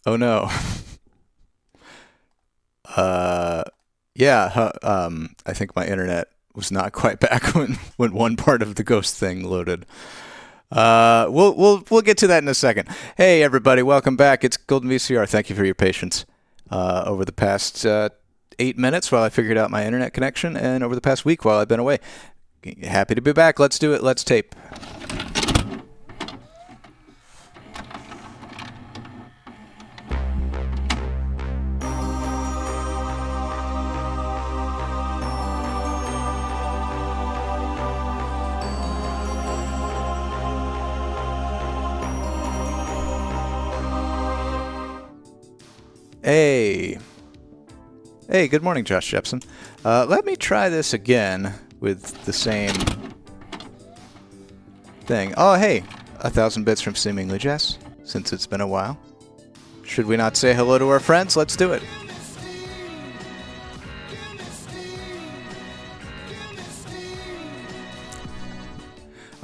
Oh no. Yeah, I think my internet was not quite back when one part of the ghost thing loaded. We'll get to that in a second. Hey everybody, welcome back. It's Golden VCR. Thank you for your patience over the past 8 minutes while I figured out my internet connection, and over the past week while I've been away. Happy to be back. Let's do it. Let's tape. Hey. Hey, good morning, Josh Jepson. Let me try this again with the same thing. Oh, hey, 1,000 bits from Seemingly Jess, since it's been a while. Should we not say hello to our friends? Let's do it.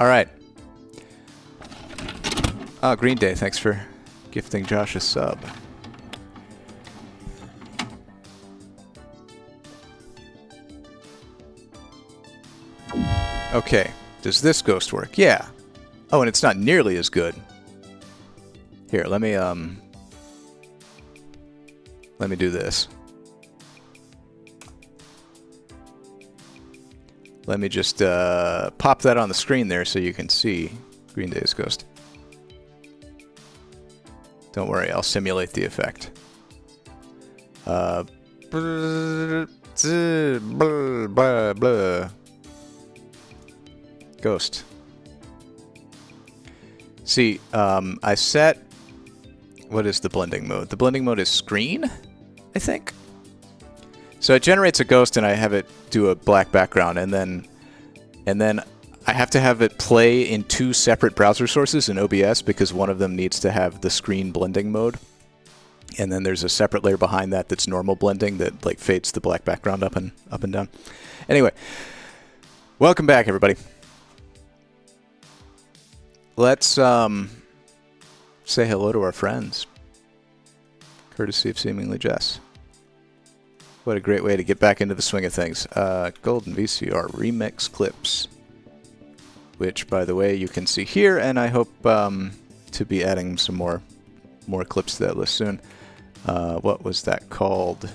All right. Oh, Green Day, thanks for gifting Josh a sub. Okay, does this ghost work? Yeah. Oh, and it's not nearly as good. Here, let me do this. Let me just pop that on the screen there so you can see Green Day's ghost. Don't worry, I'll simulate the effect. Ghost. See, I set... What is the blending mode? The blending mode is screen, I think? So it generates a ghost and I have it do a black background, and then I have to have it play in two separate browser sources in OBS because one of them needs to have the screen blending mode. And then there's a separate layer behind that that's normal blending that like fades the black background up and down. Anyway, welcome back everybody. Let's say hello to our friends, courtesy of Seemingly Jess. What a great way to get back into the swing of things. Golden VCR remix clips, which, by the way, you can see here, and I hope to be adding some more clips to that list soon. What was that called?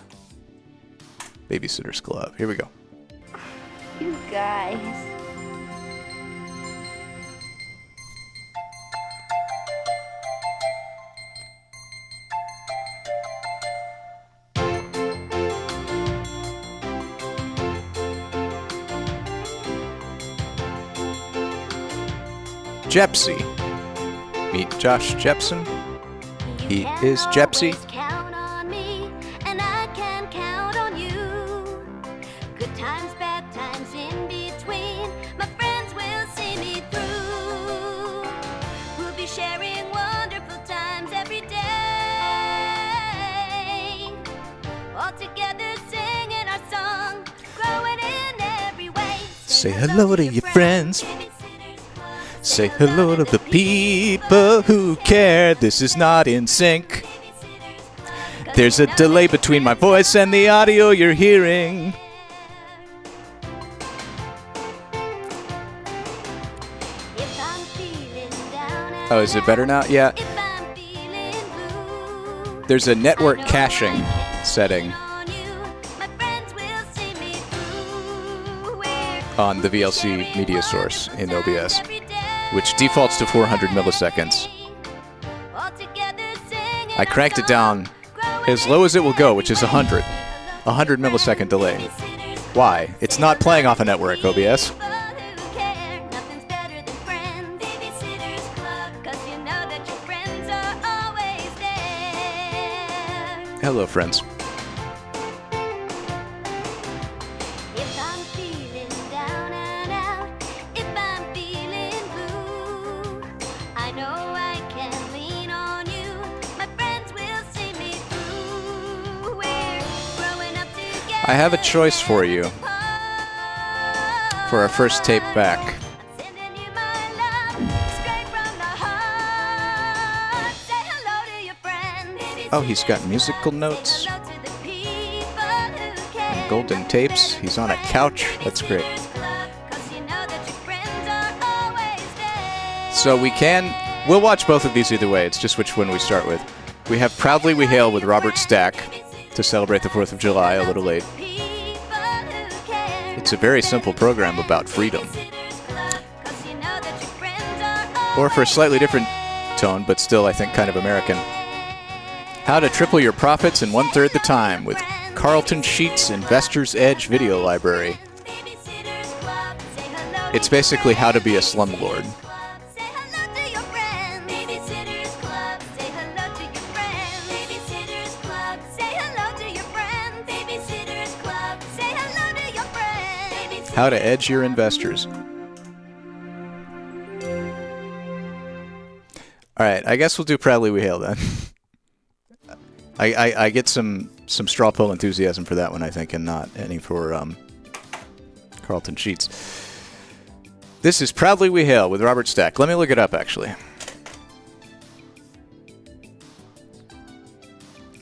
Babysitter's Club. Here we go. You guys. Jepsy. Meet Josh Jepson. He is Jepsy. Count on me, and I can count on you. Good times, bad times in between. My friends will see me through. We'll be sharing wonderful times every day. All together singing our song, growing in every way. Say hello to your friends. Say hello to the people who care. This is not in sync. There's a delay between my voice and the audio you're hearing. Oh, is it better now? Yeah. There's a network caching setting on the VLC media source in OBS, which defaults to 400 milliseconds. I cranked it down as low as it will go, which is 100. 100 millisecond delay. Why? It's not playing off a network, OBS. Hello, friends. I have a choice for you for our first tape back. Oh, he's got musical notes and golden tapes. He's on a couch. That's great. So we'll watch both of these either way. It's just which one we start with. We have Proudly We Hail with Robert Stack to celebrate the 4th of July, a little late. It's a very simple program about freedom. Or for a slightly different tone, but still, I think, kind of American. How to Triple Your Profits in 1/3 the Time with Carleton Sheets Investor's Edge Video Library. It's basically how to be a slumlord. How to edge your investors. All right, I guess we'll do Proudly We Hail then. I get some straw poll enthusiasm for that one, I think, and not any for Carleton Sheets. This is Proudly We Hail with Robert Stack. Let me look it up, actually.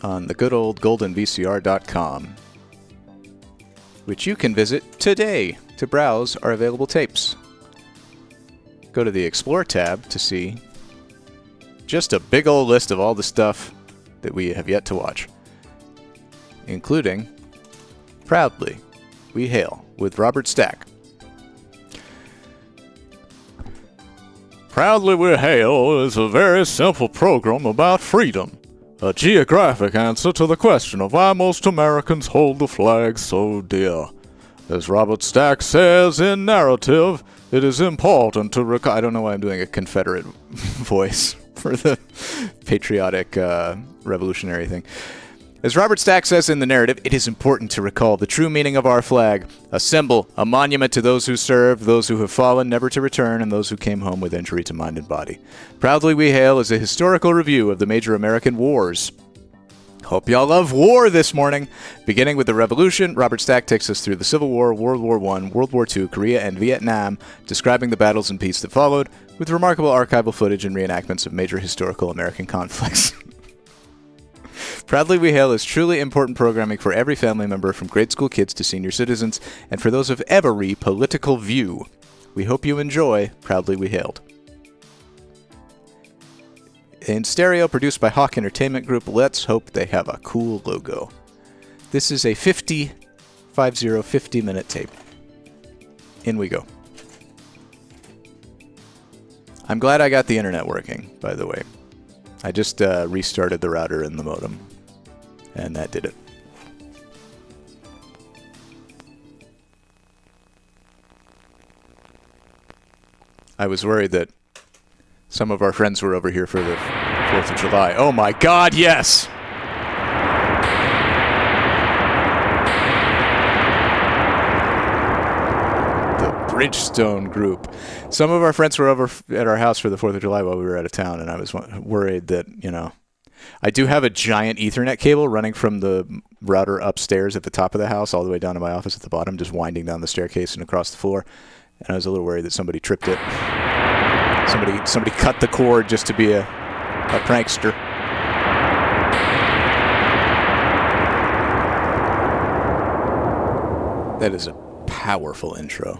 On the good old goldenvcr.com, which you can visit today to browse our available tapes. Go to the Explore tab to see just a big old list of all the stuff that we have yet to watch, including Proudly We Hail with Robert Stack. Proudly We Hail is a very simple program about freedom, a geographic answer to the question of why most Americans hold the flag so dear. As Robert Stack says in narrative, it is important to I don't know why I'm doing a Confederate voice for the patriotic revolutionary thing. As Robert Stack says in the narrative, it is important to recall the true meaning of our flag, a symbol, a monument to those who served, those who have fallen, never to return, and those who came home with injury to mind and body. Proudly We Hail is a historical review of the major American wars. Hope y'all love war this morning. Beginning with the Revolution, Robert Stack takes us through the Civil War, World War I, World War II, Korea, and Vietnam, describing the battles and peace that followed, with remarkable archival footage and reenactments of major historical American conflicts. Proudly We Hail is truly important programming for every family member, from grade school kids to senior citizens, and for those of every political view. We hope you enjoy Proudly We Hailed. In stereo, produced by Hawk Entertainment Group, let's hope they have a cool logo. This is a 50-minute tape. In we go. I'm glad I got the internet working, by the way. I just restarted the router and the modem, and that did it. I was worried that some of our friends were over here for the 4th of July. Oh my God, yes! The Bridgestone group. Some of our friends were over at our house for the 4th of July while we were out of town, and I was worried that, I do have a giant Ethernet cable running from the router upstairs at the top of the house all the way down to my office at the bottom, just winding down the staircase and across the floor. And I was a little worried that somebody tripped it. Somebody cut the cord just to be a prankster. That is a powerful intro.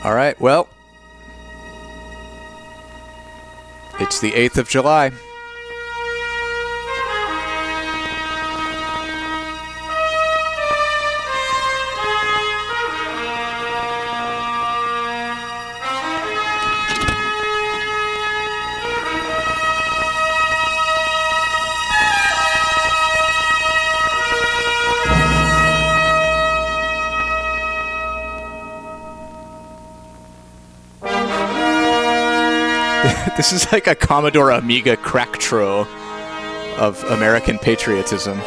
All right, well, it's the 8th of July. This is like a Commodore Amiga cracktro of American patriotism.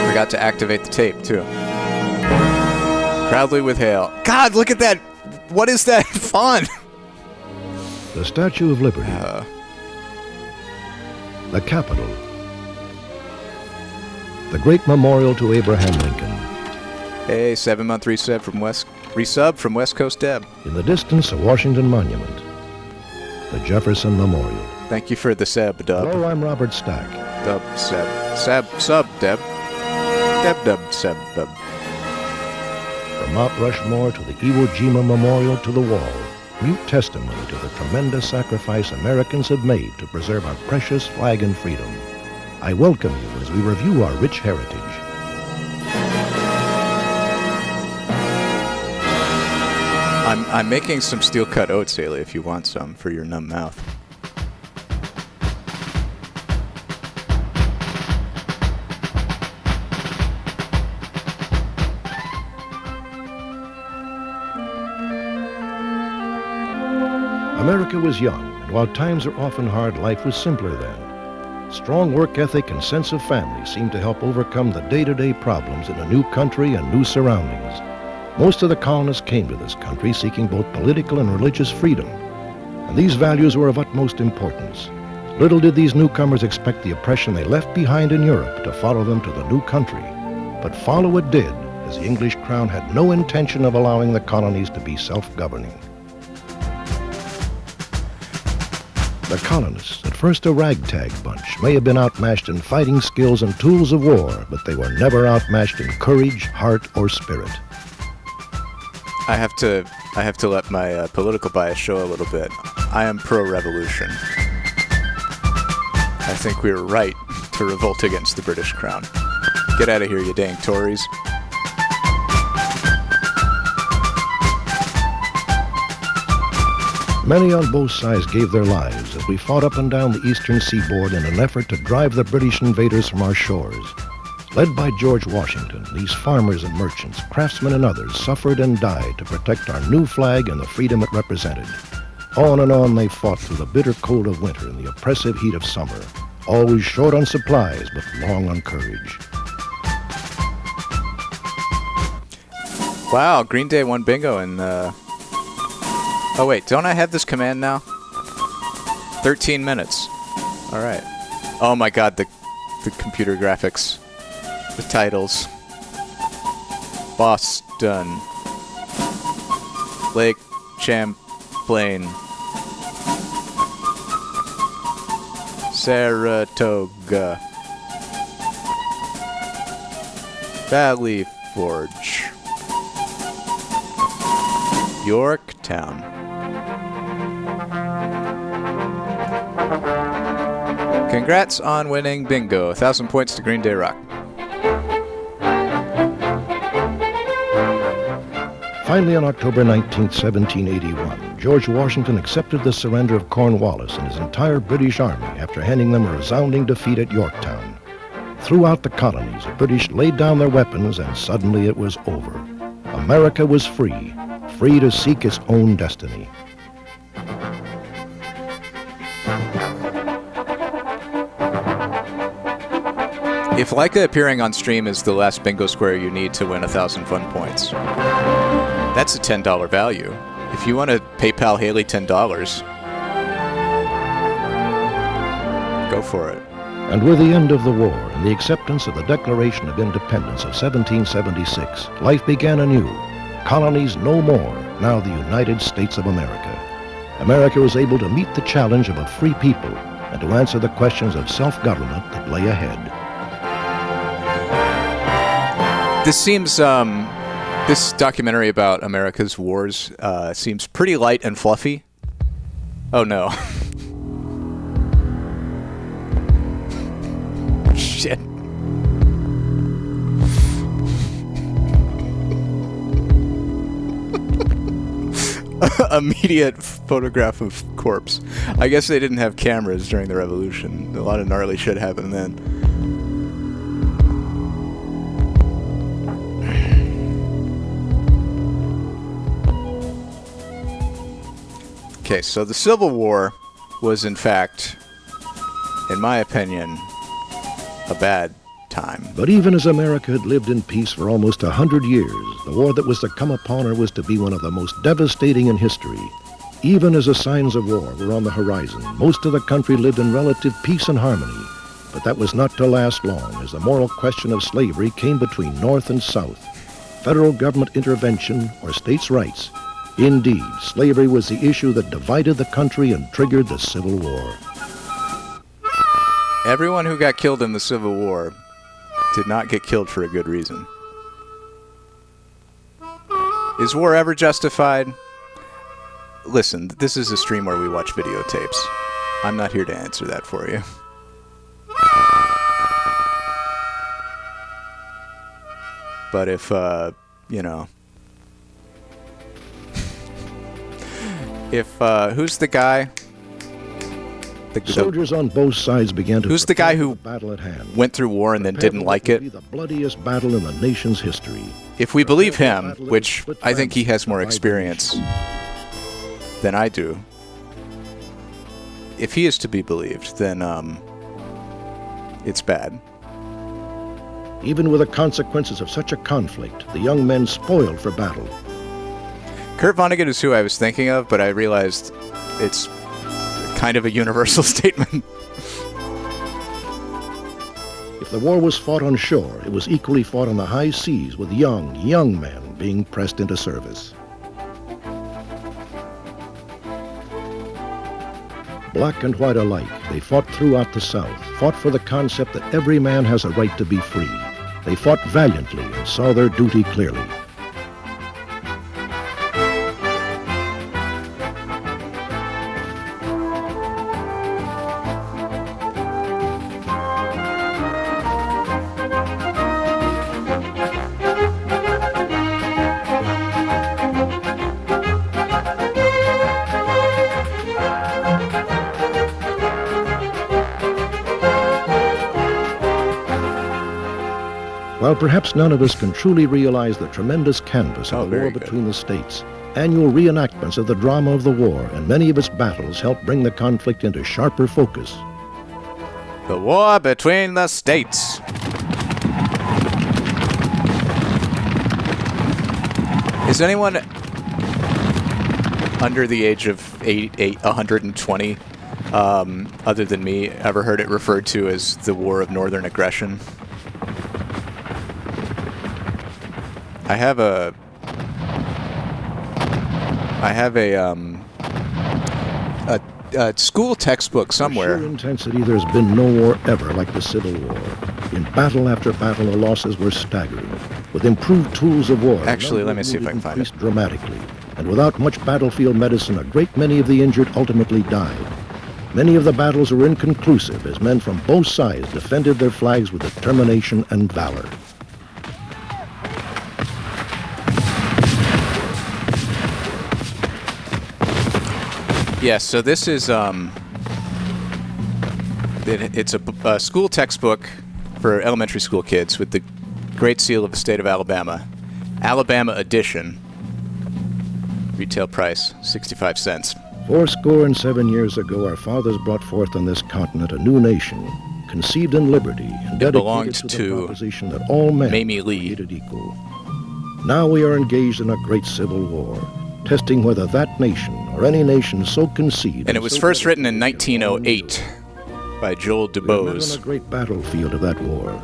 Forgot to activate the tape, too. Proudly with Hail. God, look at that! What is that font? The Statue of Liberty. the Capitol, the great memorial to Abraham Lincoln. Hey, 7-month resub from West Coast Deb. In the distance, a Washington monument, the Jefferson Memorial. Thank you for the seb, Dub. Hello, I'm Robert Stack. Dub, seb, sub, Deb. Deb, seb, Dub. From Mount Rushmore to the Iwo Jima Memorial to the wall, mute testimony to the tremendous sacrifice Americans have made to preserve our precious flag and freedom. I welcome you as we review our rich heritage. I'm making some steel-cut oats, Haley, if you want some for your numb mouth. America was young, and while times are often hard, life was simpler then. Strong work ethic and sense of family seemed to help overcome the day-to-day problems in a new country and new surroundings. Most of the colonists came to this country seeking both political and religious freedom, and these values were of utmost importance. Little did these newcomers expect the oppression they left behind in Europe to follow them to the new country. But follow it did, as the English crown had no intention of allowing the colonies to be self-governing. The colonists, at first a ragtag bunch, may have been outmatched in fighting skills and tools of war, but they were never outmatched in courage, heart, or spirit. I have to let my political bias show a little bit. I am pro-revolution. I think we were right to revolt against the British crown. Get out of here, you dang Tories. Many on both sides gave their lives as we fought up and down the eastern seaboard in an effort to drive the British invaders from our shores. Led by George Washington, these farmers and merchants, craftsmen and others suffered and died to protect our new flag and the freedom it represented. On and on they fought through the bitter cold of winter and the oppressive heat of summer, always short on supplies but long on courage. Wow, Green Day won bingo and oh wait, don't I have this command now? 13 minutes. All right. Oh my god, the computer graphics. The titles. Boston. Lake Champlain. Saratoga. Valley Forge. Yorktown. Congrats on winning bingo. 1,000 points to Green Day Rock. Finally, on October 19, 1781, George Washington accepted the surrender of Cornwallis and his entire British army after handing them a resounding defeat at Yorktown. Throughout the colonies, the British laid down their weapons and suddenly it was over. America was free, free to seek its own destiny. If Leica appearing on stream is the last bingo square you need to win 1,000 fun points, that's a $10 value. If you want to PayPal Haley $10, go for it. And with the end of the war and the acceptance of the Declaration of Independence of 1776, life began anew. Colonies no more, now the United States of America. America was able to meet the challenge of a free people and to answer the questions of self-government that lay ahead. This seems, this documentary about America's wars seems pretty light and fluffy. Oh no. Shit. Immediate photograph of corpse. I guess they didn't have cameras during the revolution. A lot of gnarly shit happened then. Okay, so the Civil War was, in fact, in my opinion, a bad time. But even as America had lived in peace for almost 100 years, the war that was to come upon her was to be one of the most devastating in history. Even as the signs of war were on the horizon, most of the country lived in relative peace and harmony. But that was not to last long, as the moral question of slavery came between North and South. Federal government intervention or states' rights. Indeed, slavery was the issue that divided the country and triggered the Civil War. Everyone who got killed in the Civil War did not get killed for a good reason. Is war ever justified? Listen, this is a stream where we watch videotapes. I'm not here to answer that for you. But if, you know... if, who's the guy? Soldiers on both sides began to... Who's the guy who battle at hand. went through war and then didn't like it? Be the bloodiest battle in the nation's history. If we believe him, which I think he has more experience than I do, if he is to be believed, then it's bad. Even with the consequences of such a conflict, the young men spoiled for battle. Kurt Vonnegut is who I was thinking of, but I realized it's kind of a universal statement. If the war was fought on shore, it was equally fought on the high seas with young men being pressed into service. Black and white alike, they fought throughout the South, fought for the concept that every man has a right to be free. They fought valiantly and saw their duty clearly. While perhaps none of us can truly realize the tremendous canvas of the war between the states, annual reenactments of the drama of the war and many of its battles help bring the conflict into sharper focus. The war between the states. Is anyone under the age of 120, other than me, ever heard it referred to as the War of Northern Aggression? I have a school textbook somewhere. In sheer intensity, there's been no war ever like the Civil War. In battle after battle, the losses were staggering. With improved tools of war, actually, let me see if I can find it. Dramatically, and without much battlefield medicine, a great many of the injured ultimately died. Many of the battles were inconclusive, as men from both sides defended their flags with determination and valor. Yes, so this is it's a school textbook for elementary school kids with the Great Seal of the State of Alabama, Alabama edition. Retail price 65 cents. 87 years ago, our fathers brought forth on this continent a new nation, conceived in liberty and dedicated to the proposition that all men are created equal. Now we are engaged in a great civil war, testing whether that nation or any nation so conceived. And it was first written in 1908 by Joel DuBose. We are on a great battlefield of that war.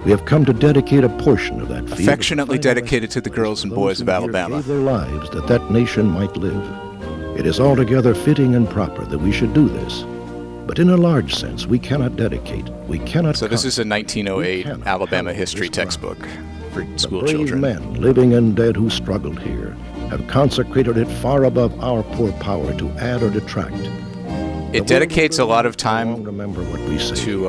We have come to dedicate a portion of that field, affectionately dedicated to the girls and boys of Alabama, gave their lives that that nation might live. It is altogether fitting and proper that we should do this. But in a large sense, we cannot dedicate, we cannot. So this is a 1908 Alabama history textbook for school children. Men, living and dead, who struggled here, have consecrated it far above our poor power to add or detract. It dedicates a lot of time remember what we say, to,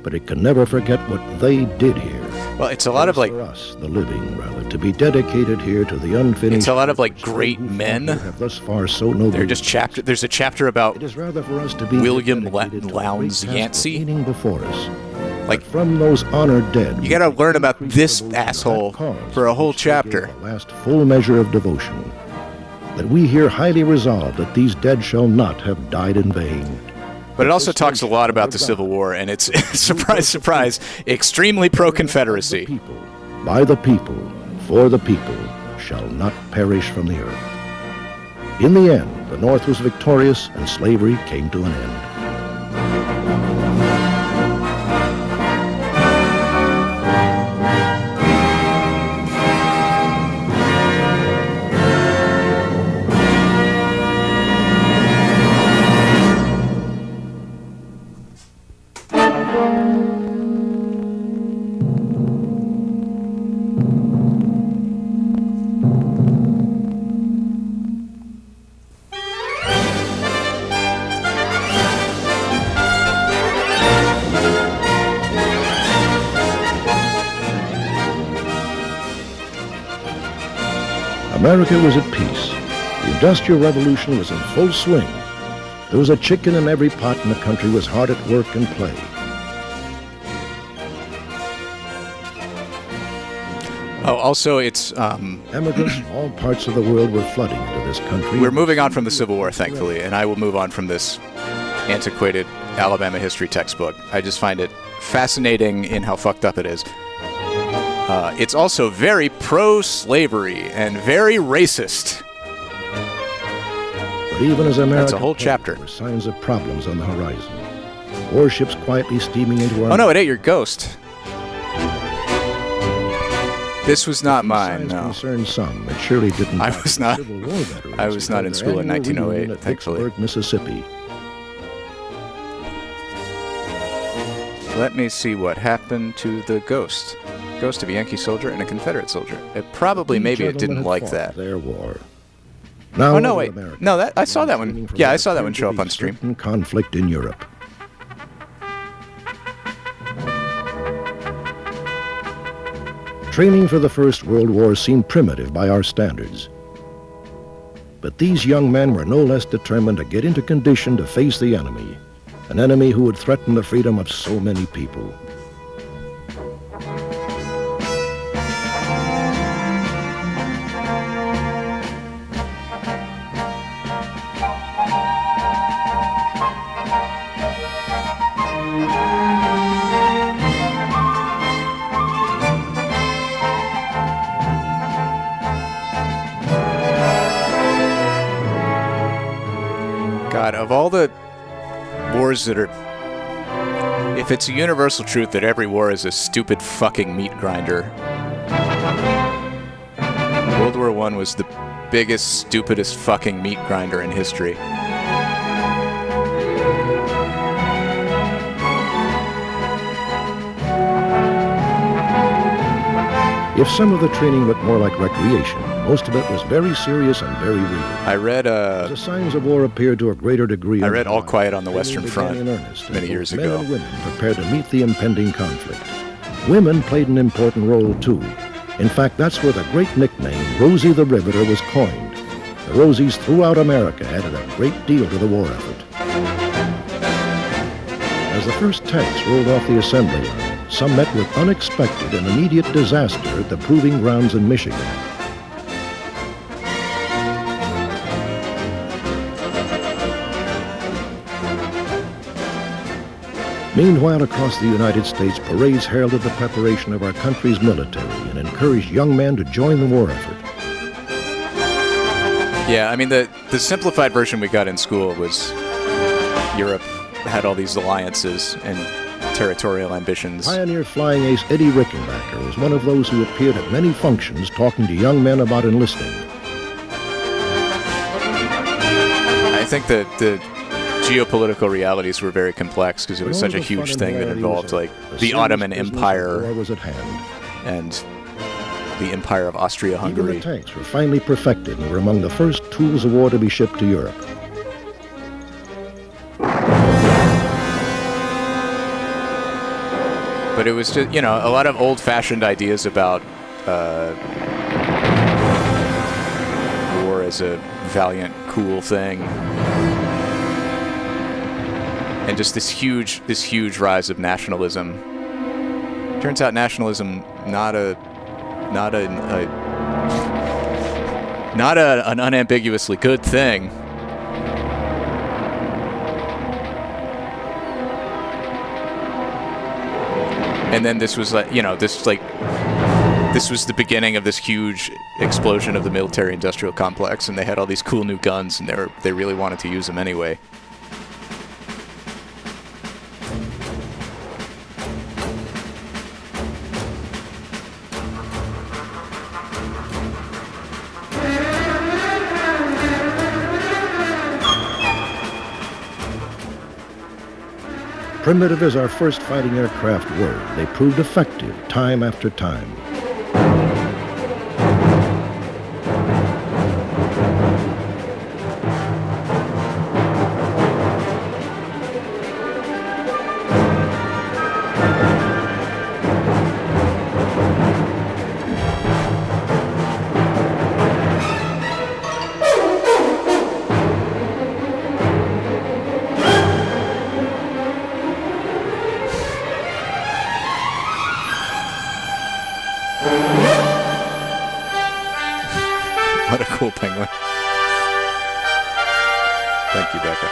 but it can never forget what they did here. Well, it's a lot of like for us, the living, rather, to be dedicated here to the unfinished. It's a lot of like great men. Have thus far so noble. They're just chapter. There's a chapter about it is rather for us to be William Lowndes Yancey. Before us. Like from those honored dead, you got to learn about this asshole for a whole chapter. Last full measure of devotion. That we here highly resolve that these dead shall not have died in vain. But it also talks a lot about the Civil War, and it's, surprise, surprise, extremely pro-Confederacy. By the people, for the people, shall not perish from the earth. In the end, The North was victorious and slavery came to an end. America was at peace. The Industrial Revolution was in full swing. There was a chicken in every pot and the country was hard at work and play. Oh, also, it's... Emigrants from all parts of the world were flooding into this country. We're moving on from the Civil War, thankfully, and I will move on from this antiquated Alabama history textbook. I just find it fascinating in how fucked up it is. It's also very pro-slavery and very racist. But even as America, that's a whole chapter. There were signs of problems on the horizon. Warships quietly steaming into our... Oh no, it ate your ghost. This was not mine, no. Concerned some. It surely didn't. I was not. Civil War veterans I was not in school in 1908, thankfully. Pittsburgh, Mississippi. Let me see what happened to the ghost. Ghost of a Yankee soldier and a Confederate soldier. It probably, maybe it didn't like that. Their war. Now, oh no, wait. No, that I saw that one. Yeah, I saw that one show up on stream. Conflict in Europe. Training for the First World War seemed primitive by our standards. But these young men were no less determined to get into condition to face the enemy, an enemy who would threaten the freedom of so many people. God, of all the wars that are... If it's a universal truth that every war is a stupid fucking meat grinder, World War I was the biggest, stupidest fucking meat grinder in history. If some of the training looked more like recreation, most of it was very serious and very real. I read the signs of war appeared to a greater degree. I read All Quiet on the Western Front many years ago. Men and women prepared to meet the impending conflict. Women played an important role too. In fact, that's where the great nickname Rosie the Riveter was coined. The Rosies throughout America added a great deal to the war effort. As the first tanks rolled off the assembly line, some met with unexpected and immediate disaster at the proving grounds in Michigan. Meanwhile, across the United States, parades heralded the preparation of our country's military and encouraged young men to join the war effort. Yeah, I mean, the simplified version we got in school was Europe had all these alliances and territorial ambitions. Pioneer flying ace Eddie Rickenbacker was one of those who appeared at many functions talking to young men about enlisting. I think that the geopolitical realities were very complex because it was such a huge thing that involved like the Ottoman Empire was at hand. And the Empire of Austria-Hungary. Even the tanks were finally perfected and were among the first tools of war to be shipped to Europe. But it was just, you know, a lot of old-fashioned ideas about war as a valiant, cool thing. And just this huge rise of nationalism. Turns out nationalism not an unambiguously good thing. And then this was like, you know, this like this was the beginning of this huge explosion of the military-industrial complex, and they had all these cool new guns, and they really wanted to use them anyway. Primitive as our first fighting aircraft were, they proved effective time after time. What a cool penguin. Thank you, Becca.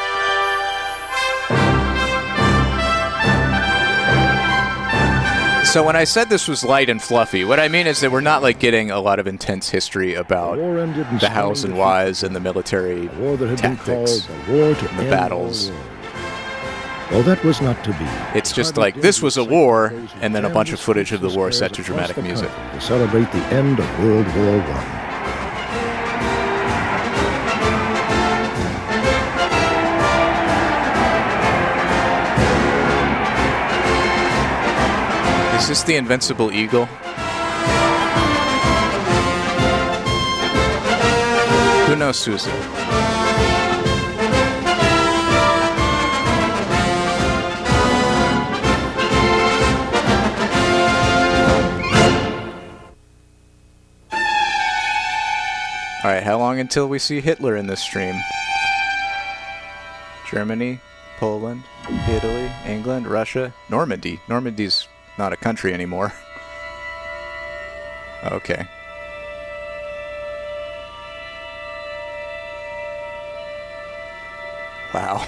So when I said this was light and fluffy, what I mean is that we're not like getting a lot of intense history about the hows and whys and the military tactics, the battles. Well, that was not to be. It's just like, this was a war, and then a bunch of footage of the war set to dramatic music. To celebrate the end of World War I. Is this the Invincible Eagle? Who knows, Susan? Alright, how long until we see Hitler in this stream? Germany, Poland, Italy, England, Russia, Normandy. Normandy's not a country anymore. Okay. Wow.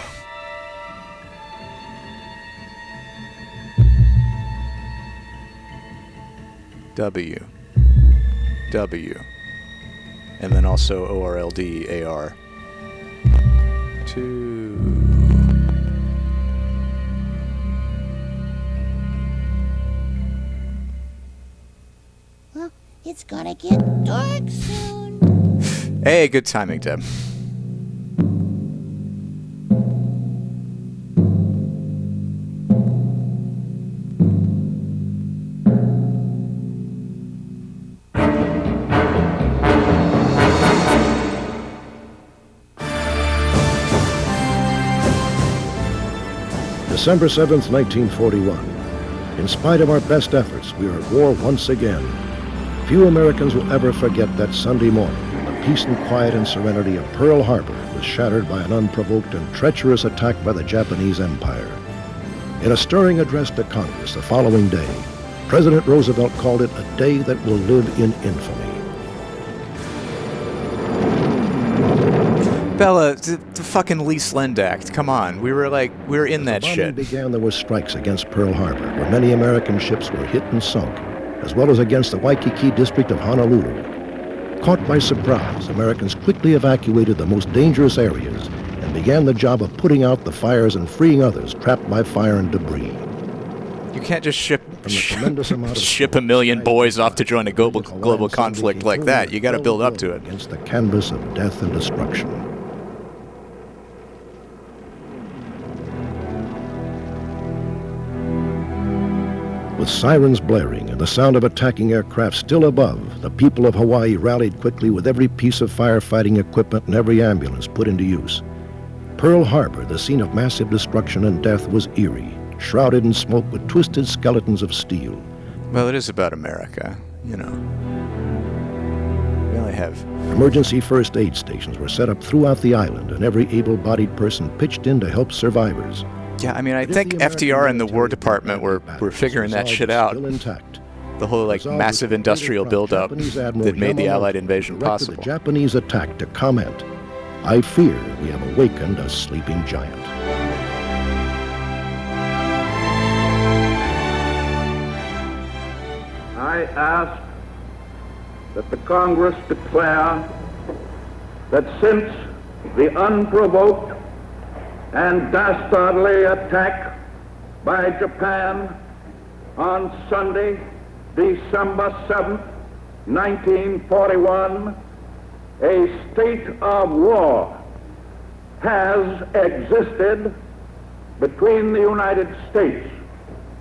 W. And then also ORLD AR. 2. Well, it's gonna get dark soon. Hey, good timing, Deb. December 7th, 1941. In spite of our best efforts, we are at war once again. Few Americans will ever forget that Sunday morning when the peace and quiet and serenity of Pearl Harbor was shattered by an unprovoked and treacherous attack by the Japanese Empire. In a stirring address to Congress the following day, President Roosevelt called it a day that will live in infamy. Bella, the fucking Lee Slend Act. Come on, we were in that As the shit. bombing began, there were strikes against Pearl Harbor, where many American ships were hit and sunk, as well as against the Waikiki district of Honolulu. Caught by surprise, Americans quickly evacuated the most dangerous areas and began the job of putting out the fires and freeing others trapped by fire and debris. You can't just ship tremendous amount of ship a million boys off to join a global conflict like that. You got to build up to it. Against the canvas of death and destruction. With sirens blaring and the sound of attacking aircraft still above, the people of Hawaii rallied quickly with every piece of firefighting equipment and every ambulance put into use. Pearl Harbor, the scene of massive destruction and death, was eerie, shrouded in smoke with twisted skeletons of steel. Well, it is about America, you know. We only have... Emergency first aid stations were set up throughout the island, and every able-bodied person pitched in to help survivors. Yeah, I mean, I think FDR and the War Department were figuring that shit out. Still intact. The whole, like, massive industrial buildup that made the Allied invasion possible. The Japanese attack to comment, "I fear we have awakened a sleeping giant." I ask that the Congress declare that since the unprovoked and dastardly attack by Japan on Sunday, December 7th, 1941, a state of war has existed between the United States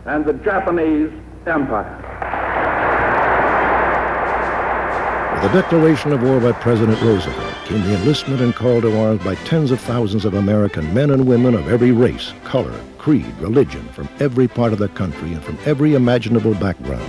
and the Japanese Empire. With the declaration of war by President Roosevelt came the enlistment and call to arms by tens of thousands of American men and women of every race, color, creed, religion, from every part of the country and from every imaginable background.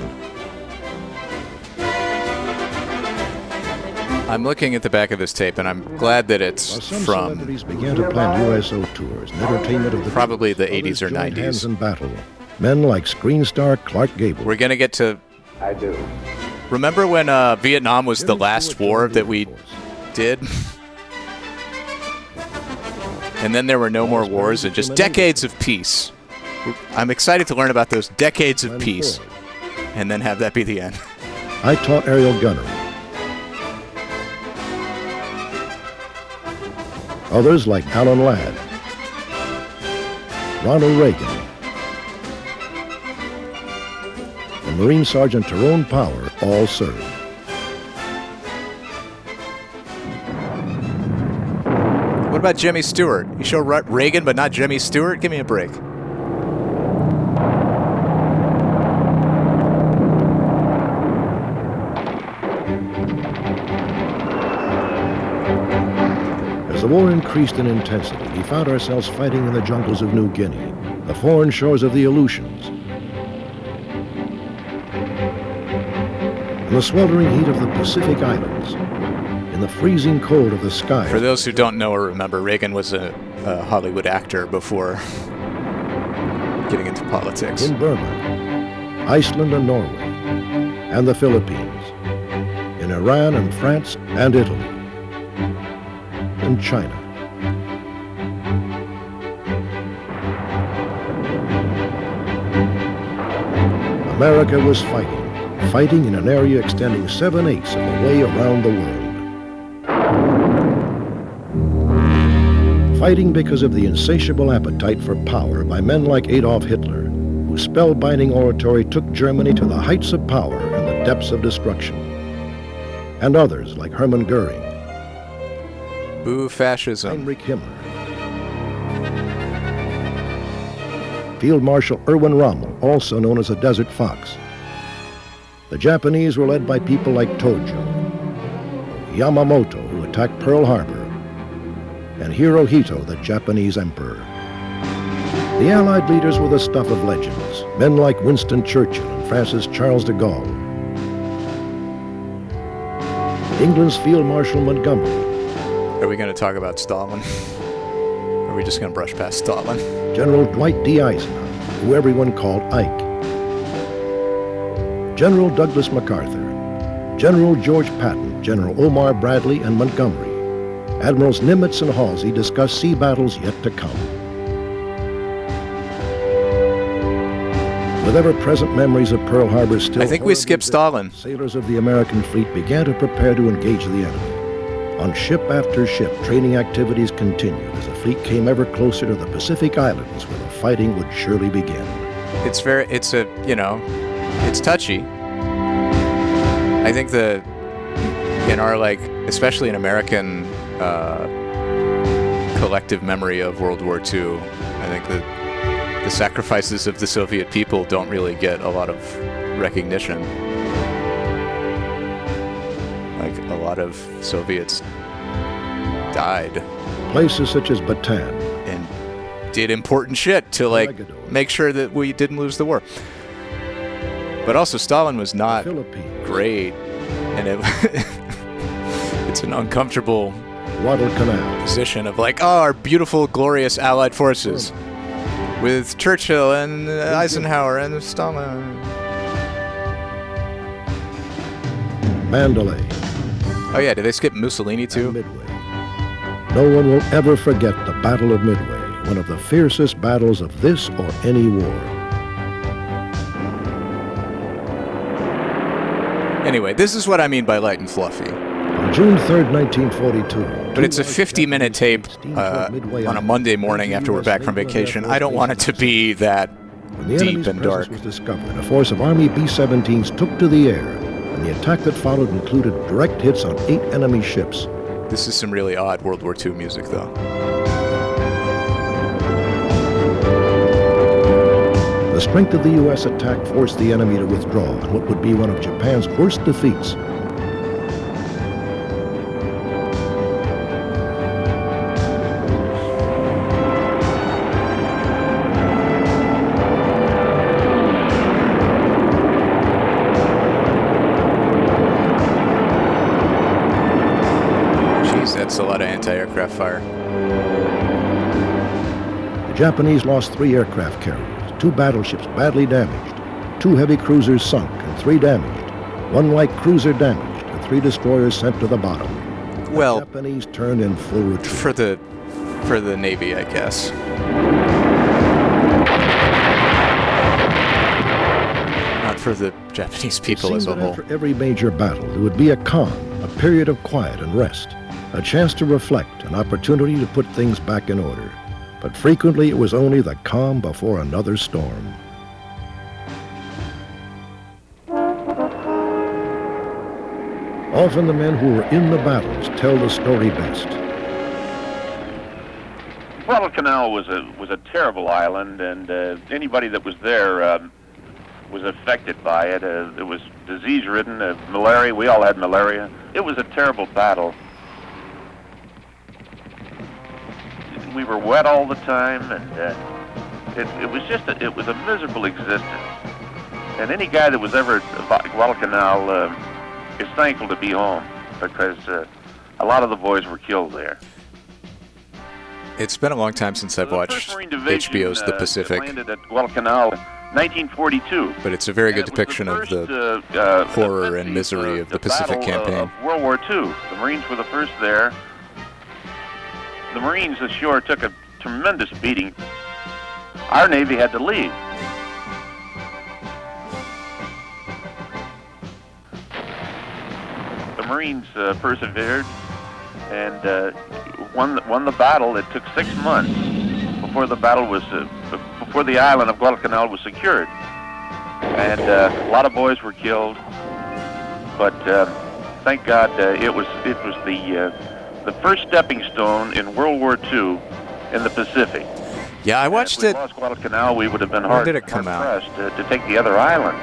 I'm looking at the back of this tape, and I'm glad that it's While some from celebrities began to plan USO tours and entertainment of the probably the others 80s or joined 90s. hands in battle. Men like screen star Clark Gable. We're going to get to... I do. Remember when Vietnam was the Jimmy last Stewart war joined the that we Air Force. did? And then there were no more wars and just decades of peace. I'm excited to learn about those decades of Glenn peace Ford. and then have that be the end. I taught aerial gunnery. Others like Alan Ladd, Ronald Reagan, and Marine Sergeant Tyrone Power all served. What about Jimmy Stewart? You show Reagan but not Jimmy Stewart? Give me a break. As the war increased in intensity, we found ourselves fighting in the jungles of New Guinea, the foreign shores of the Aleutians, in the sweltering heat of the Pacific Islands, in the freezing cold of the sky. For those who don't know or remember, Reagan was a Hollywood actor before getting into politics. In Burma, Iceland and Norway, and the Philippines, in Iran and France and Italy, and China. America was fighting in an area extending 7/8 of the way around the world. Fighting because of the insatiable appetite for power by men like Adolf Hitler, whose spellbinding oratory took Germany to the heights of power and the depths of destruction. And others like Hermann Goering, Boo fascism. Heinrich Himmler, Field Marshal Erwin Rommel, also known as the Desert Fox. The Japanese were led by people like Tojo, Yamamoto, who attacked Pearl Harbor, and Hirohito, the Japanese emperor. The Allied leaders were the stuff of legends, men like Winston Churchill and Francis Charles de Gaulle. England's Field Marshal Montgomery, Are we going to talk about Stalin? Or are we just going to brush past Stalin? General Dwight D. Eisenhower, who everyone called Ike, General Douglas MacArthur, General George Patton, General Omar Bradley, and Montgomery. Admirals Nimitz and Halsey discussed sea battles yet to come. With ever-present memories of Pearl Harbor still... I think we skipped Stalin. Sailors of the American fleet began to prepare to engage the enemy. On ship after ship, training activities continued as the fleet came ever closer to the Pacific Islands where the fighting would surely begin. It's touchy. I think in our, especially in American collective memory of World War II, I think that the sacrifices of the Soviet people don't really get a lot of recognition. A lot of Soviets died Places such as Bataan, and did important shit to make sure that we didn't lose the war. But also Stalin was not Philippines, great, and it's an uncomfortable Guadalcanal, position of our beautiful, glorious Allied forces with Churchill and Eisenhower and Stalin. Mandalay, Oh yeah, did they skip Mussolini and too? Midway. No one will ever forget the Battle of Midway, one of the fiercest battles of this or any war. Anyway, this is what I mean by light and fluffy. On June 3rd, 1942. But it's a 50-minute tape on a Monday morning after we're back from vacation. I don't want it to be that when the deep enemy's and presence dark. was discovered, a force of Army B-17s took to the air, and the attack that followed included direct hits on 8 enemy ships. This is some really odd World War II music, though. The strength of the U.S. attack forced the enemy to withdraw in what would be one of Japan's worst defeats. Jeez, that's a lot of anti-aircraft fire. The Japanese lost 3 aircraft carriers, 2 battleships badly damaged, 2 heavy cruisers sunk and 3 damaged, 1 light cruiser damaged, and 3 destroyers sent to the bottom. Well, The Japanese turned in full retreat. for the Navy, I guess. Not for the Japanese people as a whole. After every major battle, there would be a calm, a period of quiet and rest, a chance to reflect, an opportunity to put things back in order. But frequently it was only the calm before another storm. Often the men who were in the battles tell the story best. Guadalcanal was a terrible island, and anybody that was there was affected by it. It was disease-ridden, malaria. We all had malaria. It was a terrible battle. We were wet all the time, and it was just it was a miserable existence. And any guy that was ever at Guadalcanal is thankful to be home, because a lot of the boys were killed there. It's been a long time since I've watched HBO's The Pacific, Landed at Guadalcanal, 1942. but it's a very good And it was depiction first, of the horror and misery of the Pacific battle, campaign. Of World War II. The Marines were the first there. The Marines ashore took a tremendous beating. Our Navy had to leave. The Marines persevered and won the battle. It took 6 months before the battle was before the island of Guadalcanal was secured, and a lot of boys were killed. But thank God it was the first stepping stone in World War II in the Pacific. Yeah, I watched If it. we lost Guadalcanal, we would have been When did it come out? hard-pressed to take the other islands,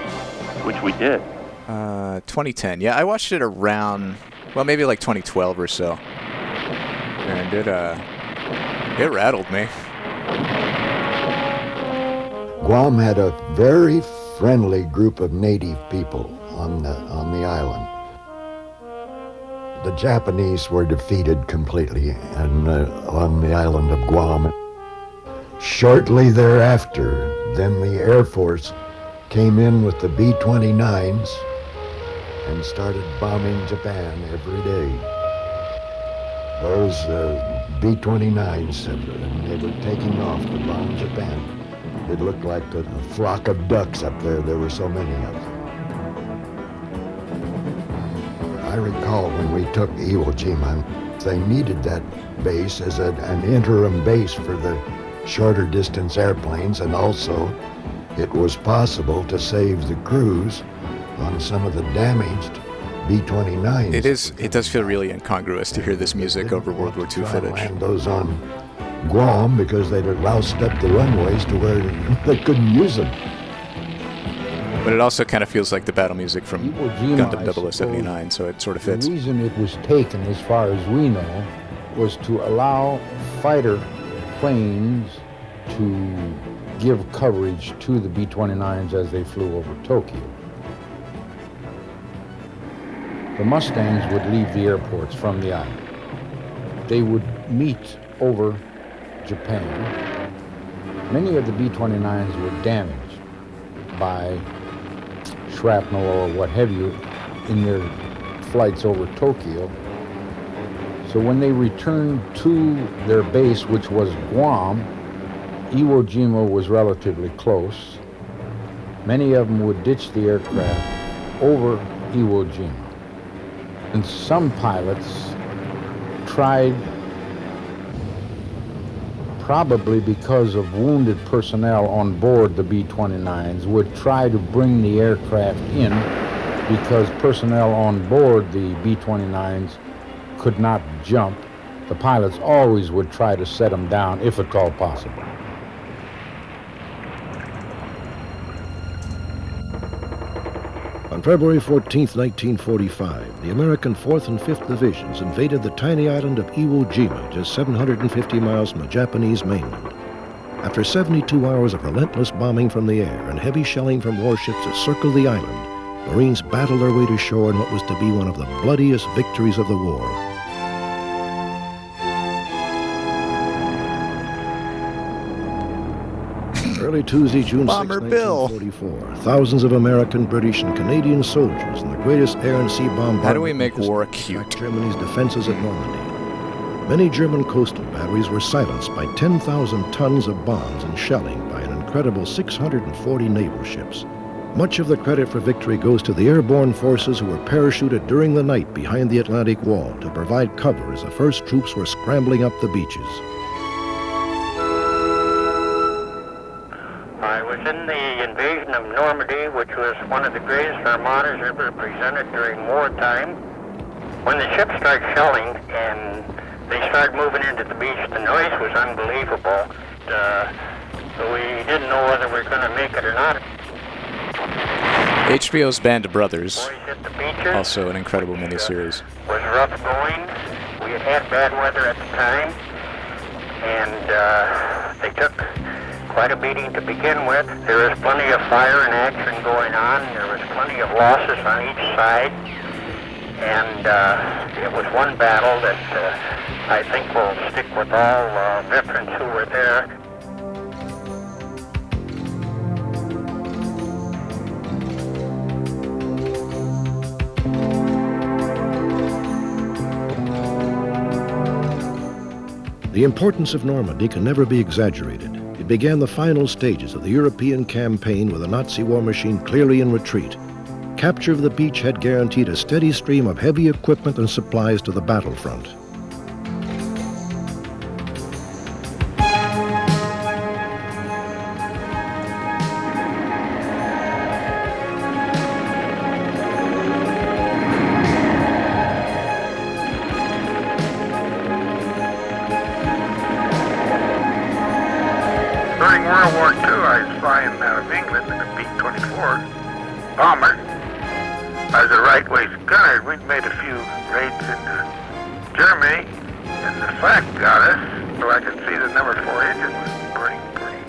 which we did. 2010. Yeah, I watched it around, well, maybe like 2012 or so. And it rattled me. Guam had a very friendly group of native people on the island. The Japanese were defeated completely on the island of Guam. Shortly thereafter, then the Air Force came in with the B-29s and started bombing Japan every day. Those B-29s, and they were taking off to bomb Japan. It looked like a flock of ducks up there. There were so many of them. I recall when we took Iwo Jima, they needed that base as an interim base for the shorter distance airplanes, and also it was possible to save the crews on some of the damaged B-29s. It does feel really incongruous to hear this music over World War II Try and footage. land those on Guam because they'd loused up the runways to where they couldn't use them. But it also kind of feels like the battle music from Iwo Jima, I Gundam 0079, so it sort of fits. The reason it was taken, as far as we know, was to allow fighter planes to give coverage to the B-29s as they flew over Tokyo. The Mustangs would leave the airports from the island. They would meet over Japan. Many of the B-29s were damaged by shrapnel or what have you in their flights over Tokyo. So when they returned to their base, which was Guam, Iwo Jima was relatively close. Many of them would ditch the aircraft over Iwo Jima. And some pilots tried, probably because of wounded personnel on board the B-29s, would try to bring the aircraft in because personnel on board the B-29s could not jump. The pilots always would try to set them down if at all possible. On February 14, 1945, the American 4th and 5th Divisions invaded the tiny island of Iwo Jima, just 750 miles from the Japanese mainland. After 72 hours of relentless bombing from the air and heavy shelling from warships that circled the island, Marines battled their way to shore in what was to be one of the bloodiest victories of the war. Early Tuesday, June 6, Bomber Bill. 1944, thousands of American, British, and Canadian soldiers in the greatest air and sea bombardment. How do we make war cute? attacked Germany's defenses at Normandy. Many German coastal batteries were silenced by 10,000 tons of bombs and shelling by an incredible 640 naval ships. Much of the credit for victory goes to the airborne forces who were parachuted during the night behind the Atlantic Wall to provide cover as the first troops were scrambling up the beaches. I was in the invasion of Normandy, which was one of the greatest armadas ever presented during wartime. When the ships started shelling and they started moving into the beach, the noise was unbelievable. We didn't know whether we were going to make it or not. HBO's Band of Brothers, Boys hit the beaches. also an incredible miniseries. Was rough going. We had bad weather at the time, and they took quite a beating to begin with. There was plenty of fire and action going on. There was plenty of losses on each side, and it was one battle that I think will stick with all veterans who were there. The importance of Normandy can never be exaggerated. It began the final stages of the European campaign with the Nazi war machine clearly in retreat. Capture of the beachhead guaranteed a steady stream of heavy equipment and supplies to the battlefront. During World War II, I was flying out of England in a B-24 bomber. As a right-waist gunner, we'd made a few raids into Germany, and the flak got us, so I could see the number 4 engine was burning pretty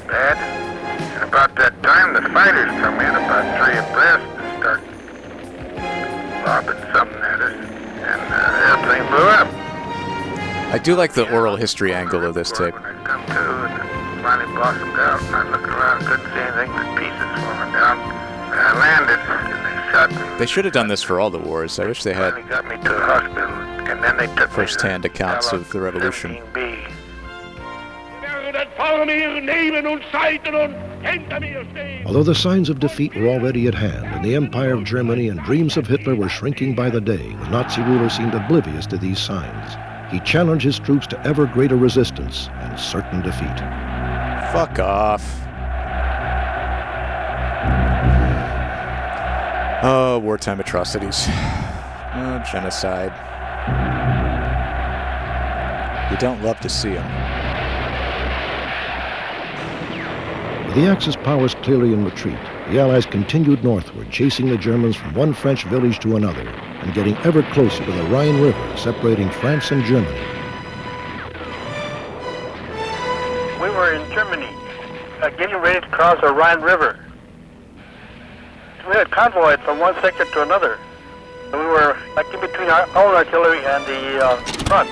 bad. And about that time, the fighters come in, about 3 abreast, and start lobbing something at us, and the airplane blew up. I do like the oral history angle of this tape. When I come to, and finally blossomed out, and I looked around, couldn't see anything but pieces falling down. And I landed, and they shot me. They should have done this for all the wars. I wish they had Finally got me to the hospital, and then they took first-hand me to accounts of the revolution. 17B. Although the signs of defeat were already at hand and the Empire of Germany and dreams of Hitler were shrinking by the day, the Nazi ruler seemed oblivious to these signs. He challenged his troops to ever greater resistance and certain defeat. Fuck off. Oh, wartime atrocities. Oh, genocide. You don't love to see them. With the Axis powers clearly in retreat, the Allies continued northward, chasing the Germans from one French village to another and getting ever closer to the Rhine River, separating France and Germany. We were in Germany, getting ready to cross the Rhine River. We had convoys from one sector to another. And we were like in between our own artillery and the front.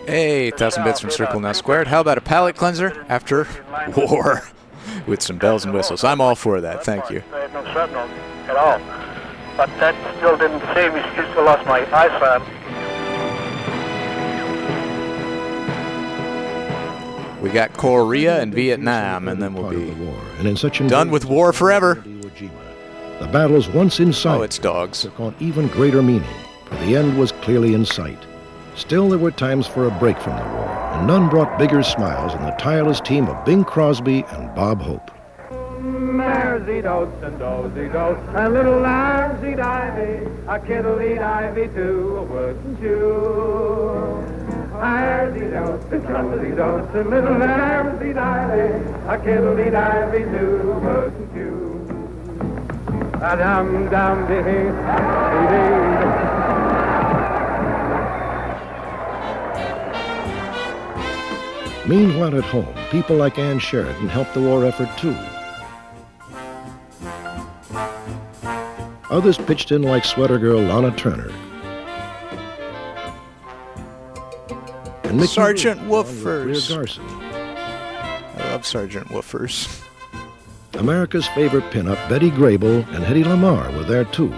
Hey, 1,000 bits from Circle Now Squared. How about a palate cleanser after war? With some bells and whistles. I'm all for that, thank you. I had no shrapnel at all. But that still didn't save me. I still lost my eyesight. We got Korea and Vietnam, and then we'll be War, and in such done with war forever. The battles once in sight Oh, it's dogs. took on even greater meaning, for the end was clearly in sight. Still, there were times for a break from the war, and none brought bigger smiles than the tireless team of Bing Crosby and Bob Hope. Mares-y-dotes and dozy-dotes, and little lambs-y-divey, a kiddly-divey too, wouldn't you? Mares-y-dotes and dozy-dotes, and little lambs-y-divey, a kiddly-divey too, wouldn't you? A-dum-dum-dee-dee. Meanwhile at home, people like Ann Sheridan helped the war effort too. Others pitched in like sweater girl Lana Turner. And Mickey Sergeant Rourke, along with Woofers. Greer Garson. I love Sergeant Woofers. America's favorite pinup, Betty Grable and Hedy Lamarr were there too.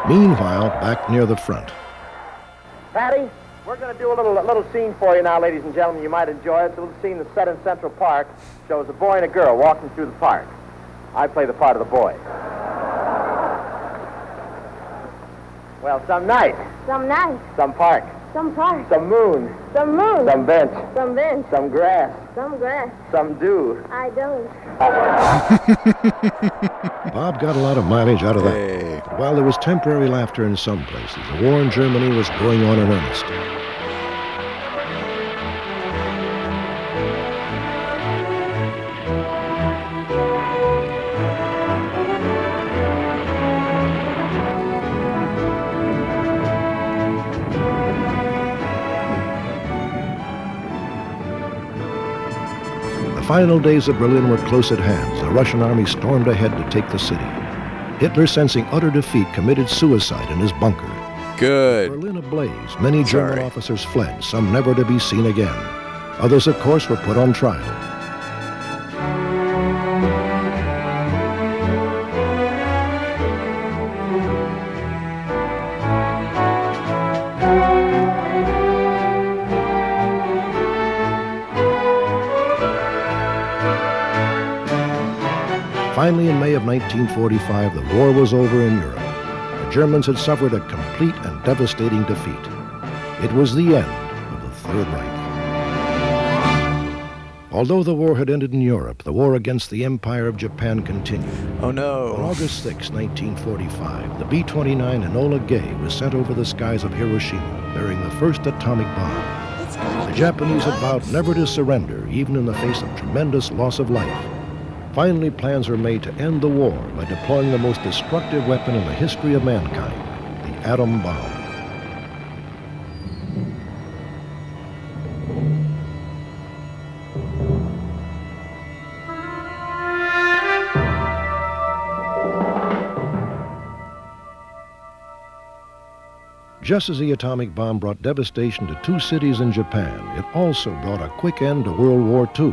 Meanwhile, back near the front. Patty, we're going to do a little scene for you now, ladies and gentlemen. You might enjoy it. It's a little scene that's set in Central Park. Shows a boy and a girl walking through the park. I play the part of the boy. Well, some night, Some night, some park, some park, some moon, some moon, some bench, some bench, some grass, some grass. some dew. I don't. Bob got a lot of mileage out of that. Hey. While there was temporary laughter in some places, the war in Germany was going on in earnest. The final days of Berlin were close at hand as the Russian army stormed ahead to take the city. Hitler, sensing utter defeat, committed suicide in his bunker. Good. Berlin ablaze. Many German Sorry. officers fled, some never to be seen again. Others, of course, were put on trial. Finally, in May of 1945, the war was over in Europe. The Germans had suffered a complete and devastating defeat. It was the end of the Third Reich. Although the war had ended in Europe, the war against the Empire of Japan continued. Oh On no. August 6, 1945, the B-29 Enola Gay was sent over the skies of Hiroshima, bearing the first atomic bomb. It's gonna The get Japanese had dark. vowed never to surrender, even in the face of tremendous loss of life. Finally, plans were made to end the war by deploying the most destructive weapon in the history of mankind, the atom bomb. Just as the atomic bomb brought devastation to 2 cities in Japan, it also brought a quick end to World War II.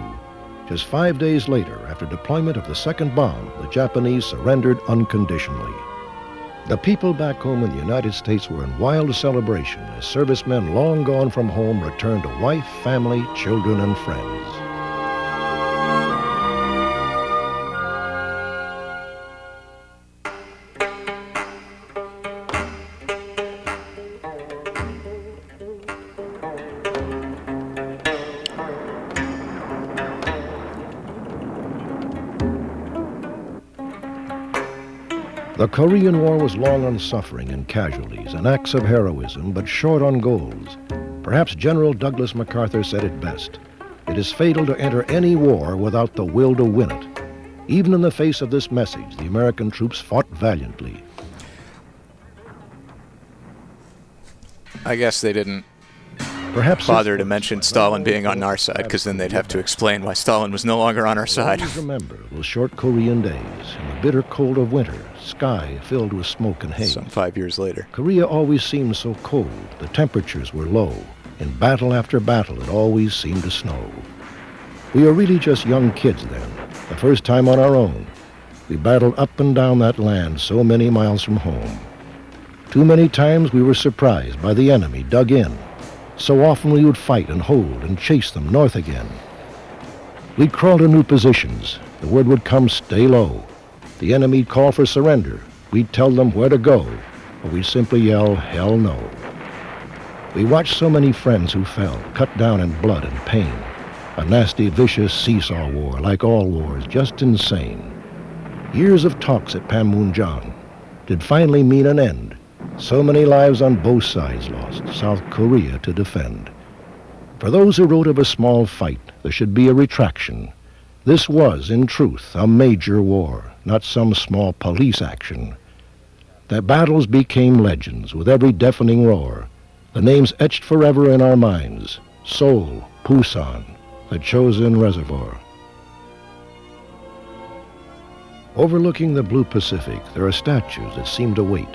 Just 5 days later, after deployment of the second bomb, the Japanese surrendered unconditionally. The people back home in the United States were in wild celebration as servicemen long gone from home returned to wife, family, children, and friends. The Korean War was long on suffering and casualties and acts of heroism, but short on goals. Perhaps General Douglas MacArthur said it best. It is fatal to enter any war without the will to win it. Even in the face of this message, the American troops fought valiantly. I guess they didn't Perhaps bother to mention Stalin being on our side, because then they'd have to explain why Stalin was no longer on our side. Always remember those short Korean days in the bitter cold of winter, sky filled with smoke and haze. Some 5 years later. Korea always seemed so cold. The temperatures were low. In battle after battle, it always seemed to snow. We were really just young kids then, the first time on our own. We battled up and down that land so many miles from home. Too many times we were surprised by the enemy dug in. So often we would fight and hold and chase them north again. We'd crawl to new positions. The word would come, stay low. The enemy'd call for surrender. We'd tell them where to go, or we'd simply yell, hell no. We watched so many friends who fell, cut down in blood and pain. A nasty, vicious seesaw war, like all wars, just insane. Years of talks at Panmunjom did finally mean an end. So many lives on both sides lost, South Korea to defend. For those who wrote of a small fight, there should be a retraction. This was, in truth, a major war, not some small police action. Their battles became legends with every deafening roar. The names etched forever in our minds: Seoul, Busan, the Chosin Reservoir. Overlooking the blue Pacific, there are statues that seem to wait,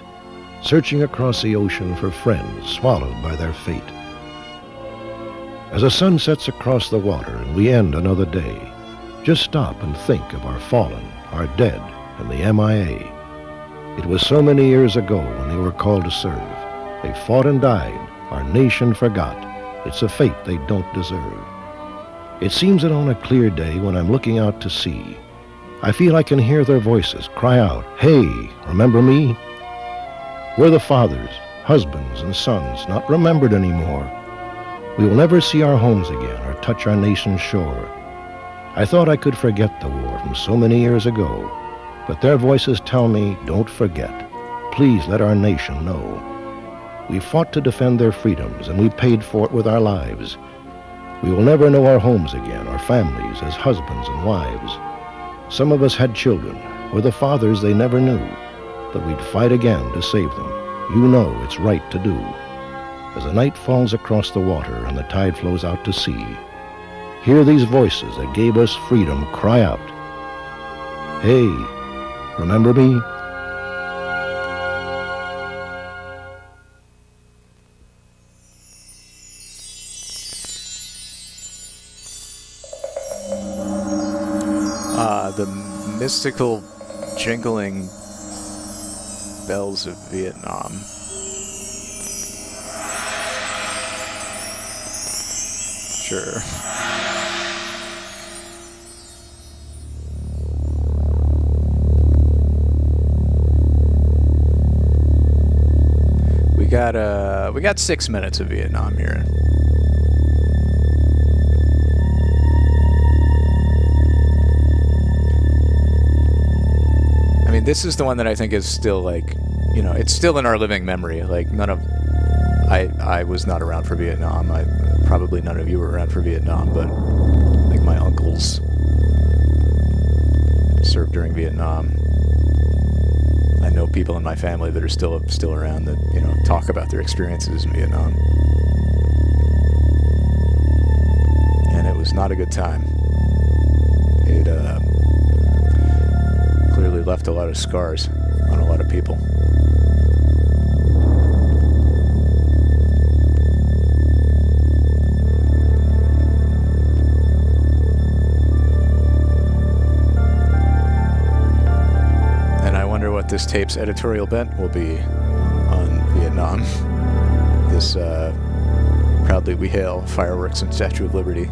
searching across the ocean for friends swallowed by their fate. As the sun sets across the water and we end another day, just stop and think of our fallen, our dead, and the MIA. It was so many years ago when they were called to serve. They fought and died. Our nation forgot. It's a fate they don't deserve. It seems that on a clear day when I'm looking out to sea, I feel I can hear their voices cry out, "Hey, remember me?" We're the fathers, husbands, and sons not remembered anymore. We will never see our homes again or touch our nation's shore. I thought I could forget the war from so many years ago, but their voices tell me, don't forget. Please let our nation know. We fought to defend their freedoms, and we paid for it with our lives. We will never know our homes again, our families as husbands and wives. Some of us had children, or the fathers they never knew, but we'd fight again to save them. You know it's right to do. As the night falls across the water and the tide flows out to sea, hear these voices that gave us freedom cry out, "Hey, remember me?" The mystical jingling bells of Vietnam. Sure. We got 6 minutes of Vietnam here. I mean, this is the one that I think is still like, you know, it's still in our living memory. Like I was not around for Vietnam. Probably none of you were around for Vietnam, but like my uncles served during Vietnam. I know people in my family that are still around that, you know, talk about their experiences in Vietnam. And it was not a good time. It clearly left a lot of scars on a lot of people. This tape's editorial bent will be on Vietnam. This proudly we hail fireworks and Statue of Liberty.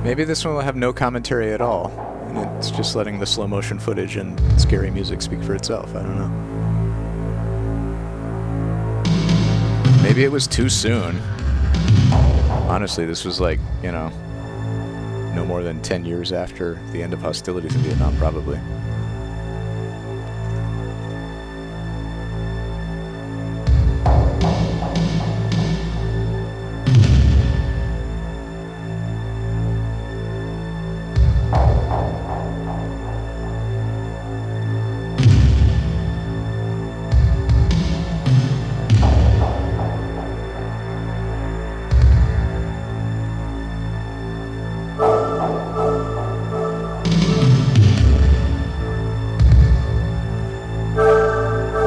Maybe this one will have no commentary at all, and it's just letting the slow motion footage and scary music speak for itself. I don't know. Maybe it was too soon. Honestly, this was like, you know, no more than 10 years after the end of hostilities in Vietnam, probably.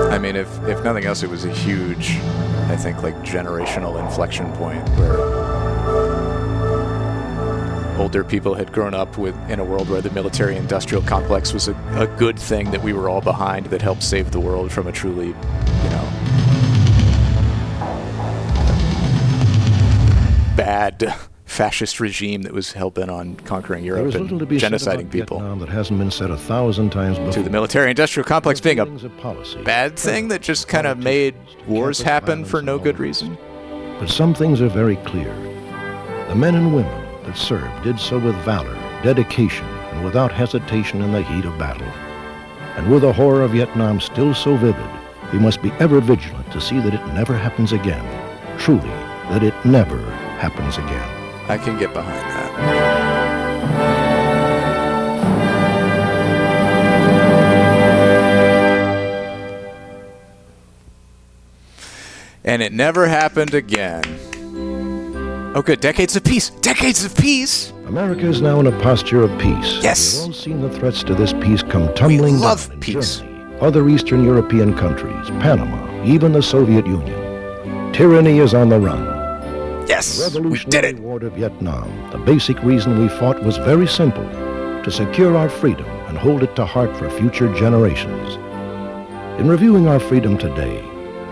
I mean, if nothing else, it was a huge, I think, like generational inflection point where older people had grown up in a world where the military-industrial complex was a good thing that we were all behind, that helped save the world from a truly, bad fascist regime that was hell-bent on conquering Europe and genociding people. Vietnam that hasn't been said 1,000 times before. To the military-industrial complex being a bad thing that just kind of made wars happen for no good reason. But some things are very clear. The men and women that served did so with valor, dedication, and without hesitation in the heat of battle. And with the horror of Vietnam still so vivid, we must be ever vigilant to see that it never happens again. Truly, that it never happens again. I can get behind that. And it never happened again. Oh, good. Decades of peace. Decades of peace. America is now in a posture of peace. Yes. We've all seen the threats to this peace come tumbling We love down in peace. Germany, other Eastern European countries, Panama, even the Soviet Union. Tyranny is on the run. Yes, The we did it. War to Vietnam. The basic reason we fought was very simple: to secure our freedom and hold it to heart for future generations. In reviewing our freedom today,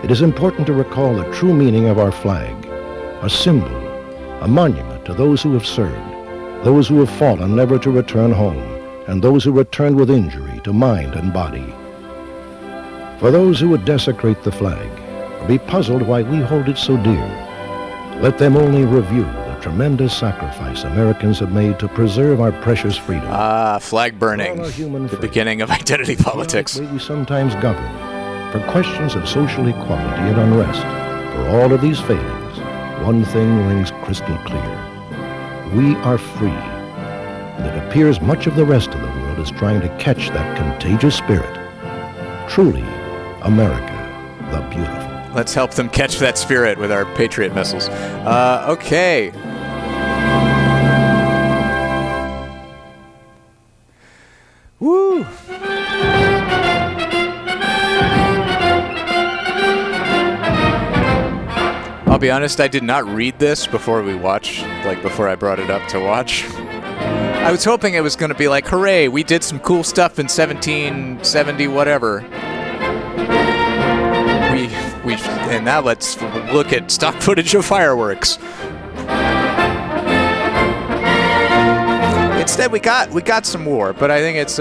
it is important to recall the true meaning of our flag: a symbol, a monument to those who have served, those who have fallen never to return home, and those who returned with injury to mind and body. For those who would desecrate the flag, or be puzzled why we hold it so dear, let them only review the tremendous sacrifice Americans have made to preserve our precious freedom. Ah, flag burning. The beginning of identity politics. The way we sometimes govern, for questions of social equality and unrest. For all of these failings, one thing rings crystal clear: we are free. And it appears much of the rest of the world is trying to catch that contagious spirit. Truly, America, the beautiful. Let's help them catch that spirit with our Patriot missiles. Okay. Woo! I'll be honest, I did not read this before we watched, before I brought it up to watch. I was hoping it was going to be like, hooray, we did some cool stuff in 1770 whatever. And now let's look at stock footage of fireworks. Instead, we got some war, but I think it's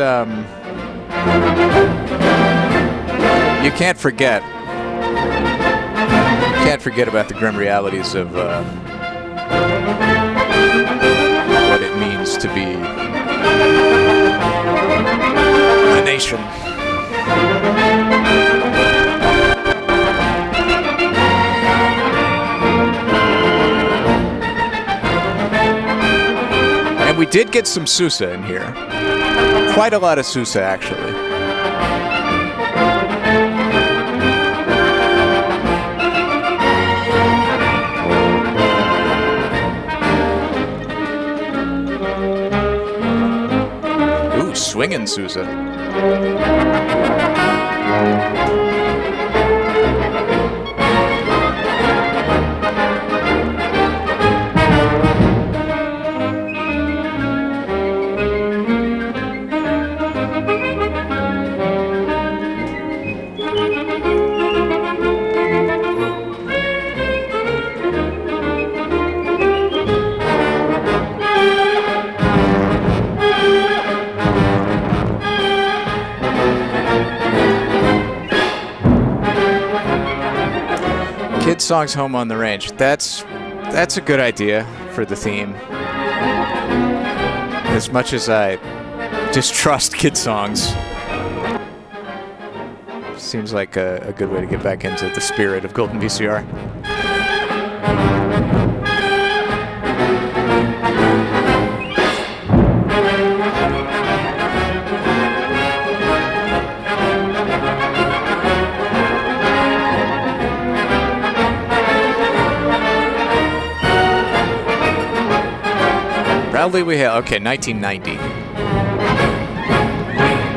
you can't forget about the grim realities of what it means to be a nation. And we did get some Sousa in here. Quite a lot of Sousa, actually. Ooh, swinging Sousa. Kid songs Home on the Range. That's a good idea for the theme. As much as I distrust kid songs, seems like a good way to get back into the spirit of Golden VCR. Proudly we hail. Okay, 1990.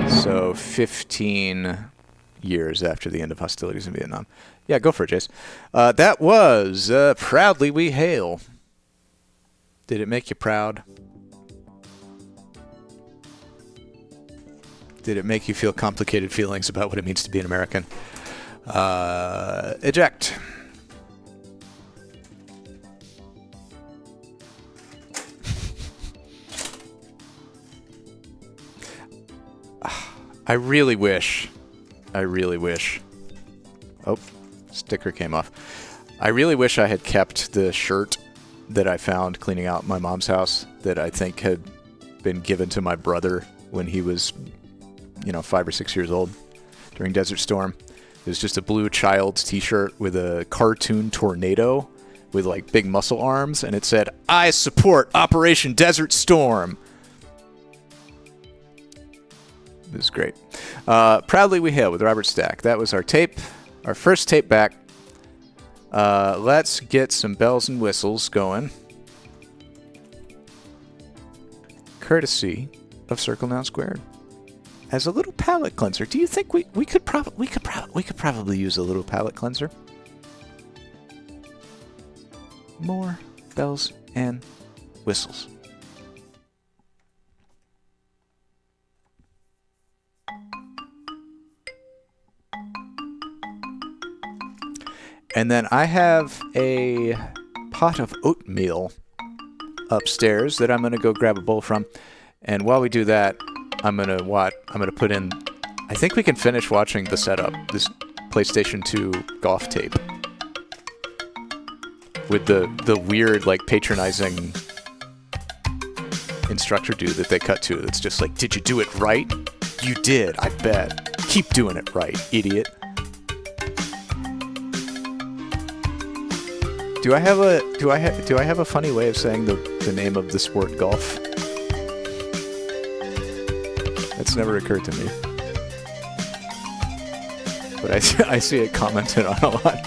So 15 years after the end of hostilities in Vietnam. Yeah, go for it, Jace. That was Proudly We Hail. Did it make you proud? Did it make you feel complicated feelings about what it means to be an American? Eject. I really wish. Oh, sticker came off. I really wish I had kept the shirt that I found cleaning out my mom's house that I think had been given to my brother when he was, 5 or 6 years old during Desert Storm. It was just a blue child's t-shirt with a cartoon tornado with like big muscle arms, and it said, "I support Operation Desert Storm." This is great. Proudly We Hail with Robert Stack. That was our tape, our first tape back. Let's get some bells and whistles going. Courtesy of Circle Now Squared. As a little palate cleanser, do you think we could probably use a little palate cleanser? More bells and whistles. And then I have a pot of oatmeal upstairs that I'm going to go grab a bowl from. And while we do that, I'm going to put in, I think we can finish watching the setup, this PlayStation 2 golf tape. With the weird, like, patronizing instructor dude that they cut to. It's just like, "Did you do it right? You did, I bet. Keep doing it right, idiot." Do I have a funny way of saying the name of the sport golf? That's never occurred to me. But I see it commented on a lot.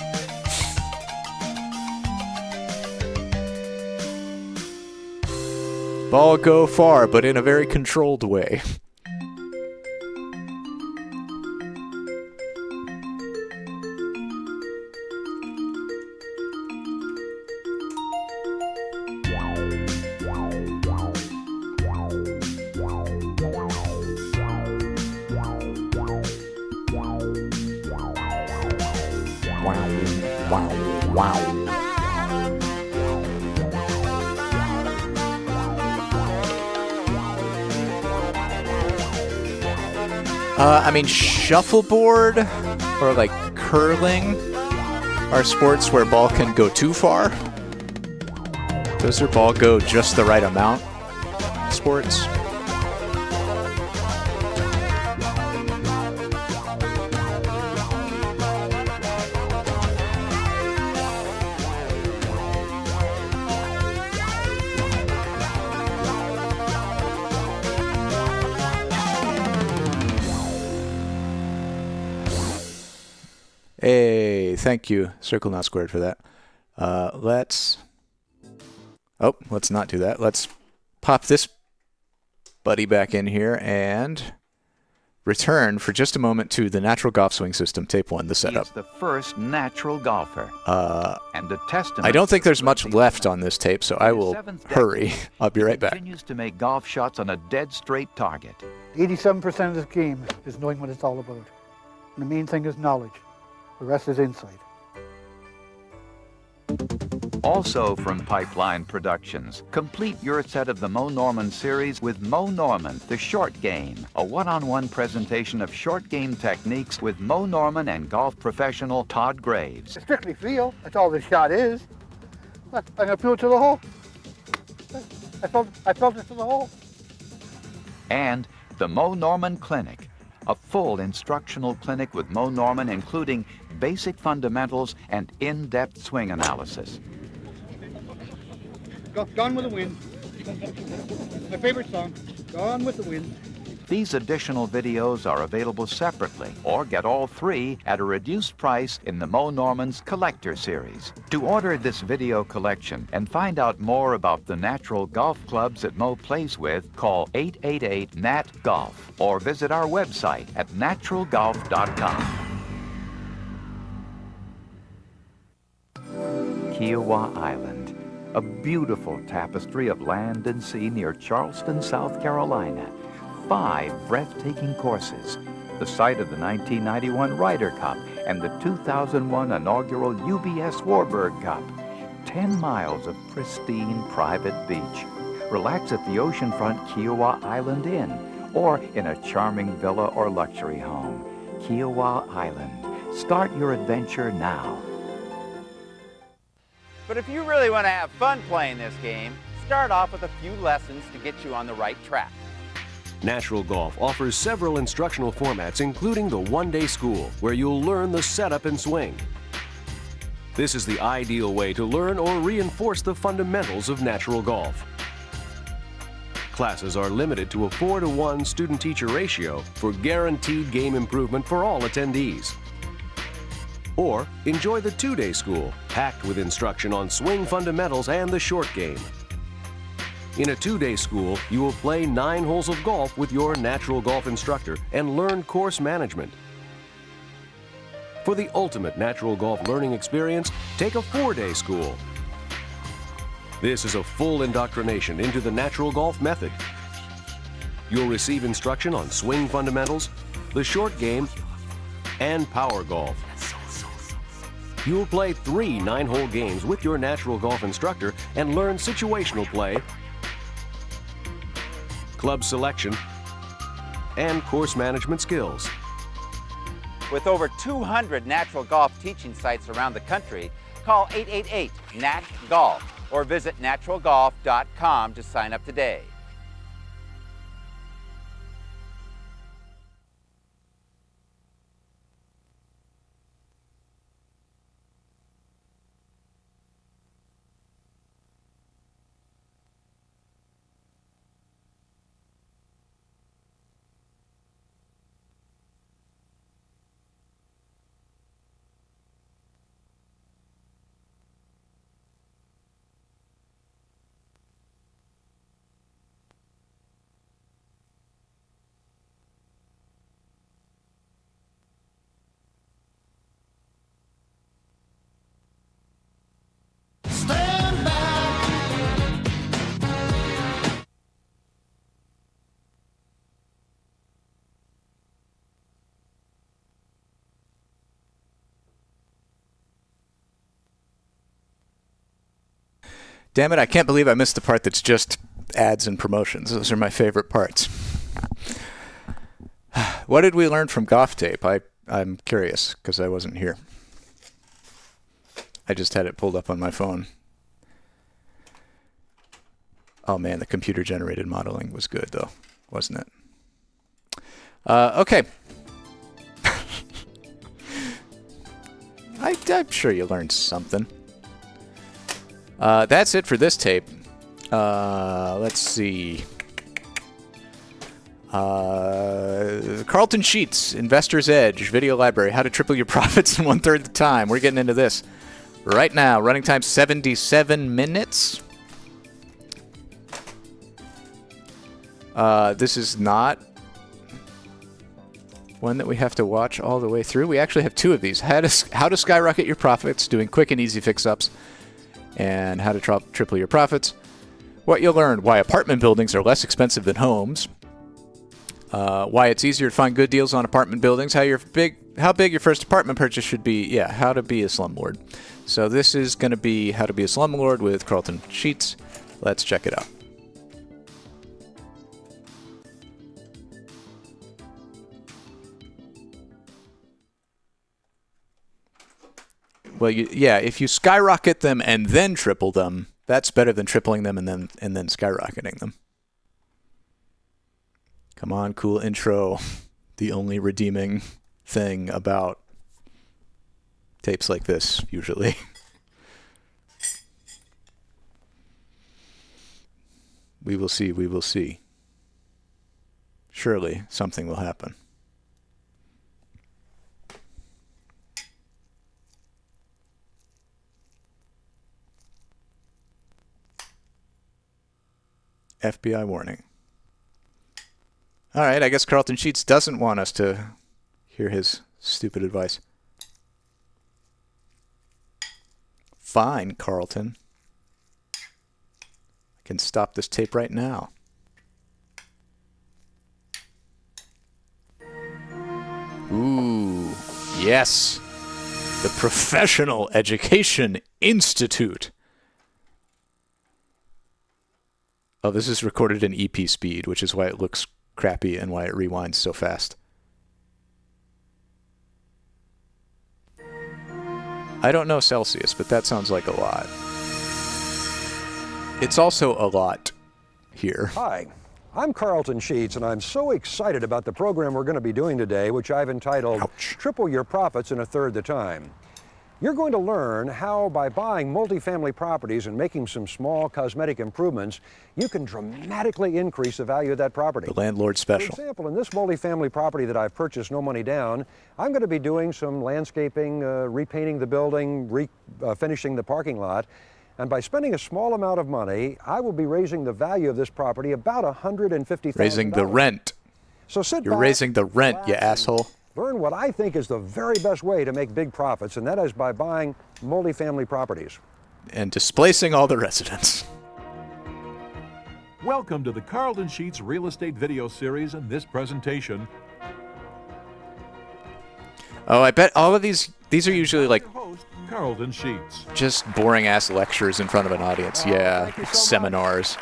Ball go far, but in a very controlled way. Shuffleboard or like curling are sports where ball can go too far. Those are ball go just the right amount sports. Hey, thank you, Circle Not Squared, for that. Let's not do that. Let's pop this buddy back in here and return for just a moment to the Natural Golf Swing System, Tape 1, the setup. He's the first natural golfer. And a testament. I don't think there's much left on this tape, so I will hurry. I'll be right back. Continues to make golf shots on a dead straight target. 87% of this game is knowing what it's all about. And the main thing is knowledge. The rest is insight. Also from Pipeline Productions, complete your set of the Mo Norman series with Mo Norman, the Short Game, a one-on-one presentation of short game techniques with Mo Norman and golf professional Todd Graves. It's strictly feel. That's all this shot is. Look, I'm going to feel it to the hole. I felt it to the hole. And the Mo Norman Clinic, a full instructional clinic with Mo Norman including basic fundamentals and in-depth swing analysis. Gone with the Wind. My favorite song, Gone with the Wind. These additional videos are available separately or get all three at a reduced price in the Mo Norman's Collector Series. To order this video collection and find out more about the natural golf clubs that Mo plays with, call 888-NAT-GOLF or visit our website at naturalgolf.com. Kiowa Island, a beautiful tapestry of land and sea near Charleston, South Carolina. 5 breathtaking courses, the site of the 1991 Ryder Cup and the 2001 inaugural UBS Warburg Cup. 10 miles of pristine private beach. Relax at the oceanfront Kiowa Island Inn or in a charming villa or luxury home. Kiowa Island. Start your adventure now. But if you really want to have fun playing this game, start off with a few lessons to get you on the right track. Natural Golf offers several instructional formats, including the one-day school, where you'll learn the setup and swing. This is the ideal way to learn or reinforce the fundamentals of natural golf. Classes are limited to a 4-to-1 student-teacher ratio for guaranteed game improvement for all attendees. Or enjoy the 2-day school, packed with instruction on swing fundamentals and the short game. In a 2-day school, you will play 9 holes of golf with your natural golf instructor and learn course management. For the ultimate natural golf learning experience, take a 4-day school. This is a full indoctrination into the natural golf method. You'll receive instruction on swing fundamentals, the short game, and power golf. You'll play 3 9-hole games with your natural golf instructor and learn situational play, club selection, and course management skills. With over 200 natural golf teaching sites around the country, call 888-NAT-GOLF or visit naturalgolf.com to sign up today. Damn it, I can't believe I missed the part that's just ads and promotions. Those are my favorite parts. What did we learn from golf tape? I'm curious because I wasn't here. I just had it pulled up on my phone. Oh man, the computer-generated modeling was good though, wasn't it? Okay. I'm sure you learned something. That's it for this tape. Let's see. Carleton Sheets, Investor's Edge, Video Library, How to Triple Your Profits in 1/3 the time. We're getting into this right now. Running time 77 minutes. This is not one that we have to watch all the way through. We actually have 2 of these. How to Skyrocket Your Profits, doing quick and easy fix-ups, and how to triple your profits. What you'll learn: why apartment buildings are less expensive than homes. Why it's easier to find good deals on apartment buildings. How big your first apartment purchase should be. Yeah, how to be a slumlord. So this is going to be how to be a slumlord with Carleton Sheets. Let's check it out. Well, if you skyrocket them and then triple them, that's better than tripling them and then skyrocketing them. Come on, cool intro. The only redeeming thing about tapes like this, usually. We will see, we will see. Surely something will happen. FBI warning. All right, I guess Carleton Sheets doesn't want us to hear his stupid advice. Fine, Carleton. I can stop this tape right now. Ooh, yes. The Professional Education Institute. Oh, this is recorded in EP speed, which is why it looks crappy and why it rewinds so fast. I don't know Celsius, but that sounds like a lot. It's also a lot here. Hi, I'm Carleton Sheets, and I'm so excited about the program we're going to be doing today, which I've entitled Triple Your Profits in a Third the Time. You're going to learn how, by buying multifamily properties and making some small cosmetic improvements, you can dramatically increase the value of that property. The landlord special. For example, in this multifamily property that I've purchased, no money down, I'm going to be doing some landscaping, repainting the building, finishing the parking lot. And by spending a small amount of money, I will be raising the value of this property about $150,000. Raising the rent. So sit You're back, raising the rent, you asshole. Learn what I think is the very best way to make big profits, and that is by buying multifamily properties. And displacing all the residents. Welcome to the Carleton Sheets Real Estate video series and this presentation. Oh, I bet all of these are usually like Carleton Sheets. just boring ass lectures in front of an audience. Yeah, seminars.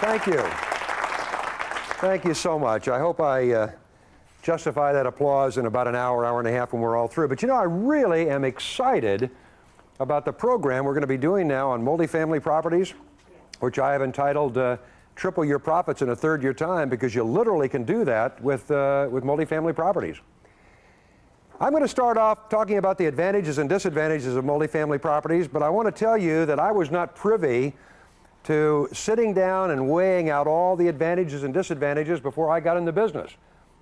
Thank you. Thank you so much. I hope I justify that applause in about an hour, hour and a half when we're all through. But you know, I really am excited about the program we're going to be doing now on multifamily properties, which I have entitled Triple Your Profits in a Third Your Time, because you literally can do that with multifamily properties. I'm going to start off talking about the advantages and disadvantages of multifamily properties, but I want to tell you that I was not privy to sitting down and weighing out all the advantages and disadvantages before I got in the business.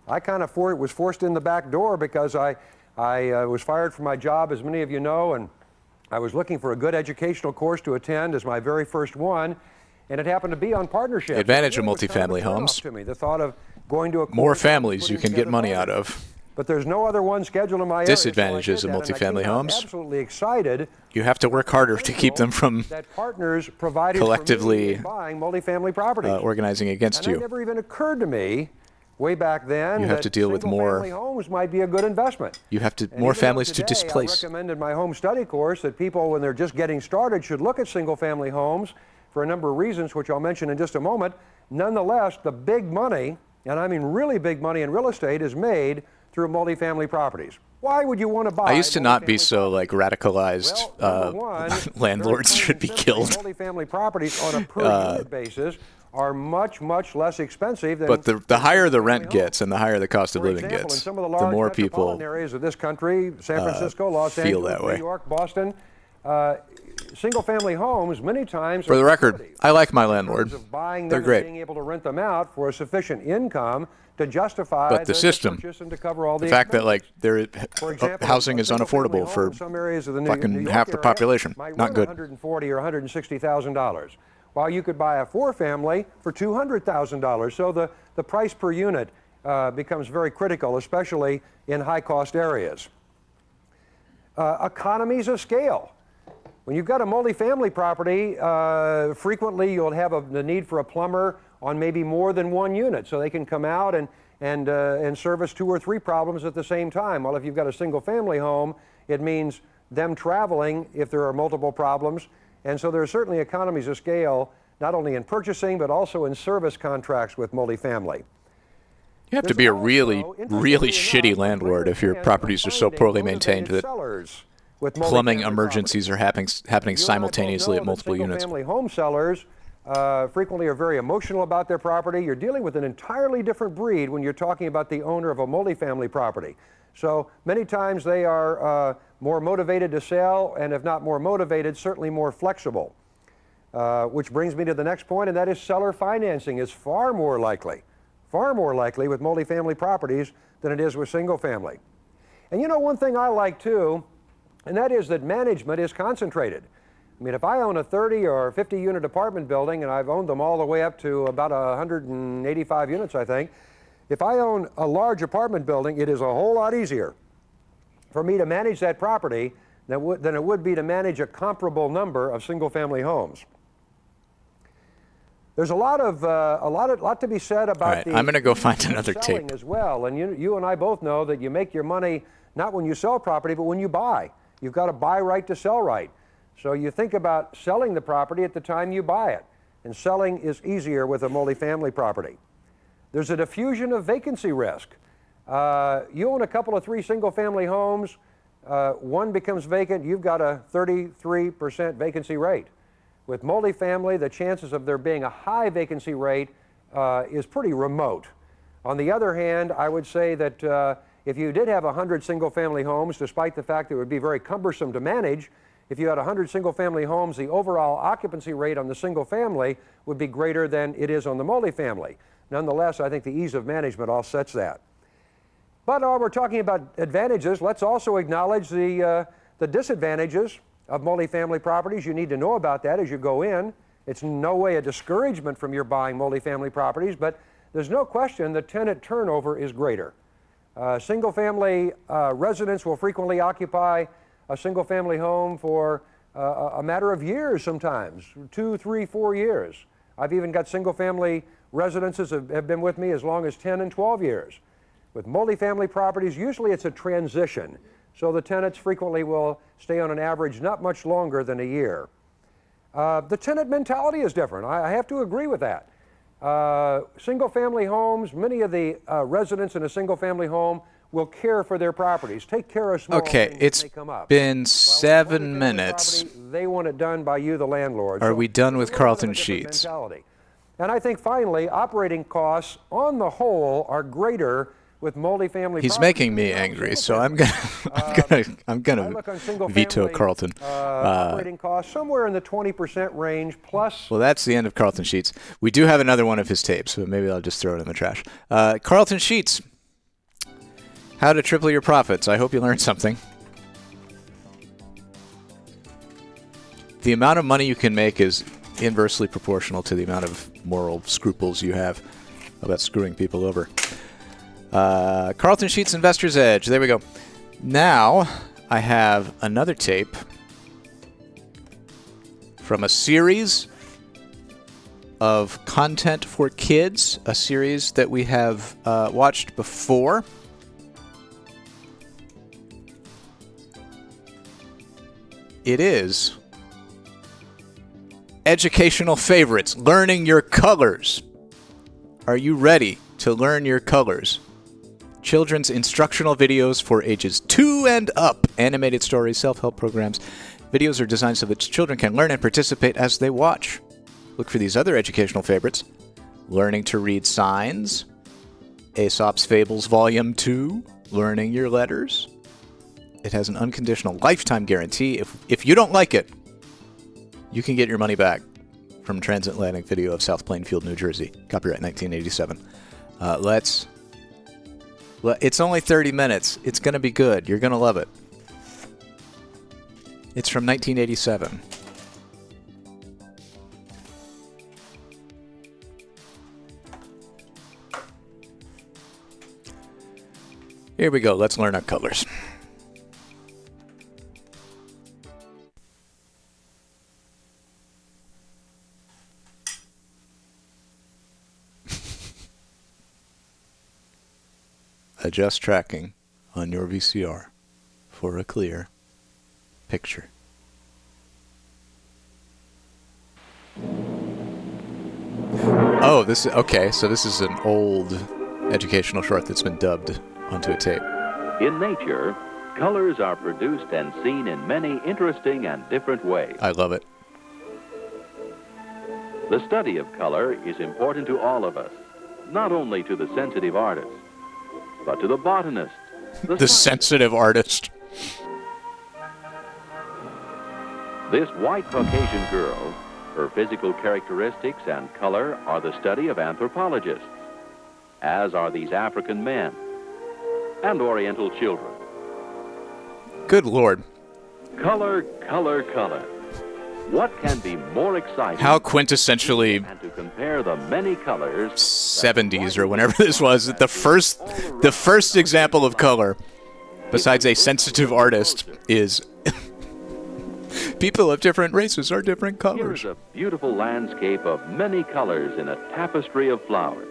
I kind of was forced in the back door because I was fired from my job, as many of you know, and I was looking for a good educational course to attend as my very first one, and it happened to be on partnership. Advantage of multifamily homes. To me, the thought of going to a More families you can get money out of. But there's no other one scheduled in my area. Disadvantages of multifamily homes. Absolutely excited. You have to work harder to keep them from that partners provided collectively buying multifamily properties. Organizing against and you. It never even occurred to me way back then You have to deal with more single-family homes might be a good investment. You have to And more even families though to today displace. I recommend in my home study course that people, when they're just getting started, should look at single-family homes for a number of reasons, which I'll mention in just a moment. Nonetheless, the big money, and I mean really big money in real estate, is made through multifamily properties. Why would you want to buy? I used to not be so like radicalized. Landlords should be killed. Multifamily properties on a per unit basis are much, much less expensive than. But the higher the rent gets and the higher the cost of living example, gets, in some of the more people metropolitan areas of this country, San Francisco, Los feel Angeles, that way. New York, Boston, single-family homes many times. For the record, I like my landlord. Buying They're them great. and being able to rent them out for a sufficient income to justify But the system, purchase and to cover all the the fact that like example, housing a is single-family unaffordable home for in some areas of the New fucking York half the area population, might not run good. $140,000 or $160,000, while you could buy a four-family for $200,000. So the price per unit becomes very critical, especially in high-cost areas. Economies of scale. When you've got a multifamily property, frequently you'll have the need for a plumber on maybe more than one unit, so they can come out and service 2 or 3 problems at the same time. Well, if you've got a single-family home, it means them traveling if there are multiple problems, and so there are certainly economies of scale, not only in purchasing but also in service contracts with multifamily. You have to be a really, really shitty landlord if your properties are so poorly maintained that plumbing emergencies are happening simultaneously at multiple units. Single-family home sellers frequently are very emotional about their property. You're dealing with an entirely different breed when you're talking about the owner of a multifamily property. So many times they are more motivated to sell, and if not more motivated, certainly more flexible. Which brings me to the next point, and that is seller financing is far more likely with multifamily properties than it is with single family. And you know, one thing I like too, and that is that management is concentrated. I mean, if I own a 30 or 50 unit apartment building, and I've owned them all the way up to about 185 units, I think, if I own a large apartment building, it is a whole lot easier for me to manage that property than it would be to manage a comparable number of single family homes. There's a lot to be said about All right, I'm going to go find another selling tape as well. And you and I both know that you make your money not when you sell property, but when you buy. You've got to buy right to sell right. So you think about selling the property at the time you buy it. And selling is easier with a multifamily property. There's a diffusion of vacancy risk. You own a couple of 3 single family homes, one becomes vacant, you've got a 33% vacancy rate. With multifamily, the chances of there being a high vacancy rate is pretty remote. On the other hand, I would say that if you did have 100 single-family homes, despite the fact that it would be very cumbersome to manage, if you had 100 single-family homes, the overall occupancy rate on the single-family would be greater than it is on the multifamily. Nonetheless, I think the ease of management offsets that. But while we're talking about advantages, let's also acknowledge the disadvantages of multifamily properties. You need to know about that as you go in. It's in no way a discouragement from your buying multifamily properties, but there's no question that tenant turnover is greater. Single-family residents will frequently occupy a single-family home for a matter of years sometimes, 2, 3, 4 years. I've even got single-family residences that have been with me as long as 10 and 12 years. With multifamily properties, usually it's a transition. So the tenants frequently will stay on an average not much longer than a year. The tenant mentality is different. I have to agree with that. Single-family homes, many of the residents in a single-family home will care for their properties, take care of small things as they come up. Been 7 minutes. They want it done by you, the landlord. Are we done with Carleton sheets? Mentality. And I think finally, operating costs on the whole are greater with multifamily. He's making me angry, so I'm gonna veto Carleton. Operating costs somewhere in the 20% range plus. Well, that's the end of Carleton Sheets. We do have another one of his tapes, but maybe I'll just throw it in the trash. Carleton Sheets. How to triple your profits. I hope you learned something. The amount of money you can make is inversely proportional to the amount of moral scruples you have about screwing people over. Carleton Sheets Investor's Edge. There we go. Now I have another tape from a series of content for kids, a series that we have watched before. It is Educational Favorites, Learning Your Colors. Are you ready to learn your colors? Children's instructional videos for ages 2 and up. Animated stories, self-help programs. Videos are designed so that children can learn and participate as they watch. Look for these other educational favorites. Learning to Read Signs. Aesop's Fables Volume 2. Learning Your Letters. It has an unconditional lifetime guarantee. If you don't like it, you can get your money back from Transatlantic Video of South Plainfield, New Jersey. Copyright 1987. It's only 30 minutes. It's going to be good. You're going to love it. It's from 1987. Here we go. Let's learn our colors. Adjust tracking on your VCR for a clear picture. Oh, this is okay. So this is an old educational short that's been dubbed onto a tape. In nature, colors are produced and seen in many interesting and different ways. I love it. The study of color is important to all of us, not only to the sensitive artist, but to the botanist. The sensitive artist. This white Caucasian girl, her physical characteristics and color are the study of anthropologists, as are these African men and Oriental children. Good Lord. Color, color, color. What can be more exciting? How quintessentially and to compare the many colors 70s or whenever this was, the first example of color, besides a sensitive artist, is people of different races are different colors. Here's a beautiful landscape of many colors in a tapestry of flowers.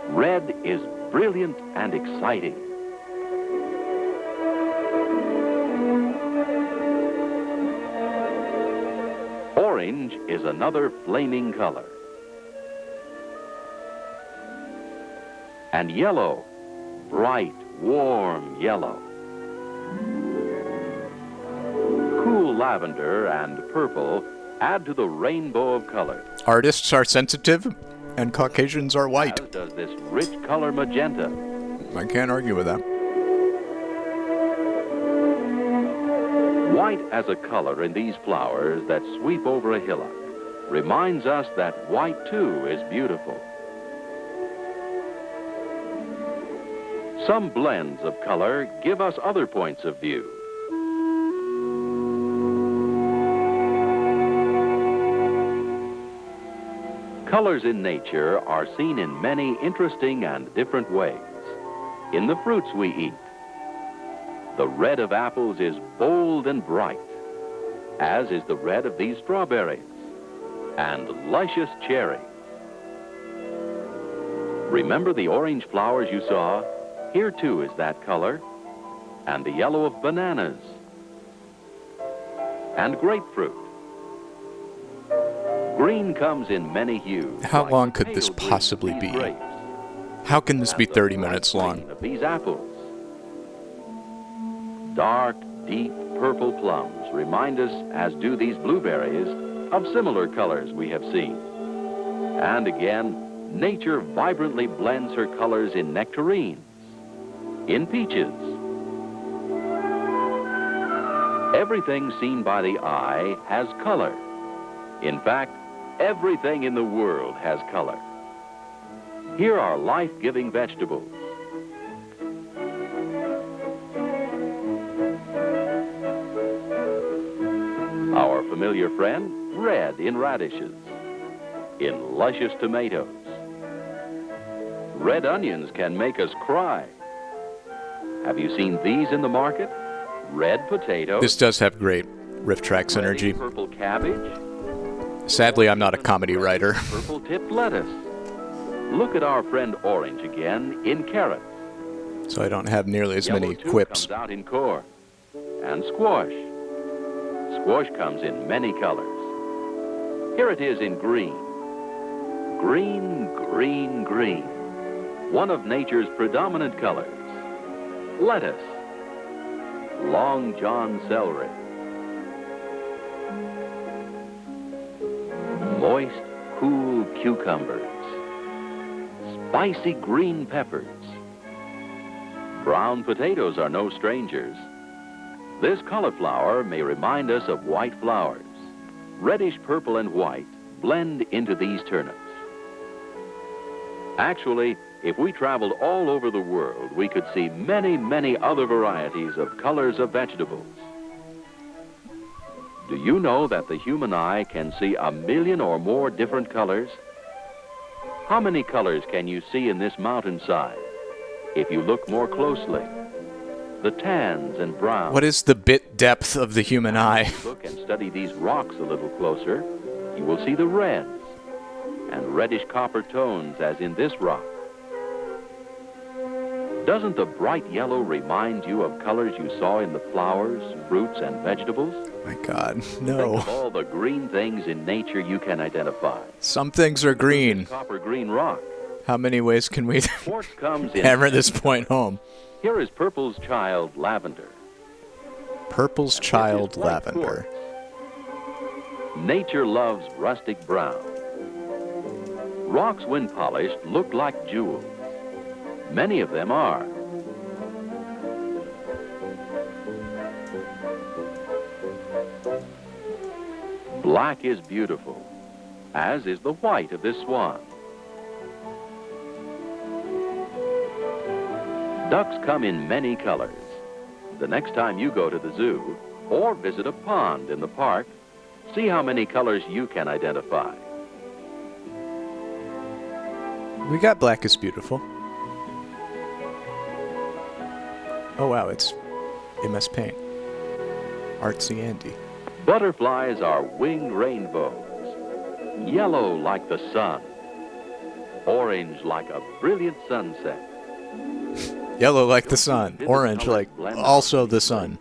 Red is brilliant and exciting. Orange is another flaming color. And yellow, bright, warm yellow. Cool lavender and purple add to the rainbow of color. Artists are sensitive, and Caucasians are white. As does this rich color magenta. I can't argue with that. White as a color in these flowers that sweep over a hillock reminds us that white, too, is beautiful. Some blends of color give us other points of view. Colors in nature are seen in many interesting and different ways. In the fruits we eat, the red of apples is bold and bright, as is the red of these strawberries and luscious cherry. Remember the orange flowers you saw? Here too is that color, and the yellow of bananas and grapefruit. Green comes in many hues. How long could this possibly be? How can this be 30 minutes long? Of these apples. Dark, deep purple plums remind us, as do these blueberries, of similar colors we have seen. And again, nature vibrantly blends her colors in nectarines, in peaches. Everything seen by the eye has color. In fact, everything in the world has color. Here are life-giving vegetables. Our familiar friend, red in radishes, in luscious tomatoes. Red onions can make us cry. Have you seen these in the market? Red potatoes. This does have great riff tracks energy. Purple cabbage. Sadly, I'm not a comedy writer. Purple-tipped lettuce. Look at our friend orange again in carrots. So I don't have nearly as many Yellow, too, quips. comes out in corn. And squash. Squash comes in many colors. Here it is in green. Green, green, green. One of nature's predominant colors. Lettuce. Long John celery. Moist, cool cucumbers. Spicy green peppers. Brown potatoes are no strangers. This cauliflower may remind us of white flowers. Reddish purple and white blend into these turnips. Actually, if we traveled all over the world, we could see many, many other varieties of colors of vegetables. Do you know that the human eye can see 1 million or more different colors? How many colors can you see in this mountainside if you look more closely? The tans and browns. What is the bit depth of the human eye? Look and study these rocks a little closer. You will see the reds and reddish copper tones as in this rock. Doesn't the bright yellow remind you of colors you saw in the flowers, fruits, and vegetables? My God, no. Think of all the green things in nature you can identify. Some things are green. Copper green rock. How many ways can we Quartz comes in. hammer this point home? Here is Purple's Child Lavender. Purple's Child Lavender. Nature loves rustic brown. Rocks, when polished, look like jewels. Many of them are. Black is beautiful, as is the white of this swan. Ducks come in many colors. The next time you go to the zoo or visit a pond in the park, see how many colors you can identify. We got Black is Beautiful. Oh wow, it's MS Paint. Artsy Andy. Butterflies are winged rainbows, yellow like the sun, orange like a brilliant sunset. Yellow like the sun, orange like also the sun.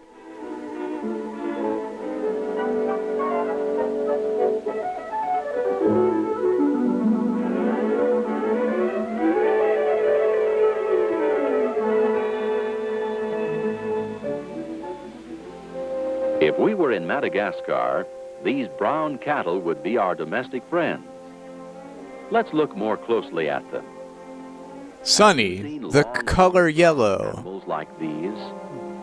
If we were in Madagascar, these brown cattle would be our domestic friends. Let's look more closely at them. Sunny, the color yellow. Animals like these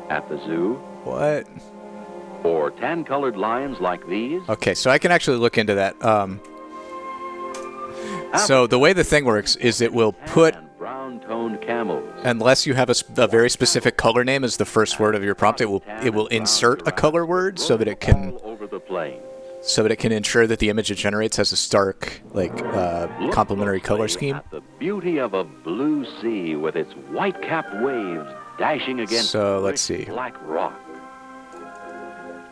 at the zoo. What? Or tan-colored lions like these. Okay, so I can actually look into that. So the way the thing works is it will put, brown-toned camels. unless you have a very specific color name as the first word of your prompt, it will insert a color word so that it can All over the plains. so that it can ensure that the image it generates has a stark, like, complementary color scheme. The beauty of a blue sea with its white-capped waves dashing against So let's see. black rock.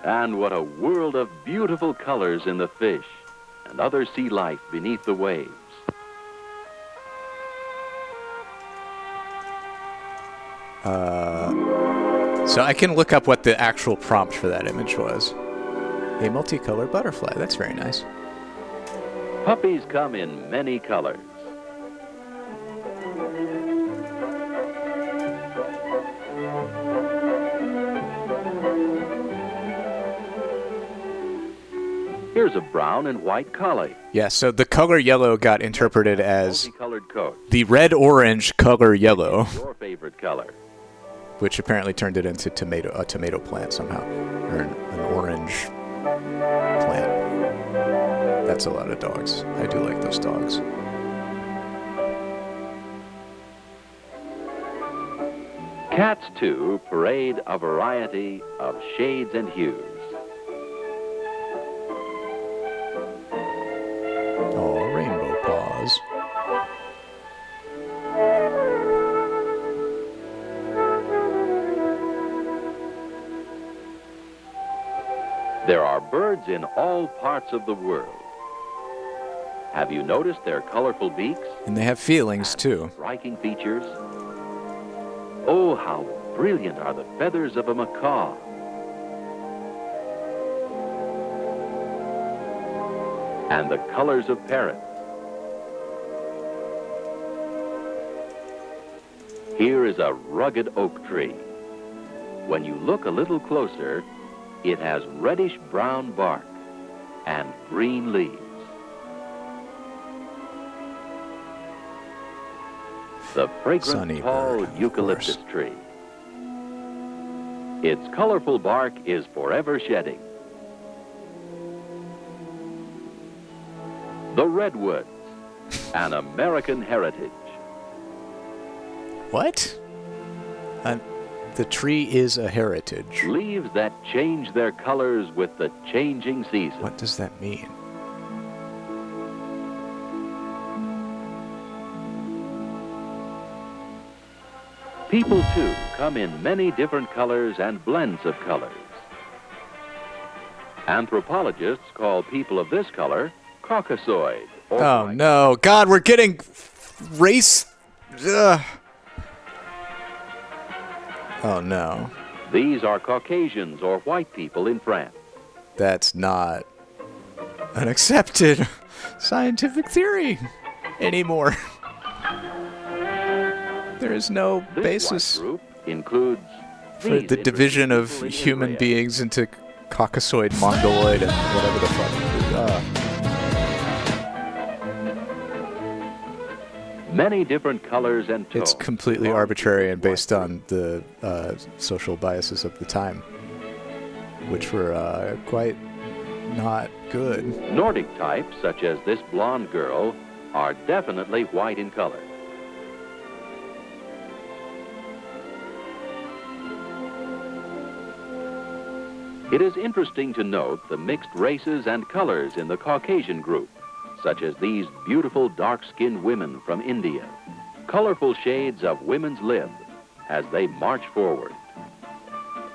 And what a world of beautiful colors in the fish and other sea life beneath the waves. So I can look up what the actual prompt for that image was. A multicolored butterfly. That's very nice. Puppies come in many colors. Here's a brown and white collie. Yeah, so the color yellow got interpreted as Multicolored coat. the red-orange color yellow, Your favorite color. which apparently turned it into a tomato plant somehow, or an orange plant. That's a lot of dogs. I do like those dogs. Cats, too, parade a variety of shades and hues. Oh, rainbow paws. There are birds in all parts of the world. Have you noticed their colorful beaks? And they have feelings, too. Striking features. Oh, how brilliant are the feathers of a macaw. And the colors of parrots. Here is a rugged oak tree. When you look a little closer, it has reddish-brown bark and green leaves. The fragrant Sunny tall bird, of eucalyptus course. tree. Its colorful bark is forever shedding. The redwoods, an American heritage. What? The tree is a heritage. Leaves that change their colors with the changing season. What does that mean? People, too, come in many different colors and blends of colors. Anthropologists call people of this color Caucasoid. Or Oh no, God, we're getting race. Ugh. Oh no, These are Caucasians or white people in France. that's not an accepted scientific theory anymore. There is no This basis white group includes for these the division of interesting people in human Israel. beings into Caucasoid, Mongoloid, and whatever the fuck. Many different colors and tones. It's completely arbitrary and based on the social biases of the time, which were quite not good. Nordic types, such as this blonde girl, are definitely white in color. It is interesting to note the mixed races and colors in the Caucasian group, such as these beautiful dark-skinned women from India, colorful shades of women's lib as they march forward.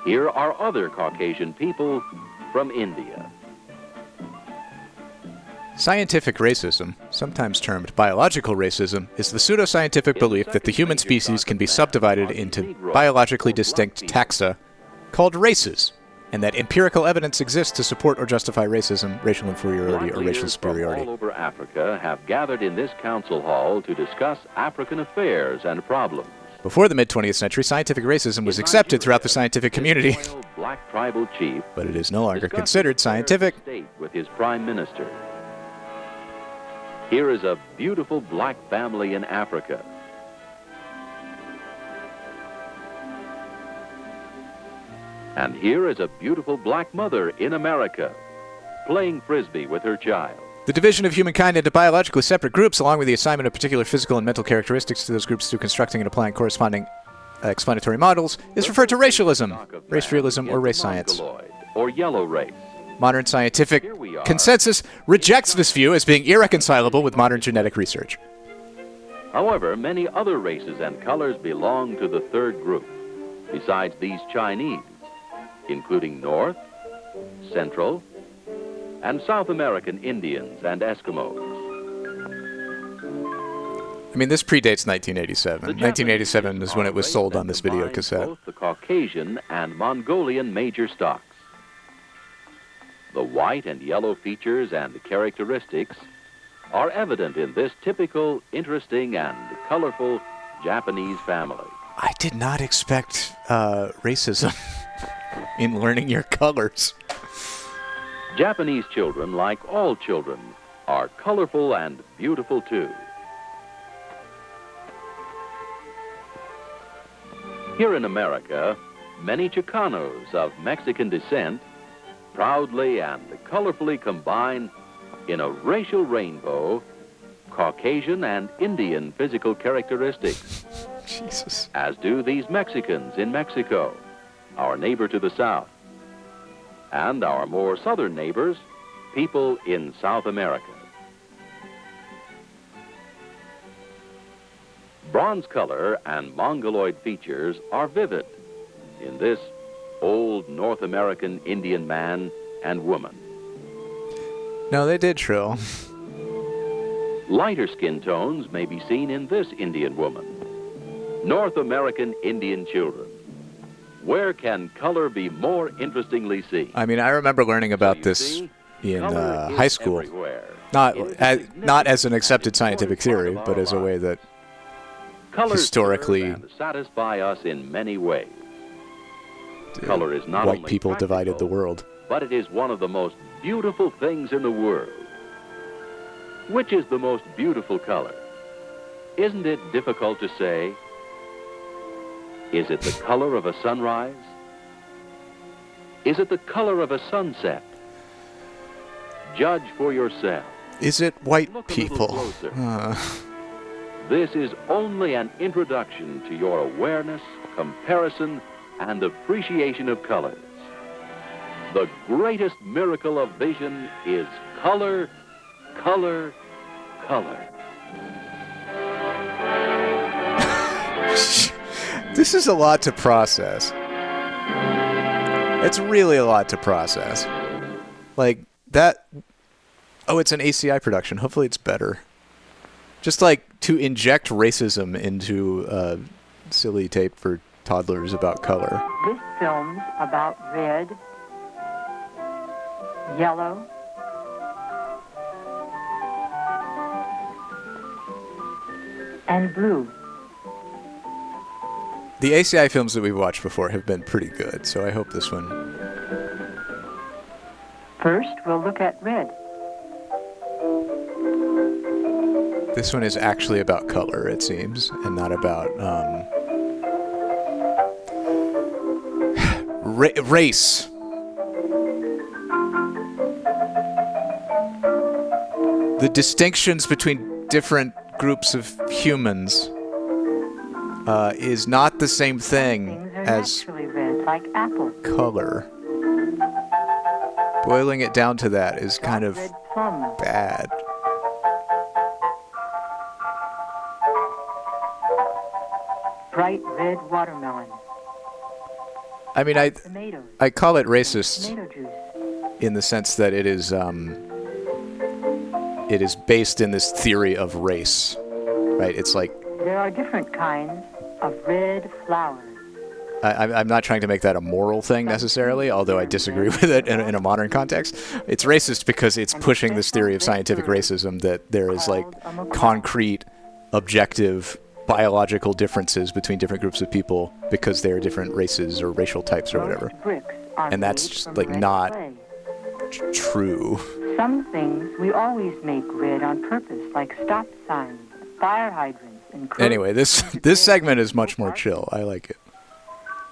Here are other Caucasian people from India. Scientific racism, sometimes termed biological racism, is the pseudoscientific belief that the human species can be subdivided into biologically distinct taxa called races, and that empirical evidence exists to support or justify racism, racial inferiority, or racial superiority. All over Africa have gathered in this council hall to discuss African affairs and problems. Before the mid-20th century, scientific racism was accepted throughout the scientific community, Black tribal chief, but it is no longer considered scientific. State with his prime minister. Here is a beautiful black family in Africa. And here is a beautiful black mother in America, playing frisbee with her child. The division of humankind into biologically separate groups, along with the assignment of particular physical and mental characteristics to those groups through constructing and applying corresponding explanatory models, is referred to racialism, race realism, or race science. Or yellow race. Modern scientific consensus rejects this view as being irreconcilable with modern genetic research. However, many other races and colors belong to the third group, besides these Chinese, including North, Central, and South American Indians and Eskimos. I mean, this predates 1987. 1987 is when it was sold on this video cassette. Both the Caucasian and Mongolian major stocks. The white and yellow features and characteristics are evident in this typical, interesting, and colorful Japanese family. I did not expect racism in learning your colors. Japanese children, like all children, are colorful and beautiful too. Here in America, many Chicanos of Mexican descent proudly and colorfully combine in a racial rainbow Caucasian and Indian physical characteristics. Jesus. As do these Mexicans in Mexico, our neighbor to the south, and our more southern neighbors, people in South America. Bronze color and Mongoloid features are vivid in this old North American Indian man and woman. No, they did trill. Lighter skin tones may be seen in this Indian woman. North American Indian children. Where can color be more interestingly seen? I mean, I remember learning about this in high school. Not as an accepted scientific theory, but as a way that Colors historically serve and satisfy us in many ways. Color is not white only people divided the practical, world. but it is one of the most beautiful things in the world. Which is the most beautiful color? Isn't it difficult to say? Is it the color of a sunrise? Is it the color of a sunset? Judge for yourself. Is it white Look a little people? closer. This is only an introduction to your awareness, comparison, and appreciation of colors. The greatest miracle of vision is color, color, color. This is a lot to process. It's really a lot to process. Like, that... Oh, it's an ACI production. Hopefully it's better. Just, like, to inject racism into silly tape for toddlers about color. This film's about red, yellow, and blue. The ACI films that we've watched before have been pretty good, so I hope this one... First, we'll look at red. This one is actually about color, it seems, and not about race. The distinctions between different groups of humans is not the same thing as red, like apple. color. Boiling it down to that is kind of bad. Bright red watermelon. I mean, Tomatoes. I call it racist Tomato juice. in the sense that it is based in this theory of race, right? It's like There are different kinds of red flowers. I'm not trying to make that a moral thing necessarily, although I disagree with it in a modern context. It's racist because it's pushing this theory of scientific racism that there is like concrete, objective, biological differences between different groups of people because they're different races or racial types or whatever. And that's just like not true. Some things we always make red on purpose, like stop signs, fire hydrants, and Anyway, this segment is much more chill. I like it.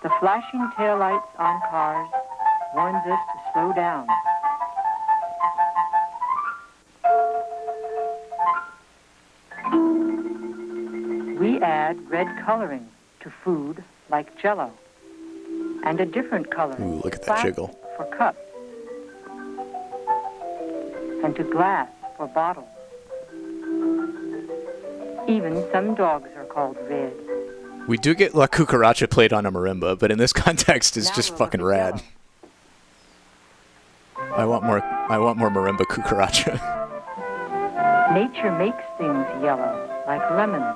The flashing taillights on cars warns us to slow down. We add red coloring to food like Jell-O, and a different coloring Ooh, look at that plastic jiggle. for cups, and to glass for bottles. Even some dogs are called red. We do get La Cucaracha played on a marimba, but in this context, it's just fucking rad. I want more marimba cucaracha. Nature makes things yellow, like lemons.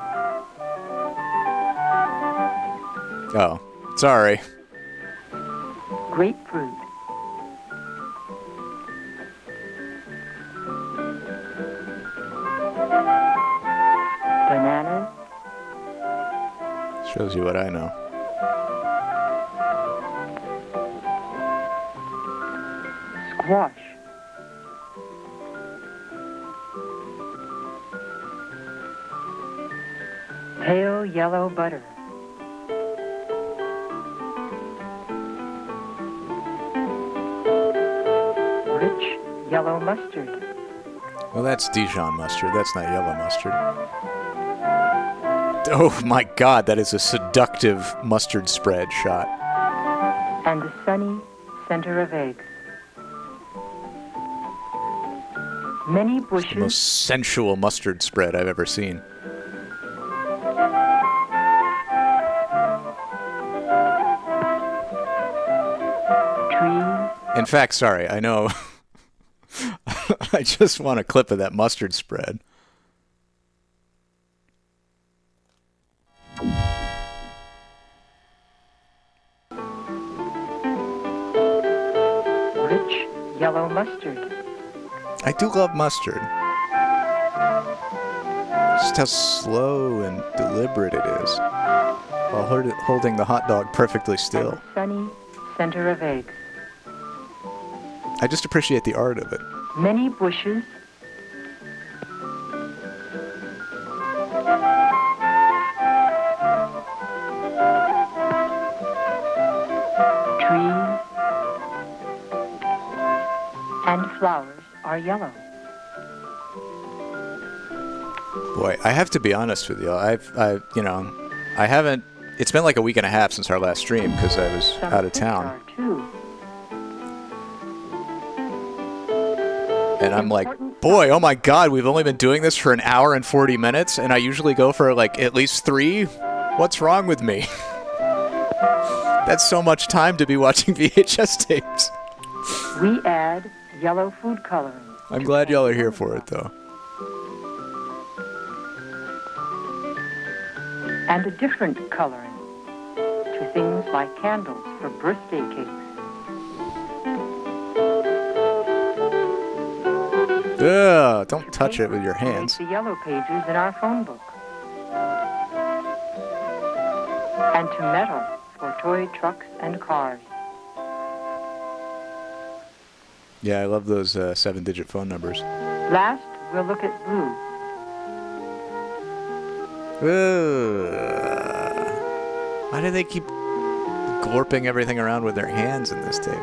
Oh, sorry. Grapefruit. Bananas. Shows you what I know. Squash. Pale yellow butter. Rich yellow mustard. Well, that's Dijon mustard. That's not yellow mustard. Oh my god, that is a seductive mustard spread shot. And the sunny center of eggs. Many It's the bushes. most sensual mustard spread I've ever seen. Trees. In fact, sorry, I know. I just want a clip of that mustard spread. Rich yellow mustard. I do love mustard. Just how slow and deliberate it is, while holding the hot dog perfectly still. Sunny center of eggs. I just appreciate the art of it. Many bushes. Trees. And flowers are yellow. Boy, I have to be honest with you. I haven't. It's been like a week and a half since our last stream because I was out of town. Too. And I'm like, boy, oh my god, we've only been doing this for an hour and 40 minutes, and I usually go for like at least 3. What's wrong with me? That's so much time to be watching VHS tapes. We add yellow food coloring. I'm glad y'all are here for it, though. And a different coloring to things like candles for birthday cakes. Ugh, don't touch it with your hands. The yellow pages in our phone book. And to metal for toy trucks and cars. Yeah, I love those 7-digit phone numbers. Last, we'll look at blue. Why do they keep glorping everything around with their hands in this tape?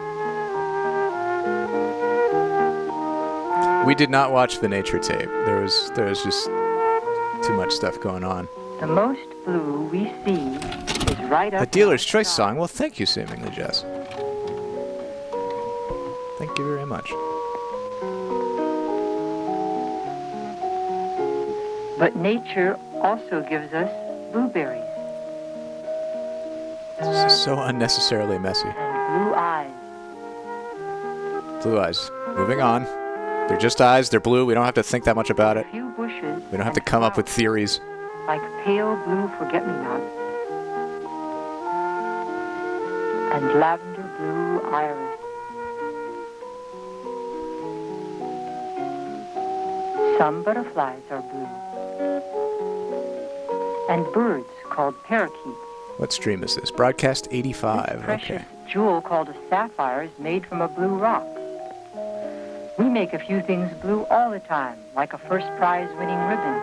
We did not watch the nature tape. There was just too much stuff going on. The most blue we see is right up. A dealer's choice song. Well, thank you, seemingly, Jess. Thank you very much. But nature also gives us blueberries. This is so unnecessarily messy. Blue eyes. Blue eyes. Moving on. They're just eyes. They're blue. We don't have to think that much about it. Few bushes. We don't have to come up with theories. Like pale blue forget-me-nots. And lavender blue iris. Some butterflies are blue. And birds called parakeets. What stream is this? Broadcast 85. This precious Okay. jewel called a sapphire is made from a blue rock. We make a few things blue all the time, like a first prize winning ribbon.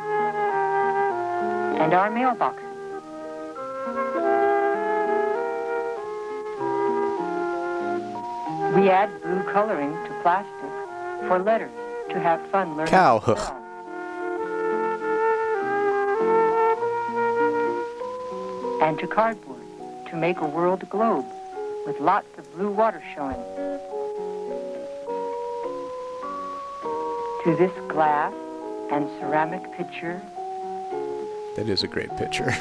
And our mailboxes. We add blue coloring to plastic for letters to have fun learning. Cow to hoof. spell. And to cardboard to make a world globe with lots of blue water showing. To this glass and ceramic pitcher. That is a great picture.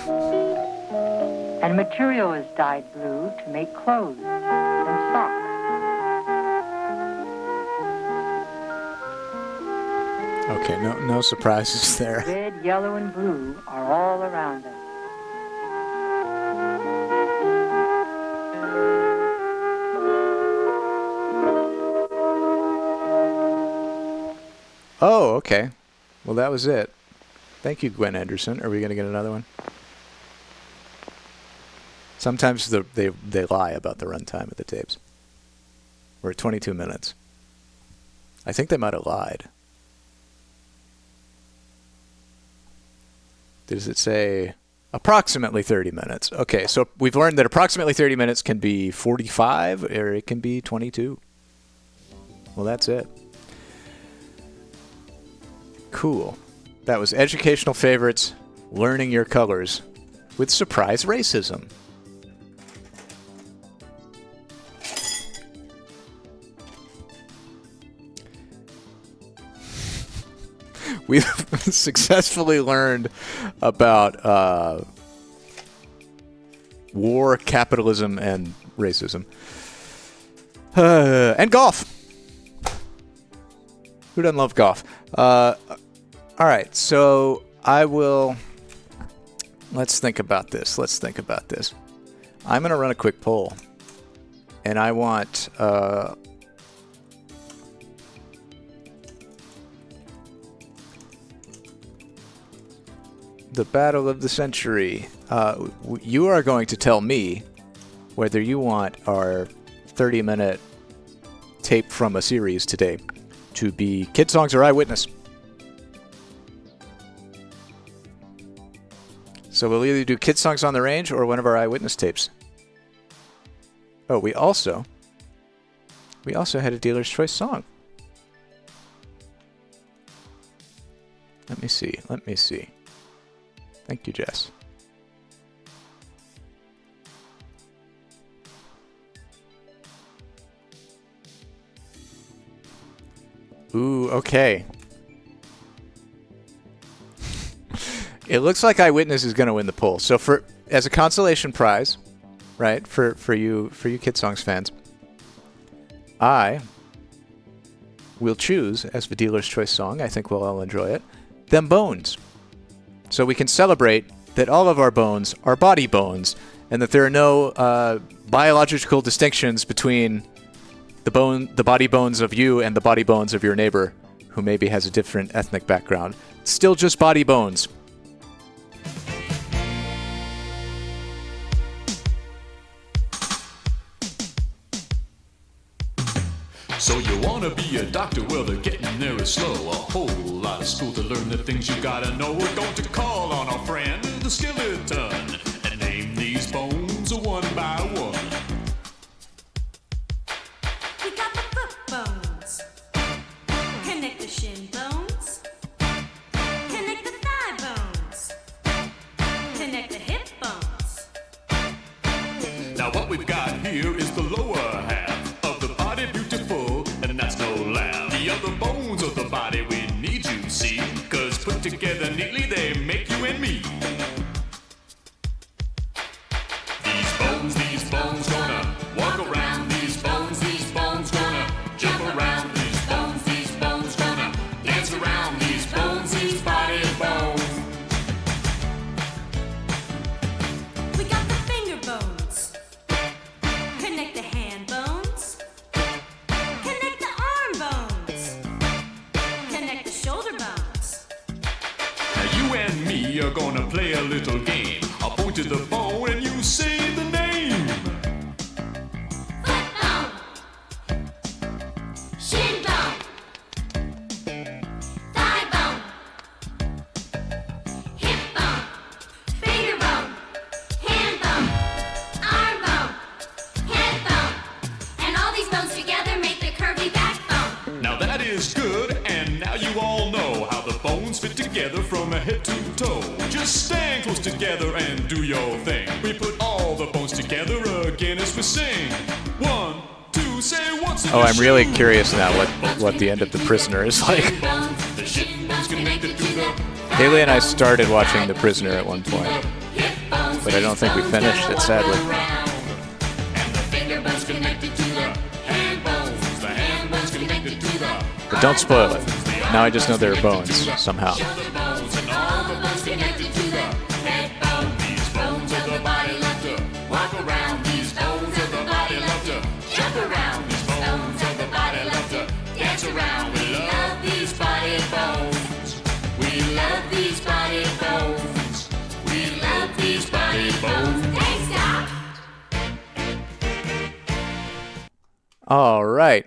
And material is dyed blue to make clothes and socks. Okay, no surprises there. Red, yellow, and blue are all around us. Oh, okay. Well, that was it. Thank you, Gwen Anderson. Are we going to get another one? Sometimes they lie about the runtime of the tapes. We're at 22 minutes. I think they might have lied. Does it say approximately 30 minutes? Okay, so we've learned that approximately 30 minutes can be 45 or it can be 22. Well, that's it. Cool. That was Educational Favorites, Learning Your Colors, with Surprise Racism. We've successfully learned about war, capitalism, and racism. And golf. Who doesn't love golf? All right, so I will... Let's think about this. I'm going to run a quick poll. And I want... the battle of the century. You are going to tell me whether you want our 30-minute tape from a series today to be Kid Songs or Eyewitness. So we'll either do Kid Songs on the Range or one of our Eyewitness tapes. Oh, we also had a Dealer's Choice song. Let me see. Thank you, Jess. Ooh, okay. It looks like Eyewitness is going to win the poll. So as a consolation prize, right, for you Kid Songs fans, I will choose as the Dealer's Choice song. I think we'll all enjoy it. Them Bones. So we can celebrate that all of our bones are body bones and that there are no biological distinctions between the body bones of you and the body bones of your neighbor who maybe has a different ethnic background. Still just body bones. So you wanna be a doctor? Well, they're getting there is slow. A whole lot of school to learn the things you gotta know. We're going to call on our friend, the Connect the hip bones. Now what we've got here is the lower half of the body, beautiful, and that's no laugh. The other bones of the body we need to see, 'cause put together neatly they make you and me. These bones gonna walk around. These bones gonna jump around. These bones gonna dance around. These body bones. We got the finger bones. Connect the hand bones. Connect the arm bones. Connect the shoulder bones. Now you and me are gonna play a little game. I'll point to the bone and you say the name. Foot bone. Shin bone. Thigh bone. Hip bone. Finger bone. Hand bone. Arm bone. Head bone. And all these bones together make the curvy backbone. Now that is good, and now you all know how the bones fit together from head to toe. Just stand close together and do your thing. We put all the bones together again as we sing. 1, 2, say once. Oh, I'm really curious now what the end of The Prisoner is like. The shin bones connected to the Haley and I started watching The Prisoner at one point, but I don't think we finished it, sadly. and the finger bones connected to the hand bones. The hand bones connected to the But don't spoil it. Now I just know there are bones, somehow. shoulder bones, and all the bones connected to the head bone. These bones of the body love to walk around. These bones of the body love to jump around. These bones of the body love to dance around. We love these body bones. We love these body bones. We love these body bones. Thanks, Doc. All right.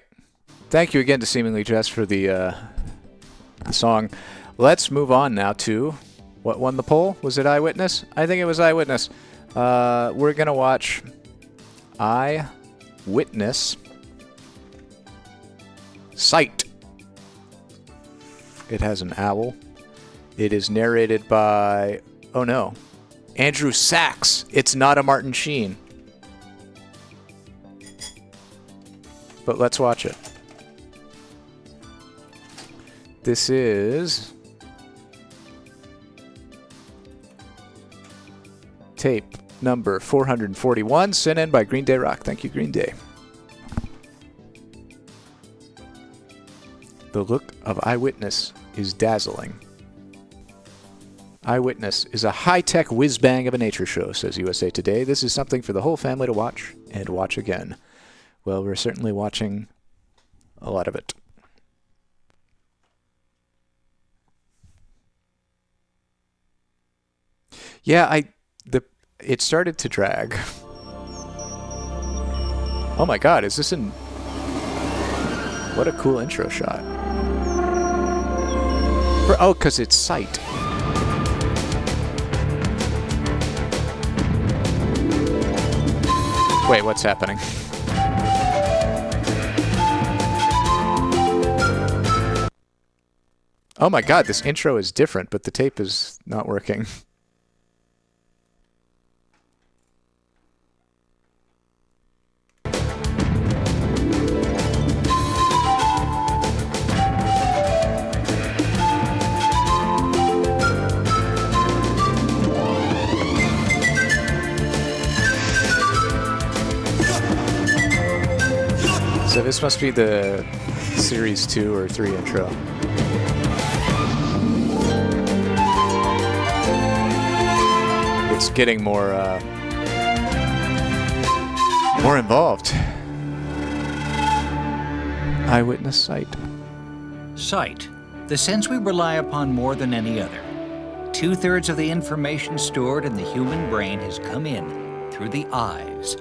Thank you again to Seemingly Jess for the song. Let's move on now to what won the poll? Was it Eyewitness? I think it was Eyewitness. We're going to watch Eyewitness Sight. It has an owl. It is narrated by, oh no, Andrew Sachs. It's not a Martin Sheen. But let's watch it. This is tape number 441, sent in by Green Day Rock. Thank you, Green Day. The look of Eyewitness is dazzling. Eyewitness is a high-tech whiz-bang of a nature show, says USA Today. This is something for the whole family to watch and watch again. Well, we're certainly watching a lot of it. Yeah, it started to drag. Oh my god, is this in... What a cool intro shot. Oh, because it's Sight. Wait, what's happening? Oh my god, this intro is different, but the tape is not working. So this must be the Series 2 or 3 intro. It's getting more involved. Eyewitness Sight. Sight, the sense we rely upon more than any other. 2/3 of the information stored in the human brain has come in through the eyes.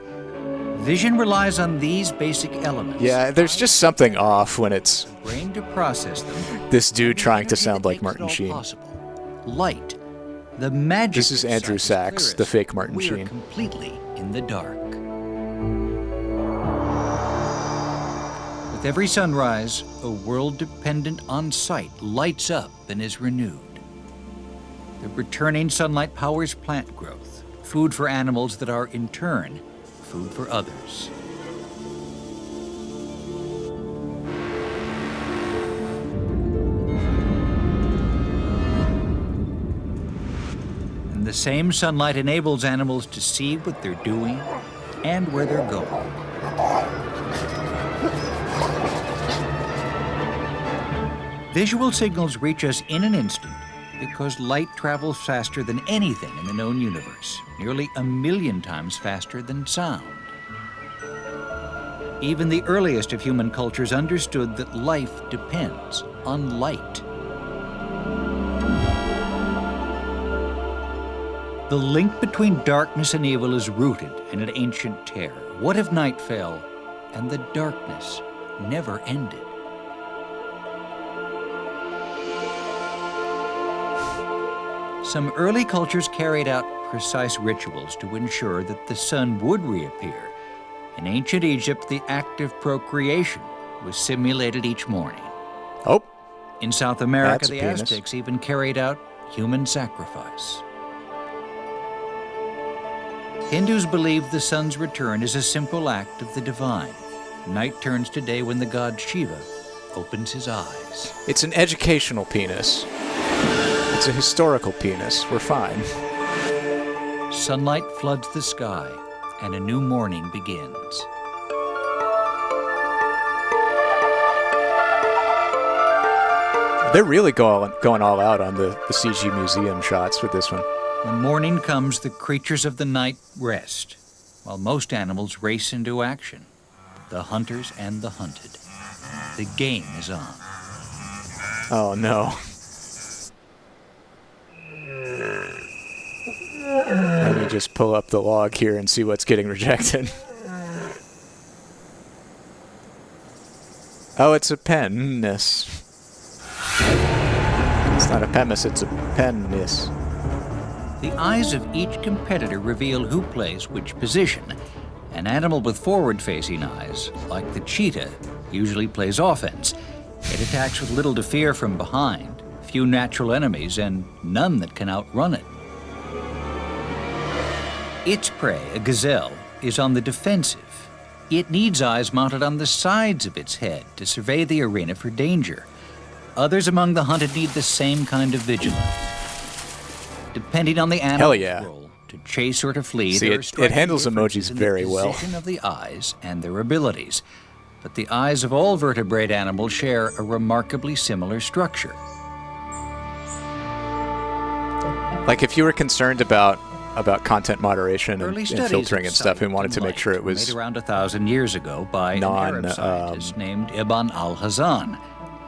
Vision relies on these basic elements. Yeah, there's just something off when it's brain to process them. This dude trying to sound like Martin Sheen. Light, the magic. This is Andrew Sachs, the fake Martin we Sheen. are completely in the dark. With every sunrise, a world dependent on sight lights up and is renewed. The returning sunlight powers plant growth, food for animals that are, in turn, food for others. And the same sunlight enables animals to see what they're doing and where they're going. Visual signals reach us in an instant because light travels faster than anything in the known universe, nearly 1 million times faster than sound. Even the earliest of human cultures understood that life depends on light. The link between darkness and evil is rooted in an ancient terror. What if night fell and the darkness never ended? Some early cultures carried out precise rituals to ensure that the sun would reappear. In ancient Egypt, the act of procreation was simulated each morning. Oh. In South America, That's a the penis. Aztecs even carried out human sacrifice. Hindus believe the sun's return is a simple act of the divine. Night turns to day when the god Shiva opens his eyes. It's an educational penis. It's a historical penis. We're fine. Sunlight floods the sky, and a new morning begins. They're really going all out on the CG museum shots for this one. When morning comes, the creatures of the night rest, while most animals race into action. The hunters and the hunted. The game is on. Oh, no. Let me just pull up the log here and see what's getting rejected. Oh, it's a penis. It's not a penis, it's a penis. The eyes of each competitor reveal who plays which position. An animal with forward-facing eyes, like the cheetah, usually plays offense. It attacks with little to fear from behind, few natural enemies, and none that can outrun it. Its prey, a gazelle, is on the defensive. It needs eyes mounted on the sides of its head to survey the arena for danger. Others among the hunted need the same kind of vigilance. Depending on the animal's role, to chase or to flee, See, there are it handles differences emojis in very the well. position of the eyes and their abilities. But the eyes of all vertebrate animals share a remarkably similar structure. Like if you were concerned about content moderation Early and studies filtering of and stuff, and sight wanted to and make sure it light were was made around 1,000 years ago by an Arab scientist named Ibn al-Hazan.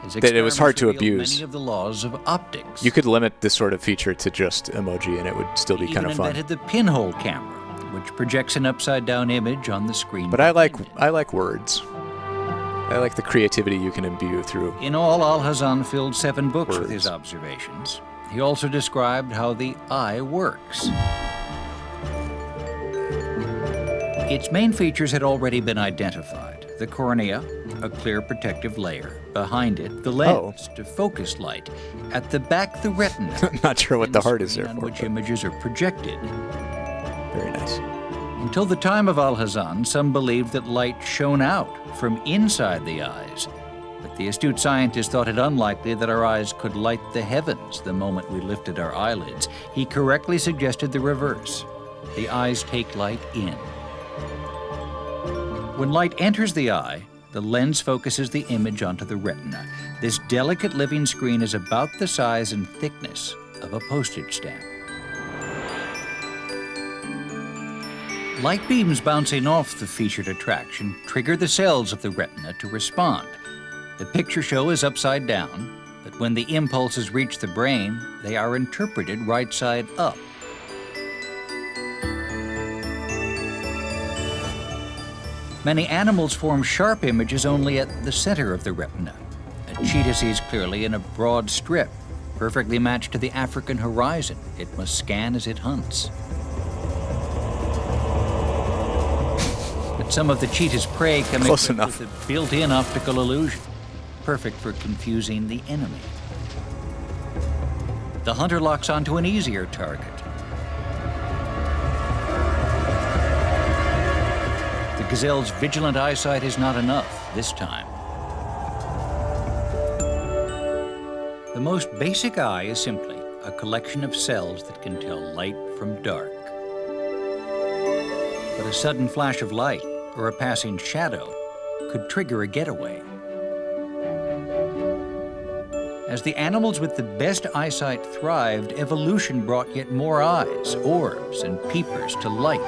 His that it was hard to experiments revealed abuse. many of the laws of optics. You could limit this sort of feature to just emoji and it would still be kind of fun. Invented the pinhole camera, which projects an upside-down image on the screen. But I like words. I like the creativity you can imbue through. In all, Al-Hazan filled 7 books with his observations. He also described how the eye works. Its main features had already been identified. The cornea, a clear protective layer. Behind it, the lens to focus light. At the back, the retina. I'm not sure what the heart is there on for. which images are projected. Very nice. Until the time of Al-Hazan, some believed that light shone out from inside the eyes. But the astute scientist thought it unlikely that our eyes could light the heavens the moment we lifted our eyelids. He correctly suggested the reverse. The eyes take light in. When light enters the eye, the lens focuses the image onto the retina. This delicate living screen is about the size and thickness of a postage stamp. Light beams bouncing off the featured attraction trigger the cells of the retina to respond. The picture show is upside down, but when the impulses reach the brain, they are interpreted right side up. Many animals form sharp images only at the center of the retina. A cheetah sees clearly in a broad strip, perfectly matched to the African horizon it must scan as it hunts. But some of the cheetah's prey come Close equipped enough. with a built-in optical illusion, perfect for confusing the enemy. the hunter locks onto an easier target. The gazelle's vigilant eyesight is not enough this time. The most basic eye is simply a collection of cells that can tell light from dark. But a sudden flash of light or a passing shadow could trigger a getaway. As the animals with the best eyesight thrived, evolution brought yet more eyes, orbs, and peepers to light.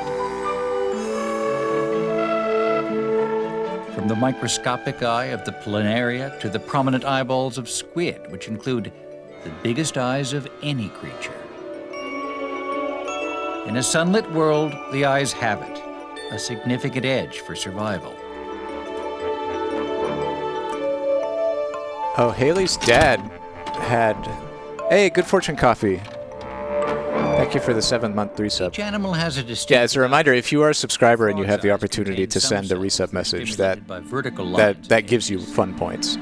From the microscopic eye of the planaria to the prominent eyeballs of squid, which include the biggest eyes of any creature. In a sunlit world, the eyes have it, a significant edge for survival. Oh, Haley's dad had... Hey, Good Fortune Coffee. Thank you for the 7-month resub. Each animal has a distinct... Yeah, as a reminder, if you are a subscriber and you have the opportunity to send a resub message, that gives you fun points.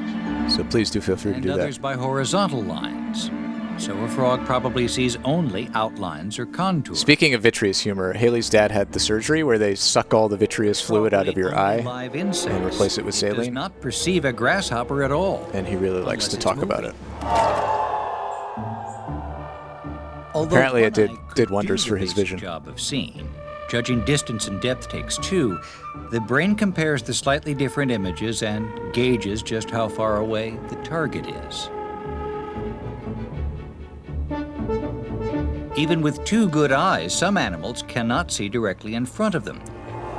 So please do feel free to do others that. by horizontal lines. So a frog probably sees only outlines or contours. Speaking of vitreous humor, Haley's dad had the surgery where they suck all the vitreous fluid out of your eye and replace it with saline. He does not perceive a grasshopper at all. And he really likes to talk about it. Although apparently it did wonders for his vision. Job of seeing. Judging distance and depth takes two. The brain compares the slightly different images and gauges just how far away the target is. Even with two good eyes, some animals cannot see directly in front of them.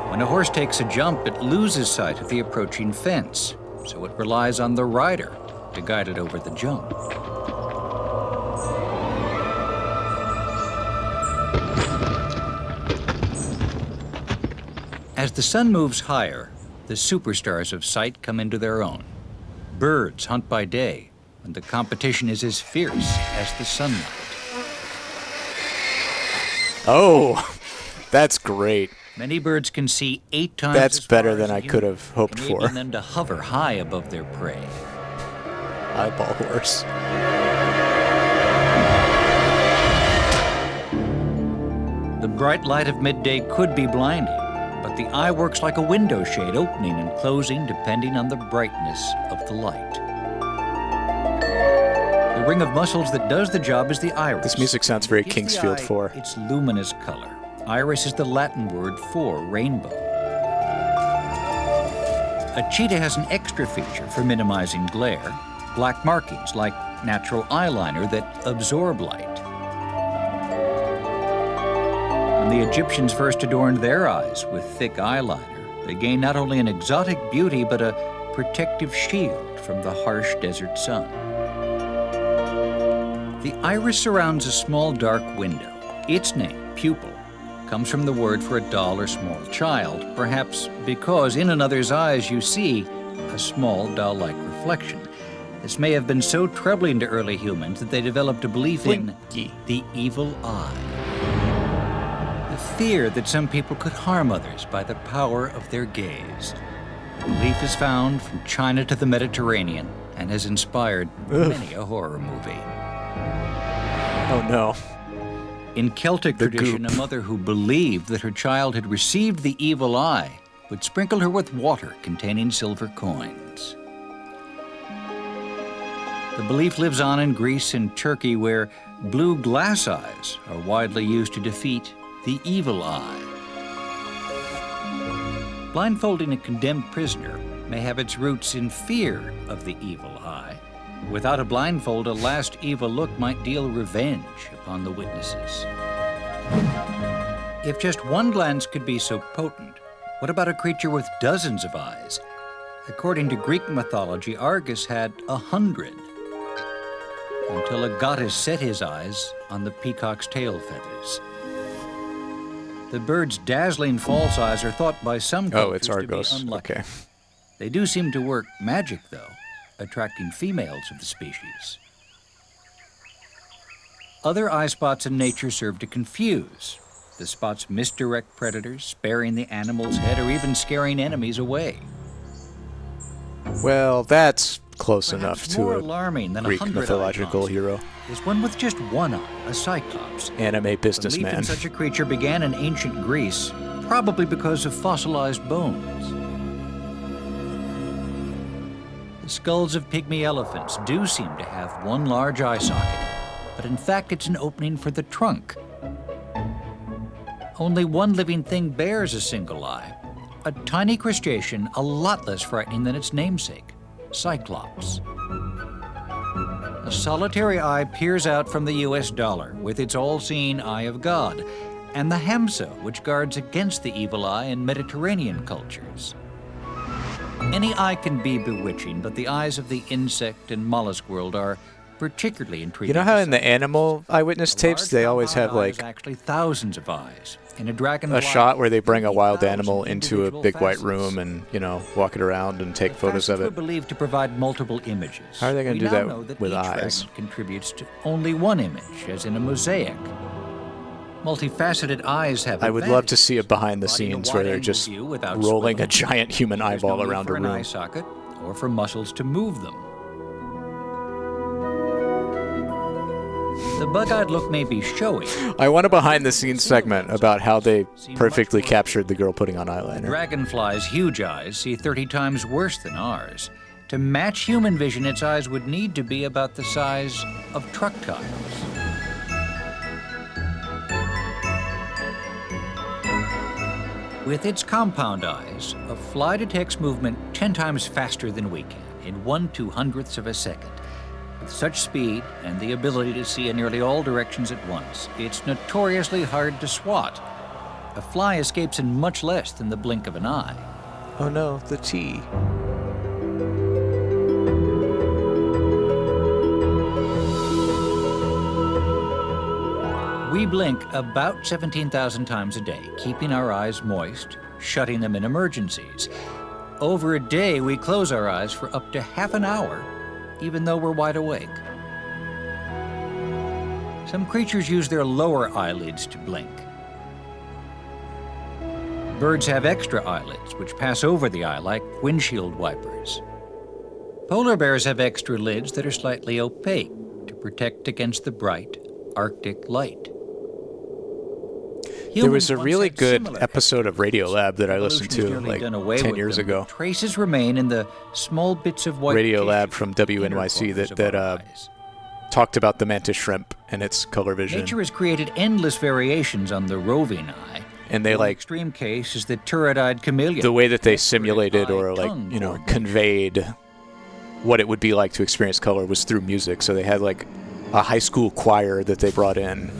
When a horse takes a jump, it loses sight of the approaching fence, so it relies on the rider to guide it over the jump. As the sun moves higher, the superstars of sight come into their own. Birds hunt by day, and the competition is as fierce as the sunlight. Oh, that's great. Many birds can see 8 times That's as far better as than a I human, could have hoped for. enabling them to hover high above their prey. Eyeball horse. The bright light of midday could be blinding, but the eye works like a window shade, opening and closing depending on the brightness of the light. The ring of muscles that does the job is the iris. This music sounds very Gives the Kingsfield eye 4. its luminous color. Iris is the Latin word for rainbow. A cheetah has an extra feature for minimizing glare, black markings like natural eyeliner that absorb light. When the Egyptians first adorned their eyes with thick eyeliner, they gained not only an exotic beauty, but a protective shield from the harsh desert sun. The iris surrounds a small dark window. Its name, pupil, comes from the word for a doll or small child, perhaps because in another's eyes you see a small doll-like reflection. This may have been so troubling to early humans that they developed a belief in the evil eye. The fear that some people could harm others by the power of their gaze. The belief is found from China to the Mediterranean and has inspired many a horror movie. Oh no. In Celtic tradition, a mother who believed that her child had received the evil eye would sprinkle her with water containing silver coins. The belief lives on in Greece and Turkey, where blue glass eyes are widely used to defeat the evil eye. Blindfolding a condemned prisoner may have its roots in fear of the evil eye. Without a blindfold, a last evil look might deal revenge upon the witnesses. If just one glance could be so potent, what about a creature with dozens of eyes? According to Greek mythology, Argus had 100, until a goddess set his eyes on the peacock's tail feathers. The bird's dazzling false eyes are thought by some cultures it's to Argos. be unlucky. Okay. They do seem to work magic, though, attracting females of the species. Other eye spots in nature serve to confuse. The spots misdirect predators, sparing the animal's head or even scaring enemies away. Well, that's close Perhaps enough to more a alarming than Greek 100 mythological hero. is one with just one eye, a cyclops. Anime Belief businessman. in such a creature began in ancient Greece, probably because of fossilized bones. The skulls of pygmy elephants do seem to have one large eye socket, but in fact it's an opening for the trunk. Only one living thing bears a single eye, a tiny crustacean a lot less frightening than its namesake, Cyclops. A solitary eye peers out from the US dollar with its all-seeing eye of God, and the hamsa, which guards against the evil eye in Mediterranean cultures. Any eye can be bewitching, but the eyes of the insect and mollusk world are particularly intriguing. You know how in the animal eyewitness tapes they always have like actually thousands of eyes. In a dragonfly, a shot where they bring a wild animal into a big white room and, you know, walk it around and take photos of Were it. believed to provide multiple images. How are they going to do We now know that with each eyes? fragment contributes to only one image, as in a mosaic. Multifaceted eyes have I would love to advantages. see a behind the scenes where they're just rolling a giant human There's no eyeball need around for a an room. eye socket or for muscles to move them. The bug-eyed look may be showy. I want a behind the scenes segment about how they perfectly captured the girl putting on eyeliner. Dragonfly's huge eyes see 30 times worse than ours. To match human vision, its eyes would need to be about the size of truck tires. With its compound eyes, a fly detects movement 10 times faster than we can, in 1/200th of a second. With such speed and the ability to see in nearly all directions at once, it's notoriously hard to swat. A fly escapes in much less than the blink of an eye. Oh no, the T. We blink about 17,000 times a day, keeping our eyes moist, shutting them in emergencies. Over a day, we close our eyes for up to half an hour, even though we're wide awake. Some creatures use their lower eyelids to blink. Birds have extra eyelids, which pass over the eye like windshield wipers. Polar bears have extra lids that are slightly opaque to protect against the bright Arctic light. There was Humans a once really had good similar episode of Radiolab that I listened to Evolution has nearly like done away 10 with years them, ago. but traces remain in the small bits of white Radiolab from WNYC that talked about the mantis shrimp and its color vision. Nature has created endless variations on the roving eye. And they One like extreme case is the turret-eyed chameleon. the way that they simulated or like, you know, conveyed what it would be like to experience color was through music. So they had like a high school choir that they brought in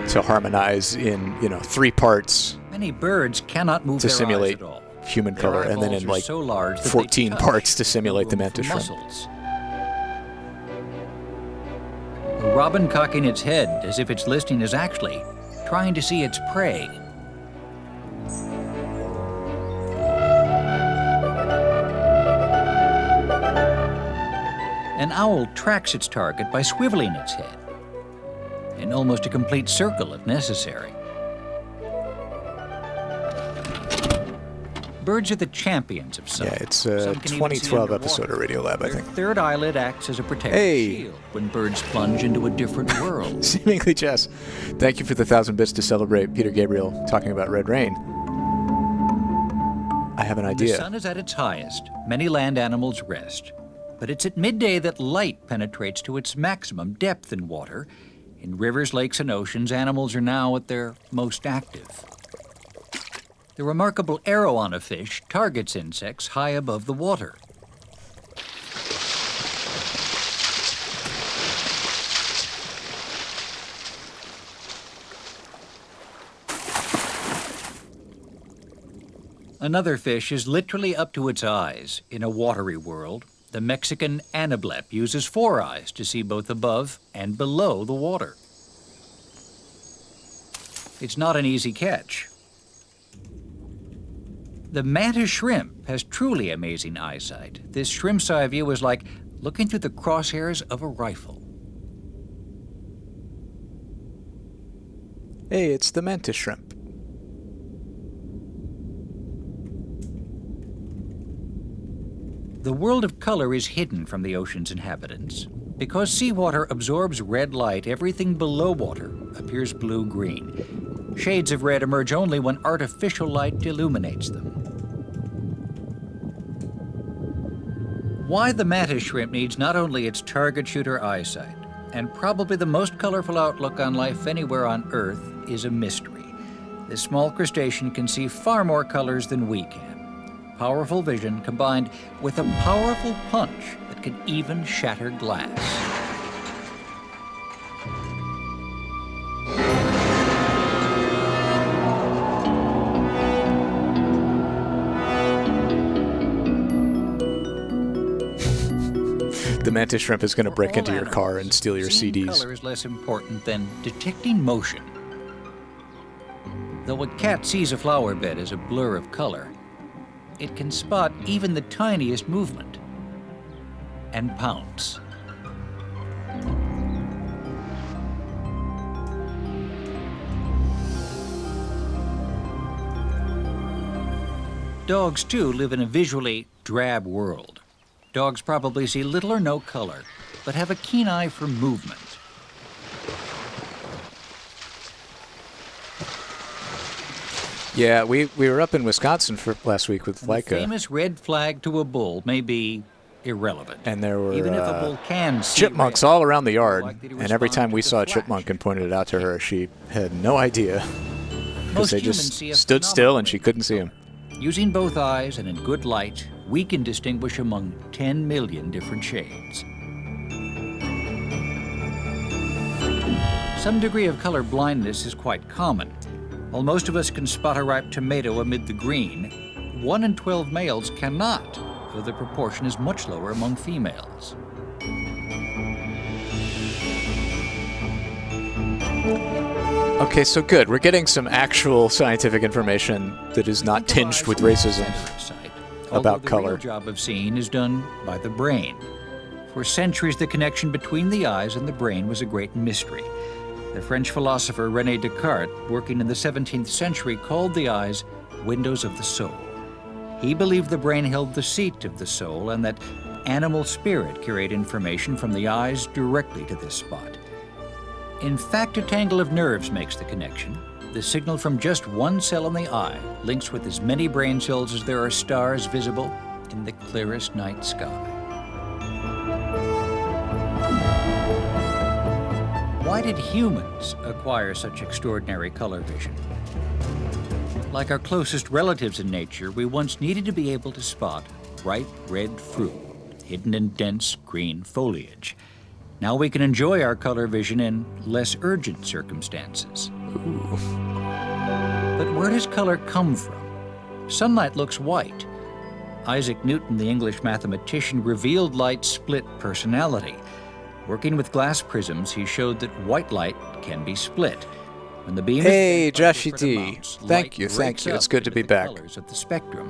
to harmonize in, you know, 3 parts Many birds cannot move to their simulate eyes at all. human Their color, and then eyeballs in are like so large that they 14 touch parts to simulate the no room for mantis shrimp. muscles. A robin cocking its head as if it's listening is actually trying to see its prey. An owl tracks its target by swiveling its head, in almost a complete circle if necessary. Birds are the champions of sight. Yeah, it's a Some can even see 2012 underwater. episode of Radiolab, I Their think. third eyelid acts as a protective Hey. shield when birds plunge into a different world. Seemingly Jess. Thank you for the 1,000 bits to celebrate Peter Gabriel talking about Red Rain. I have an When the idea. sun is at its highest, many land animals rest. But it's at midday that light penetrates to its maximum depth in water. In rivers, lakes, and oceans, animals are now at their most active. The remarkable arrow on a fish targets insects high above the water. Another fish is literally up to its eyes in a watery world. The Mexican anablep uses 4 eyes to see both above and below the water. It's not an easy catch. The mantis shrimp has truly amazing eyesight. This shrimp's eye view is like looking through the crosshairs of a rifle. Hey, it's the mantis shrimp. The world of color is hidden from the ocean's inhabitants. Because seawater absorbs red light, everything below water appears blue-green. Shades of red emerge only when artificial light illuminates them. Why the mantis shrimp needs not only its target shooter eyesight, and probably the most colorful outlook on life anywhere on Earth, is a mystery. This small crustacean can see far more colors than we can. Powerful vision combined with a powerful punch that can even shatter glass. The mantis shrimp is going to break into your car and steal your Seeing CDs. color is less important than detecting motion. Though a cat sees a flower bed as a blur of color, it can spot even the tiniest movement and pounce. Dogs, too, live in a visually drab world. Dogs probably see little or no color, but have a keen eye for movement. Yeah, we were up in Wisconsin for last week with The Leica, famous red flag to a bull may be irrelevant. and there were Even if a bull can see chipmunks red, all around the yard. likely to And every respond time to we the saw a flash. chipmunk and pointed it out to her, she had no idea because Most they humans just see a stood still and she couldn't see them. Using both eyes and in good light, we can distinguish among 10 million different shades. Some degree of color blindness is quite common. While most of us can spot a ripe tomato amid the green, 1 in 12 males cannot, though the proportion is much lower among females. Okay, so good. We're getting some actual scientific information that is not tinged with racism about The color. real job of seeing is done by the brain. For centuries, the connection between the eyes and the brain was a great mystery. The French philosopher René Descartes, working in the 17th century, called the eyes windows of the soul. He believed the brain held the seat of the soul and that animal spirit carried information from the eyes directly to this spot. In fact, a tangle of nerves makes the connection. The signal from just one cell in the eye links with as many brain cells as there are stars visible in the clearest night sky. Why did humans acquire such extraordinary color vision? Like our closest relatives in nature, we once needed to be able to spot ripe red fruit hidden in dense green foliage. Now we can enjoy our color vision in less urgent circumstances. But where does color come from? Sunlight looks white. Isaac Newton, the English mathematician, revealed light's split personality. Working with glass prisms, he showed that white light can be split. When the beam Hey, is bent by Joshy different D. amounts, Thank light you. breaks It's up good to into be the back. colors of the spectrum.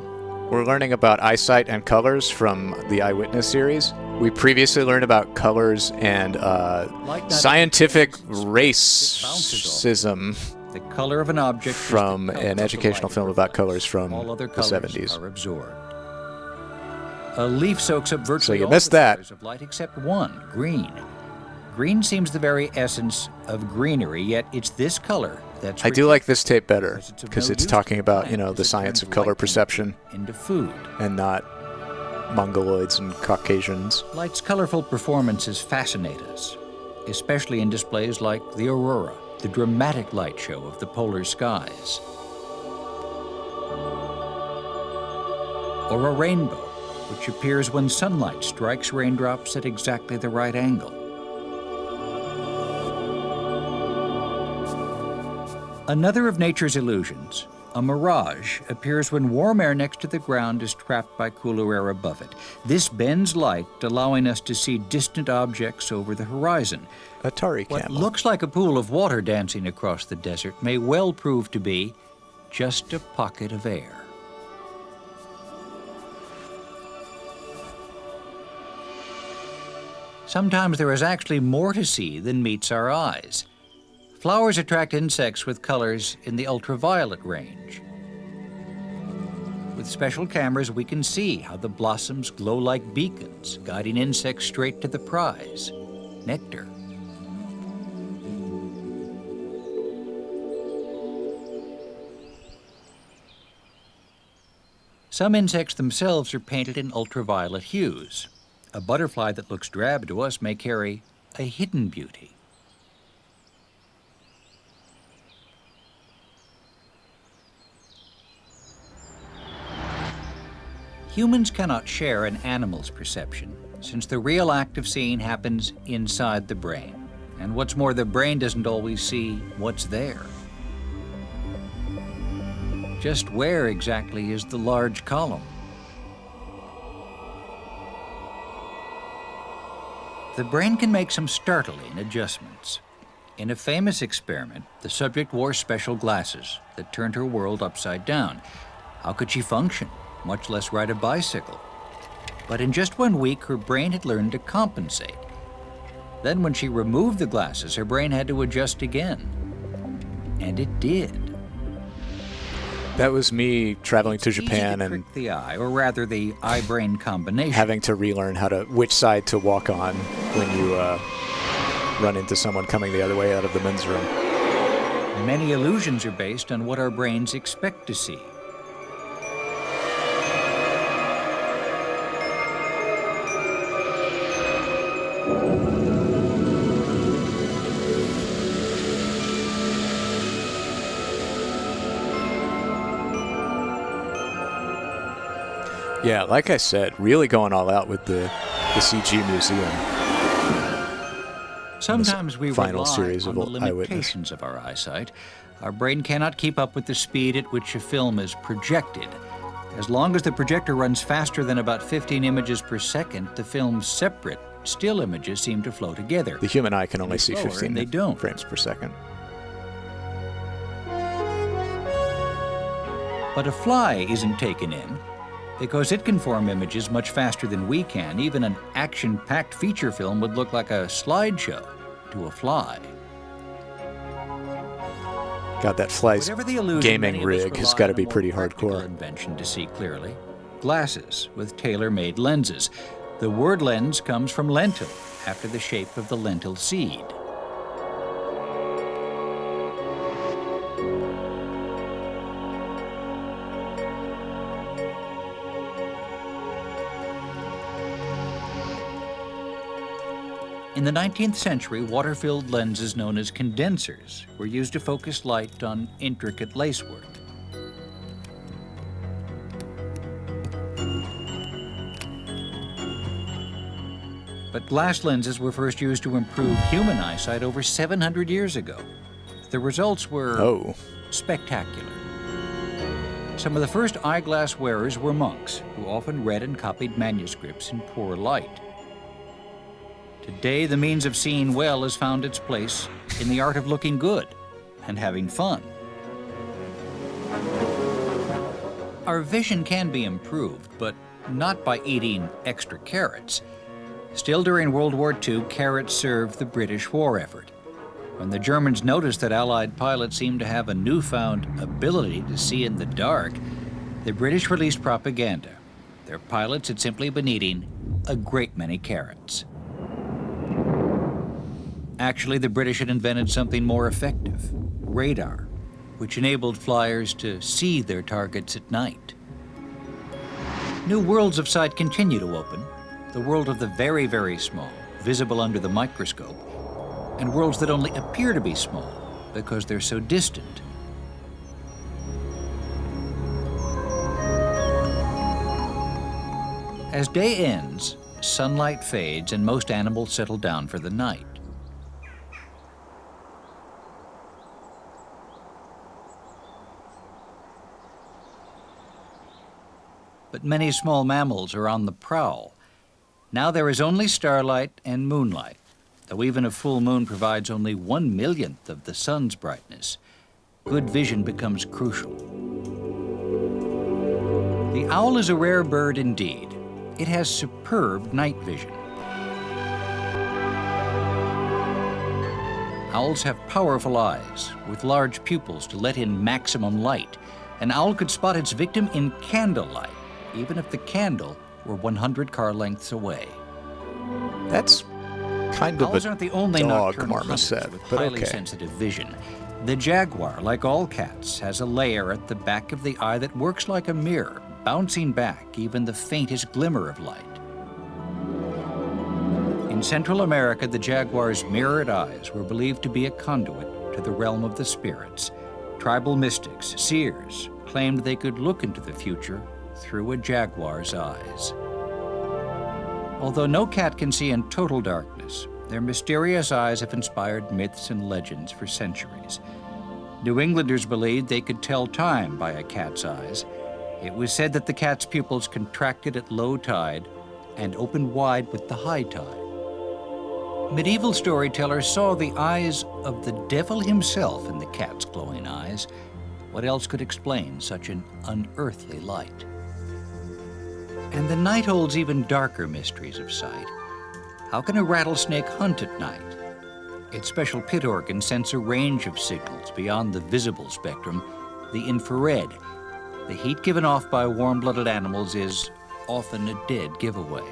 We're learning about eyesight and colors from the Eyewitness series. We previously learned about colors and scientific racism The color of an object is from the color an of the educational light film about colors from all other the colors 70s. are absorbed. A leaf soaks up virtually you all missed the that. colors of light except one, green. Green seems the very essence of greenery, yet it's this color that's I do like this tape better of because no it's use talking to about, plant you know, the as it science turns of color light perception into food. and not Mongoloids and Caucasians. Light's colorful performances fascinate us, especially in displays like the aurora, the dramatic light show of the polar skies. Or a rainbow, which appears when sunlight strikes raindrops at exactly the right angle. Another of nature's illusions, a mirage, appears when warm air next to the ground is trapped by cooler air above it. This bends light, allowing us to see distant objects over the horizon. Atari What camel. looks like a pool of water dancing across the desert may well prove to be just a pocket of air. Sometimes there is actually more to see than meets our eyes. Flowers attract insects with colors in the ultraviolet range. With special cameras, we can see how the blossoms glow like beacons, guiding insects straight to the prize, nectar. Some insects themselves are painted in ultraviolet hues. A butterfly that looks drab to us may carry a hidden beauty. Humans cannot share an animal's perception, since the real act of seeing happens inside the brain. And what's more, the brain doesn't always see what's there. Just where exactly is the large column? The brain can make some startling adjustments. In a famous experiment, the subject wore special glasses that turned her world upside down. How could she function, much less ride a bicycle? But in just 1 week, her brain had learned to compensate. Then when she removed the glasses, her brain had to adjust again. And it did. That was me traveling to Japan and trick the eye, or rather the eye-brain combination. having to relearn which side to walk on when you run into someone coming the other way out of the men's room. Many illusions are based on what our brains expect to see. Yeah, like I said, really going all out with the CG museum. Sometimes we final rely series on of the Eyewitness. limitations of our eyesight. Our brain cannot keep up with the speed at which a film is projected. As long as the projector runs faster than about 15 images per second, the film's separate still images seem to flow together. The human eye can only see Slower, 15 and they don't. frames per second. But a fly isn't taken in because it can form images much faster than we can. Even an action-packed feature film would look like a slideshow to a fly. God, that fly's Whatever the illusion, many gaming of us rig has rely got to on be a more pretty practical hardcore. invention to see clearly. Glasses with tailor-made lenses. The word lens comes from lentil, after the shape of the lentil seed. In the 19th century, water-filled lenses known as condensers were used to focus light on intricate lacework. But glass lenses were first used to improve human eyesight over 700 years ago. The results were spectacular. Some of the first eyeglass wearers were monks who often read and copied manuscripts in poor light. Today, the means of seeing well has found its place in the art of looking good and having fun. Our vision can be improved, but not by eating extra carrots. Still, during World War II, carrots served the British war effort. When the Germans noticed that Allied pilots seemed to have a newfound ability to see in the dark, the British released propaganda. Their pilots had simply been eating a great many carrots. Actually, the British had invented something more effective, radar, which enabled flyers to see their targets at night. New worlds of sight continue to open, the world of the very, very small, visible under the microscope, and worlds that only appear to be small because they're so distant. As day ends, sunlight fades and most animals settle down for the night. But many small mammals are on the prowl. Now there is only starlight and moonlight, though even a full moon provides only 1/1,000,000th of the sun's brightness. Good vision becomes crucial. The owl is a rare bird indeed. It has superb night vision. Owls have powerful eyes with large pupils to let in maximum light. An owl could spot its victim in candlelight, even if the candle were 100 car lengths away. That's kind of Owls a aren't the only dog, nocturnal Marma hunters said, with but highly okay. sensitive vision. The jaguar, like all cats, has a layer at the back of the eye that works like a mirror, bouncing back even the faintest glimmer of light. In Central America, the jaguar's mirrored eyes were believed to be a conduit to the realm of the spirits. Tribal mystics, seers, claimed they could look into the future through a jaguar's eyes. Although no cat can see in total darkness, their mysterious eyes have inspired myths and legends for centuries. New Englanders believed they could tell time by a cat's eyes. It was said that the cat's pupils contracted at low tide and opened wide with the high tide. Medieval storytellers saw the eyes of the devil himself in the cat's glowing eyes. What else could explain such an unearthly light? And the night holds even darker mysteries of sight. How can a rattlesnake hunt at night? Its special pit organs sense a range of signals beyond the visible spectrum, the infrared. The heat given off by warm-blooded animals is often a dead giveaway.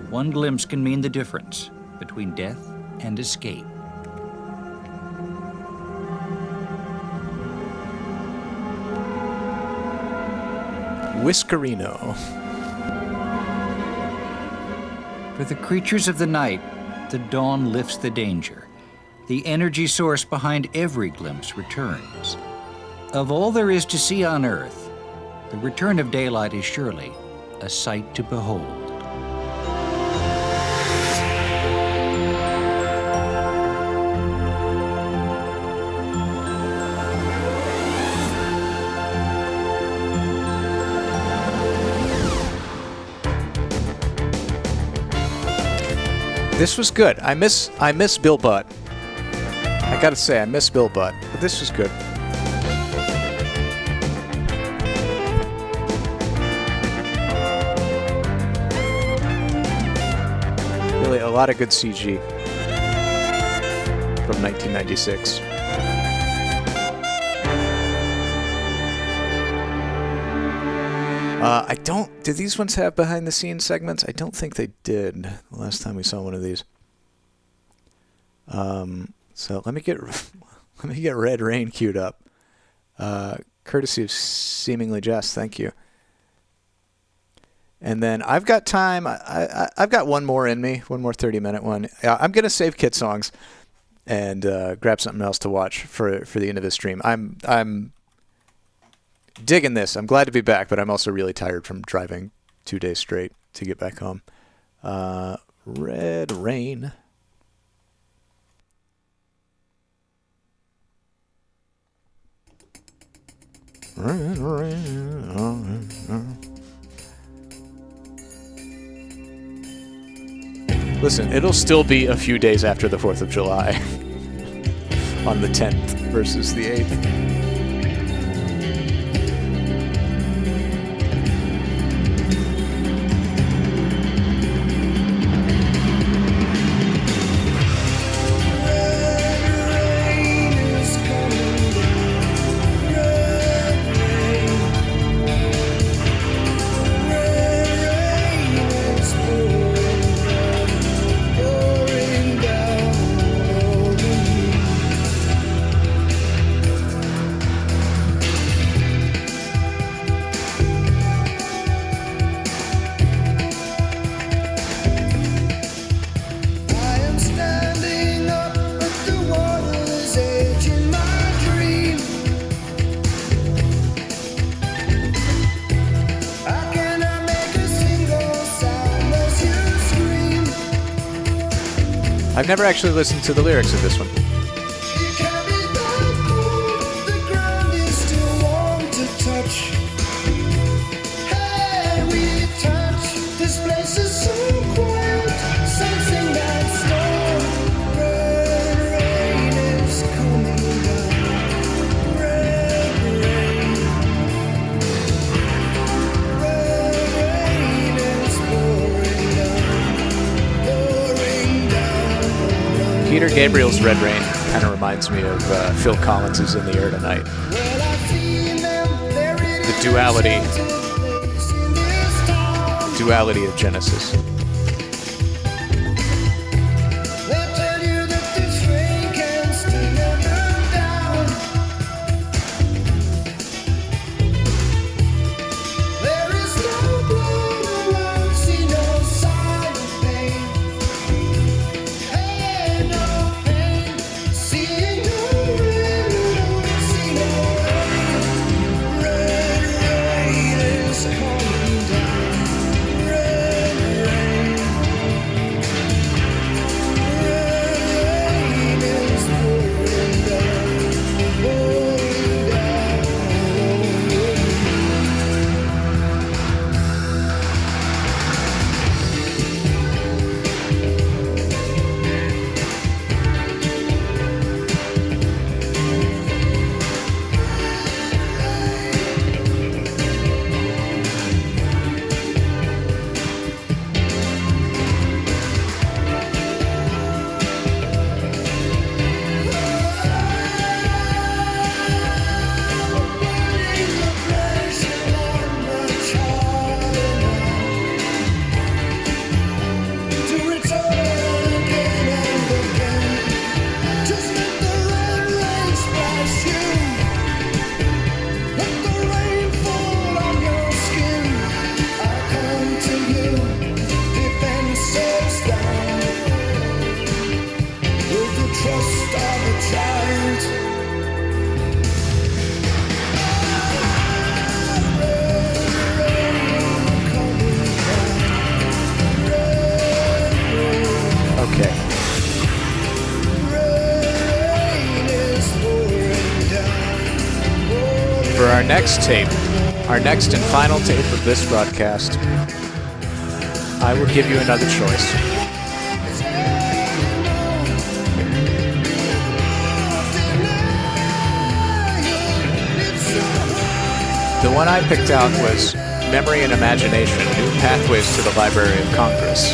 One glimpse can mean the difference between death and escape. Whiskerino. For the creatures of the night, the dawn lifts the danger. The energy source behind every glimpse returns. Of all there is to see on Earth, the return of daylight is surely a sight to behold. This was good. I miss Bill Butt. I gotta say, I miss Bill Butt, but this was good. Really, a lot of good CG from 1996. Did these ones have behind the scenes segments? I don't think they did the last time we saw one of these. So let me get Red Rain queued up. Courtesy of Seemingly Just, thank you. And then I've got time. I've got one more in me, one more 30-minute one. I'm gonna save Kit songs and grab something else to watch for the end of the stream. I'm digging this. I'm glad to be back, but I'm also really tired from driving 2 days straight to get back home. Red Rain. Red Rain. Listen, it'll still be a few days after the 4th of July on the 10th versus the 8th. I've never actually listened to the lyrics of this one. Peter Gabriel's Red Rain. Kind of reminds me of Phil Collins' In the Air Tonight. The duality of Genesis. For our next tape, our next and final tape of this broadcast, I will give you another choice. The one I picked out was Memory and Imagination, New Pathways to the Library of Congress.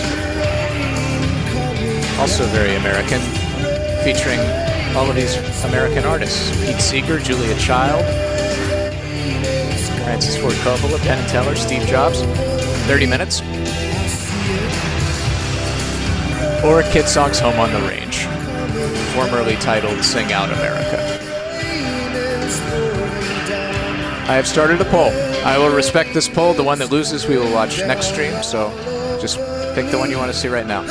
Also very American, featuring all of these American artists. Pete Seeger, Julia Child, Francis Ford Coppola, Penn and Teller, Steve Jobs. 30 minutes. Or Kid Song's Home on the Range, formerly titled Sing Out America. I have started a poll. I will respect this poll. The one that loses we will watch next stream, so just pick the one you want to see right now.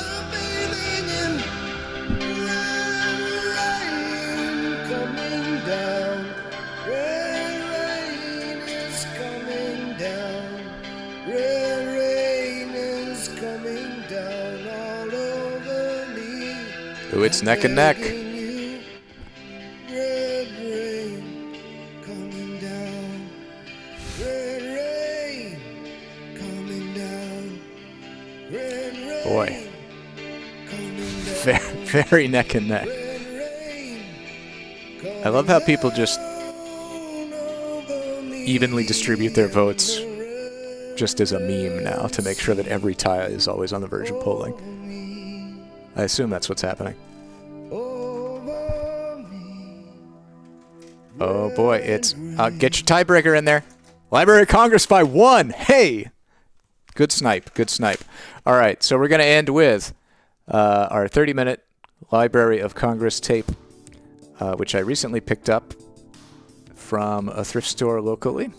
Ooh, it's neck and neck. Boy. Very neck and neck. I love how people just evenly distribute their votes just as a meme now to make sure that every tie is always on the verge of polling. I assume that's what's happening. Oh boy, it's... get your tiebreaker in there. Library of Congress by 1. Hey! Good snipe, good snipe. All right, so we're going to end with our 30-minute Library of Congress tape, which I recently picked up from a thrift store locally.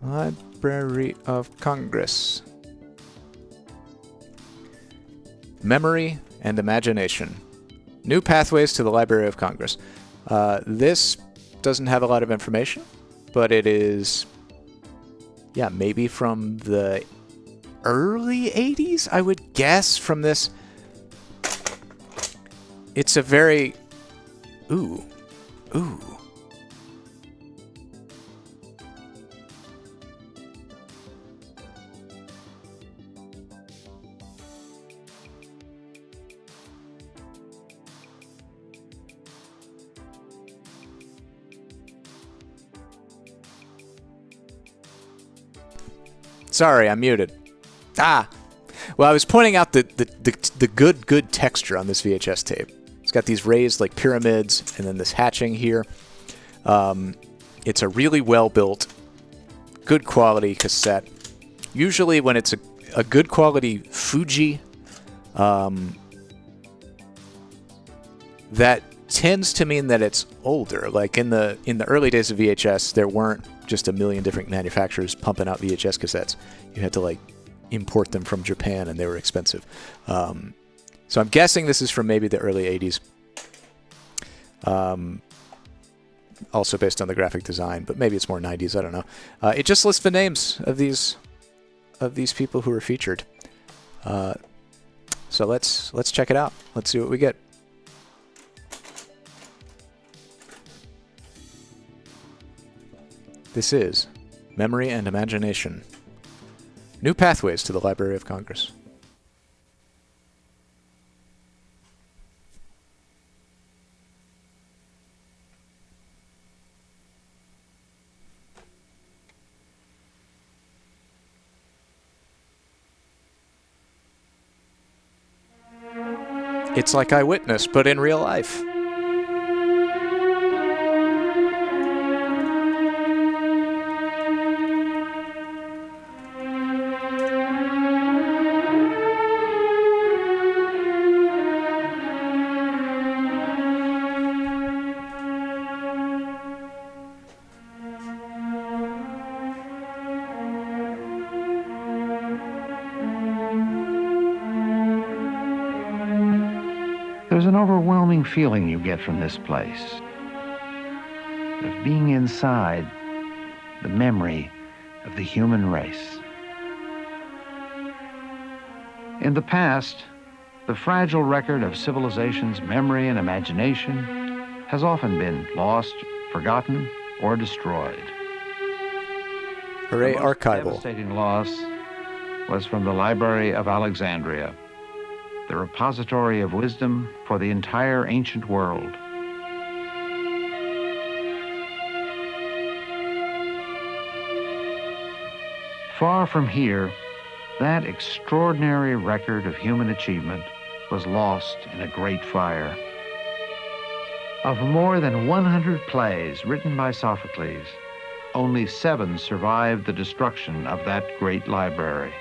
Library of Congress. Memory and Imagination. New Pathways to the Library of Congress. This doesn't have a lot of information, but it is, yeah, maybe from the early 80s, I would guess, from this. It's a very... Ooh. Sorry, I'm muted. Well, I was pointing out the the good texture on this VHS tape. It's got these raised like pyramids and then this hatching here. It's a really well-built, good quality cassette. Usually when it's a good quality Fuji, that tends to mean that it's older. Like in the early days of VHS, there weren't just a million different manufacturers pumping out VHS cassettes. You had to like import them from Japan, and they were expensive. So I'm guessing this is from maybe the early 80s. Also based on the graphic design, but maybe it's more 90s. I don't know. It just lists the names of these people who were featured. So let's check it out. Let's see what we get. This is Memory and Imagination. New Pathways to the Library of Congress. It's like Eyewitness, but in real life. There's an overwhelming feeling you get from this place of being inside the memory of the human race. In the past, the fragile record of civilization's memory and imagination has often been lost, forgotten, or destroyed. Hooray, the most archival. Devastating loss was from the Library of Alexandria, the repository of wisdom for the entire ancient world. Far from here, that extraordinary record of human achievement was lost in a great fire. Of more than 100 plays written by Sophocles, only 7 survived the destruction of that great library.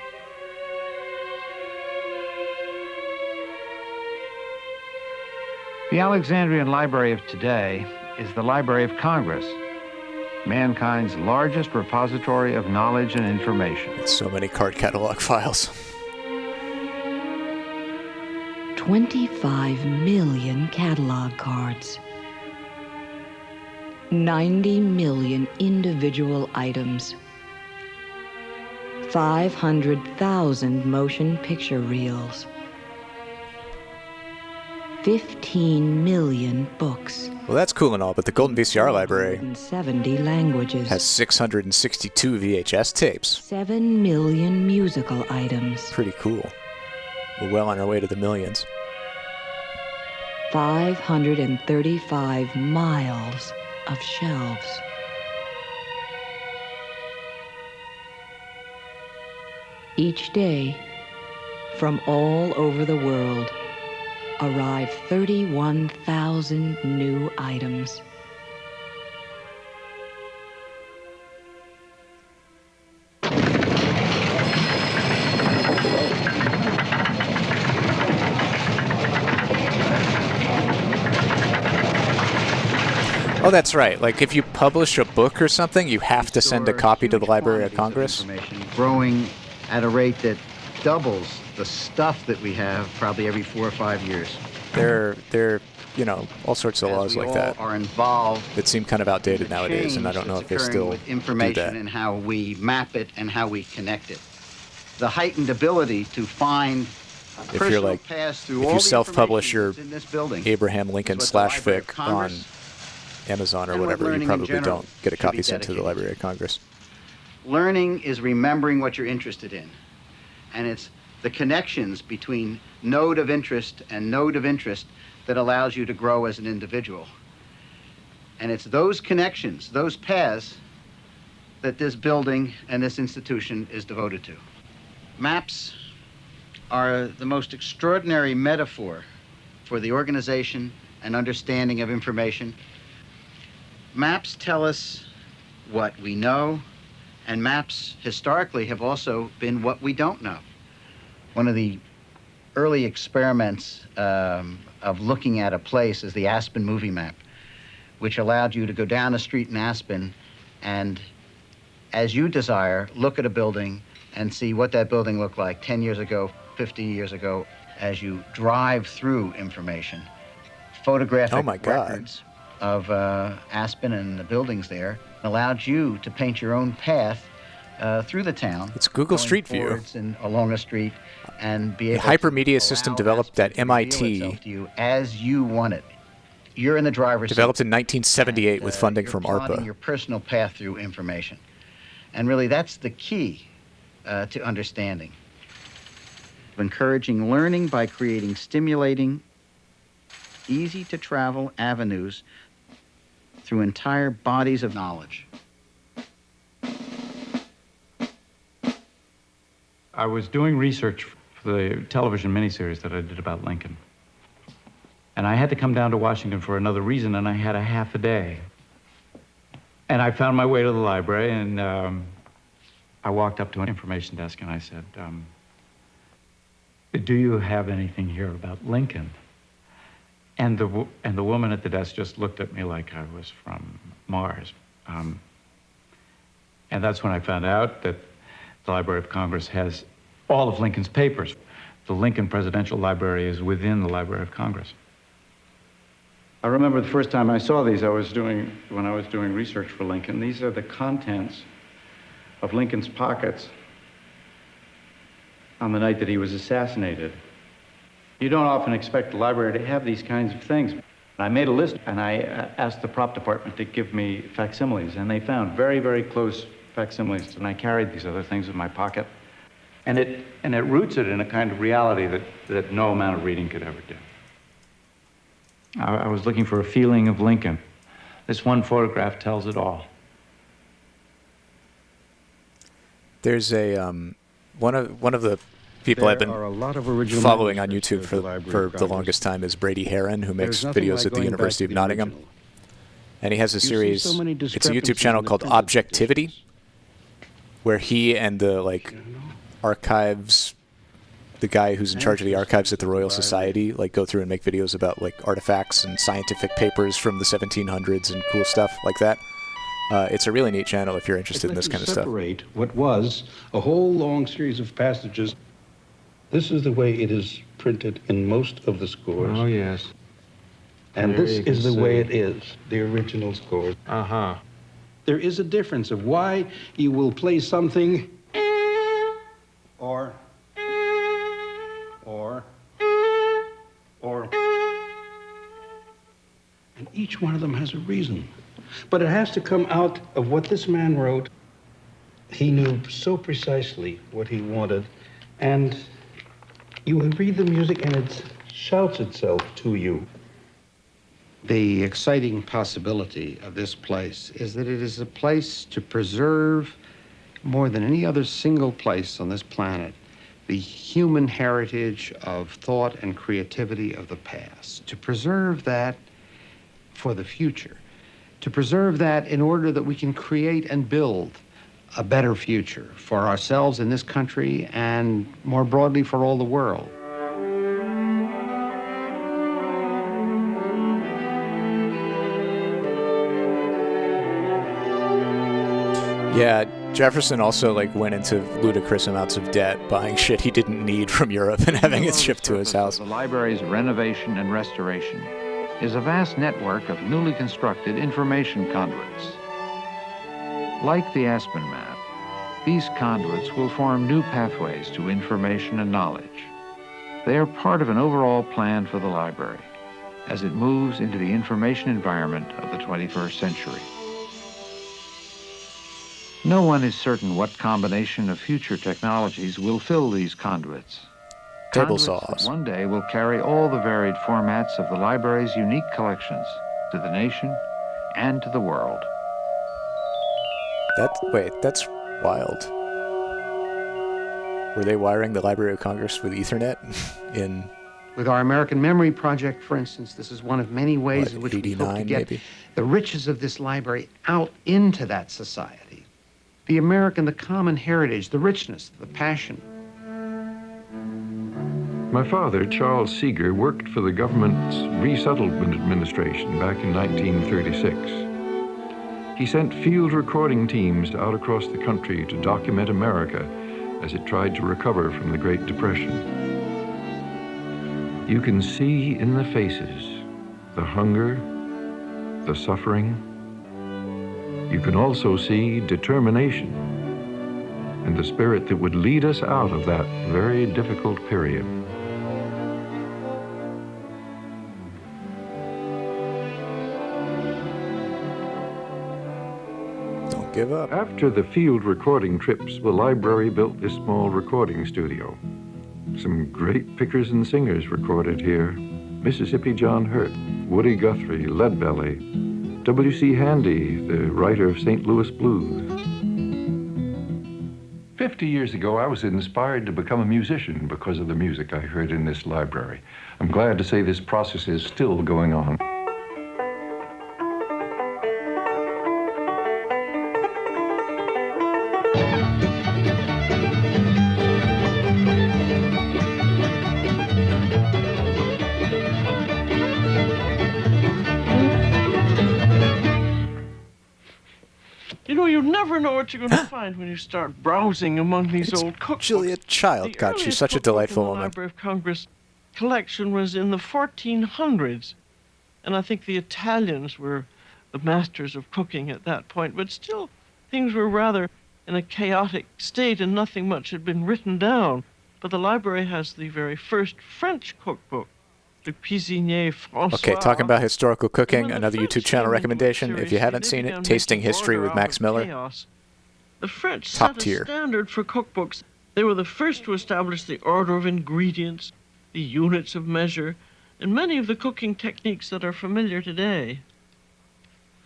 The Alexandrian Library of today is the Library of Congress, mankind's largest repository of knowledge and information. It's so many card catalog files. 25 million catalog cards. 90 million individual items. 500,000 motion picture reels. 15 million books. Well, that's cool and all, but the Golden VCR library 70 languages. has 662 VHS tapes. 7 million musical items. Pretty cool. We're well on our way to the millions. 535 miles of shelves. Each day, from all over the world, arrive 31,000 new items. Oh, that's right. Like, if you publish a book or something, you have to send a copy to the Library of Congress. Growing at a rate that doubles the stuff that we have probably every 4 or 5 years. There, you know, all sorts of laws like that are involved that seem kind of outdated nowadays, and I don't know if they still with do information that. and how we map it and how we connect it. The heightened ability to find If you're like, pass through if all you the self-publish your information that's in this building Abraham Lincoln is what the slash Library of fic on Congress Amazon or and what whatever, you learning in probably general don't get a should be copy sent to the dedicated Library of Congress. Learning is remembering what you're interested in. And it's the connections between node of interest and node of interest that allows you to grow as an individual. And it's those connections, those paths, that this building and this institution is devoted to. Maps are the most extraordinary metaphor for the organization and understanding of information. Maps tell us what we know, and maps historically have also been what we don't know. One of the early experiments of looking at a place is the Aspen movie map, which allowed you to go down a street in Aspen and, as you desire, look at a building and see what that building looked like 10 years ago, 50 years ago, as you drive through information. Photographic records of Aspen and the buildings there allowed you to paint your own path through the town. It's Google Street View. And along a street, and be able a hypermedia system developed at MIT to you as you want it. You're in the driver's developed seat. in 1978 with funding from Plotting ARPA. your personal path through information. And really, that's the key to understanding. Encouraging learning by creating stimulating, easy-to-travel avenues through entire bodies of knowledge. I was doing research for the television miniseries that I did about Lincoln. And I had to come down to Washington for another reason, and I had a half a day. And I found my way to the library, and I walked up to an information desk, and I said, do you have anything here about Lincoln? And the woman at the desk just looked at me like I was from Mars. And that's when I found out that the Library of Congress has all of Lincoln's papers. The Lincoln Presidential Library is within the Library of Congress. I remember the first time I saw these, when I was doing research for Lincoln. These are the contents of Lincoln's pockets on the night that he was assassinated. You don't often expect the library to have these kinds of things. I made a list, and I asked the prop department to give me facsimiles, and they found very, very close facsimiles, and I carried these other things in my pocket. And it roots it in a kind of reality that no amount of reading could ever do. I was looking for a feeling of Lincoln. This one photograph tells it all. There's a one of the people I've been following on YouTube for the longest time is Brady Heron, who makes videos at the University of Nottingham. And he has a series, it's a YouTube channel called Objectivity, where he and the archives, the guy who's in charge of the archives at the Royal Society, go through and make videos about artifacts and scientific papers from the 1700s and cool stuff like that. It's a really neat channel if you're interested in this kind of stuff. Separate what was a whole long series of passages. This is the way it is printed in most of the scores. Oh, yes. And There this you can is the see. way it is, the original scores. Uh-huh. There is a difference of why you will play something or. And each one of them has a reason. But it has to come out of what this man wrote. He knew so precisely what he wanted. And you would read the music and it shouts itself to you. The exciting possibility of this place is that it is a place to preserve, more than any other single place on this planet, the human heritage of thought and creativity of the past. To preserve that for the future. To preserve that in order that we can create and build a better future for ourselves in this country and more broadly for all the world. Yeah, Jefferson also went into ludicrous amounts of debt, buying shit he didn't need from Europe and having it shipped to his house. The library's renovation and restoration is a vast network of newly constructed information conduits. Like the Aspen map, these conduits will form new pathways to information and knowledge. They are part of an overall plan for the library as it moves into the information environment of the 21st century. No one is certain what combination of future technologies will fill these conduits. Table Conduits saws. that one day will carry all the varied formats of the library's unique collections to the nation and to the world. That's wild. Were they wiring the Library of Congress with Ethernet in... With our American Memory Project, for instance, this is one of many ways in which we hope to get the riches of this library out into that society. The American, the common heritage, the richness, the passion. My father, Charles Seeger, worked for the government's Resettlement Administration back in 1936. He sent field recording teams out across the country to document America as it tried to recover from the Great Depression. You can see in the faces the hunger, the suffering. You can also see determination and the spirit that would lead us out of that very difficult period. Don't give up. After the field recording trips, the library built this small recording studio. Some great pickers and singers recorded here. Mississippi John Hurt, Woody Guthrie, Leadbelly, W.C. Handy, the writer of St. Louis Blues. 50 years ago, I was inspired to become a musician because of the music I heard in this library. I'm glad to say this process is still going on. You know, you never know what you're going to find when you start browsing among these old cookbooks. Julia Child, God, she's such a delightful woman. The Library of Congress collection was in the 1400s, and I think the Italians were the masters of cooking at that point, but still things were rather in a chaotic state and nothing much had been written down. But the library has the very first French cookbook, Le Cuisinier François. Okay, talking about historical cooking, another YouTube channel recommendation. If you haven't seen it, Tasting History with Max Miller. The French Top set tier. a standard for cookbooks. They were the first to establish the order of ingredients, the units of measure, and many of the cooking techniques that are familiar today.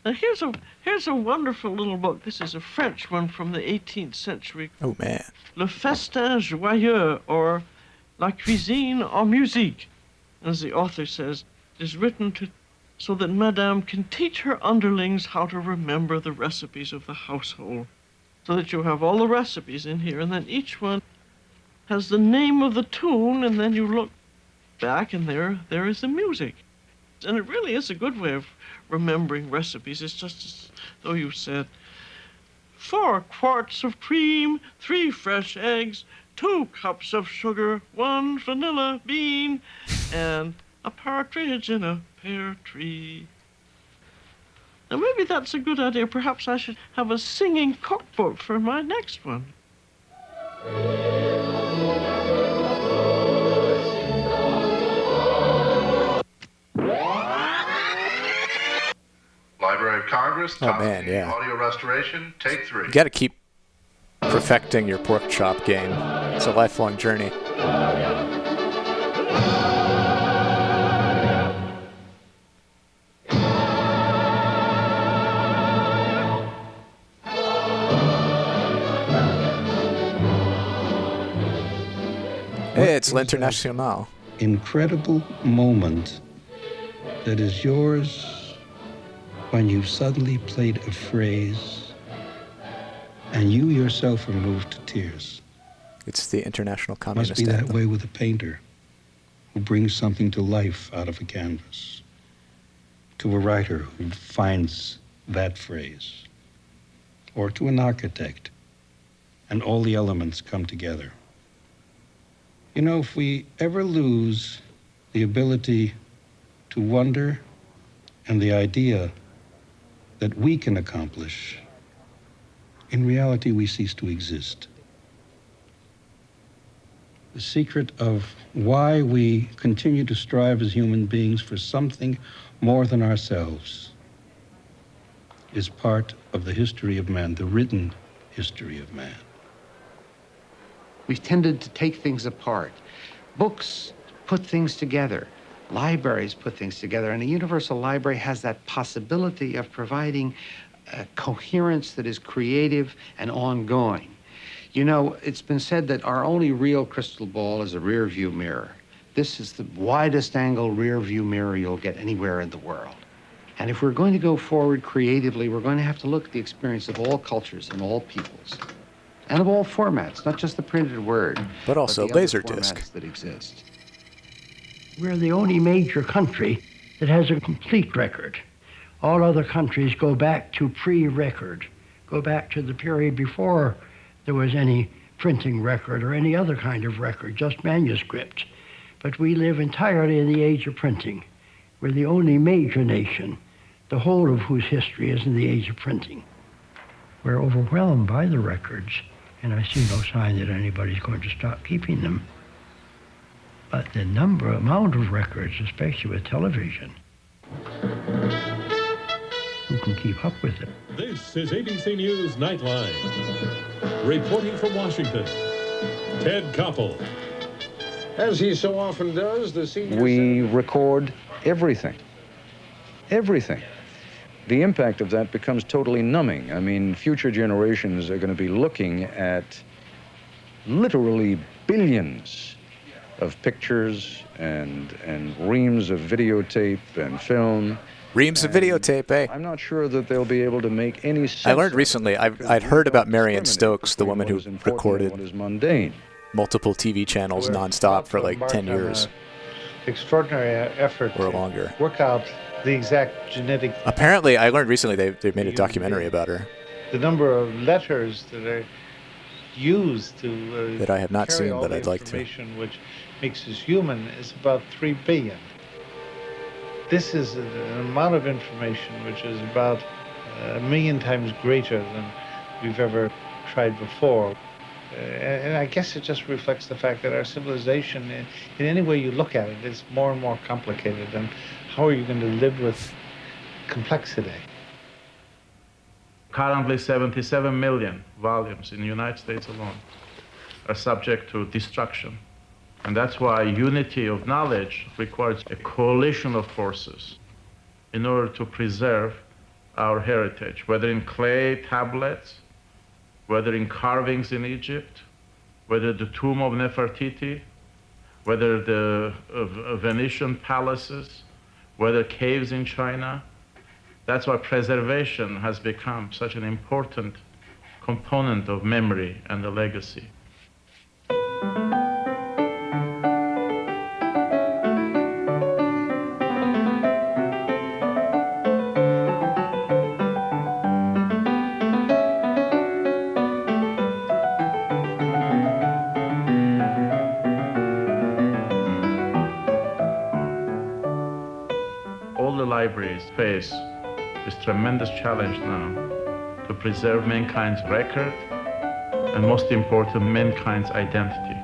Now here's a wonderful little book. This is a French one from the 18th century. Oh man. Le Festin Joyeux, or La Cuisine en Musique. As the author says, it is written so that Madame can teach her underlings how to remember the recipes of the household. So that you have all the recipes in here, and then each one has the name of the tune, and then you look back, and there is the music. And it really is a good way of remembering recipes. It's just as though you said, 4 quarts of cream, 3 fresh eggs, 2 cups of sugar, 1 vanilla bean, and a partridge in a pear tree. Now maybe that's a good idea. Perhaps I should have a singing cookbook for my next one. Library of Congress, Oh man, yeah. audio restoration, take 3. You gotta keep perfecting your pork chop game. It's a lifelong journey. Hey, it's l'International. Incredible moment that is yours when you suddenly played a phrase and you yourself are moved to tears. It's the International Communist Must be that Anthem. way with a painter who brings something to life out of a canvas, to a writer who finds that phrase, or to an architect, and all the elements come together. You know, if we ever lose the ability to wonder and the idea that we can accomplish, in reality we cease to exist. The secret of why we continue to strive as human beings for something more than ourselves is part of the history of man, the written history of man. We've tended to take things apart. Books put things together. Libraries put things together. And a universal library has that possibility of providing a coherence that is creative and ongoing. You know, it's been said that our only real crystal ball is a rear view mirror. This is the widest angle rear view mirror you'll get anywhere in the world. And if we're going to go forward creatively, we're going to have to look at the experience of all cultures and all peoples. And of all formats, not just the printed word, but also the other Laserdisc formats that exist. We're the only major country that has a complete record. All other countries go back to pre-record, go back to the period before there was any printing record or any other kind of record, just manuscript. But we live entirely in the age of printing. We're the only major nation, the whole of whose history is in the age of printing. We're overwhelmed by the records, and I see no sign that anybody's going to stop keeping them. But the amount of records, especially with television, who can keep up with it? This is ABC News Nightline. Reporting from Washington, Ted Koppel. As he so often does, the senior... We record everything. Everything. The impact of that becomes totally numbing. I mean, future generations are going to be looking at literally billions of pictures and reams of videotape and film. Reams of videotape, eh? I'm not sure that they'll be able to make any sense. I learned recently, I'd heard about Marion Stokes, the woman who recorded multiple TV channels nonstop for like 10 years. Extraordinary effort or longer. Work out the exact genetic... Apparently, I learned recently they made a documentary about her. The number of letters that are used to that I have not seen, but I'd like to. Which makes us human is about 3 billion. This is an amount of information which is about 1 million times greater than we've ever tried before. And I guess it just reflects the fact that our civilization, in any way you look at it, is more and more complicated. And how are you going to live with complexity? Currently, 77 million volumes in the United States alone are subject to destruction. And that's why unity of knowledge requires a coalition of forces in order to preserve our heritage, whether in clay tablets, whether in carvings in Egypt, whether the tomb of Nefertiti, whether the Venetian palaces, whether caves in China. That's why preservation has become such an important component of memory and the legacy. Libraries face this tremendous challenge now to preserve mankind's record and, most important, mankind's identity.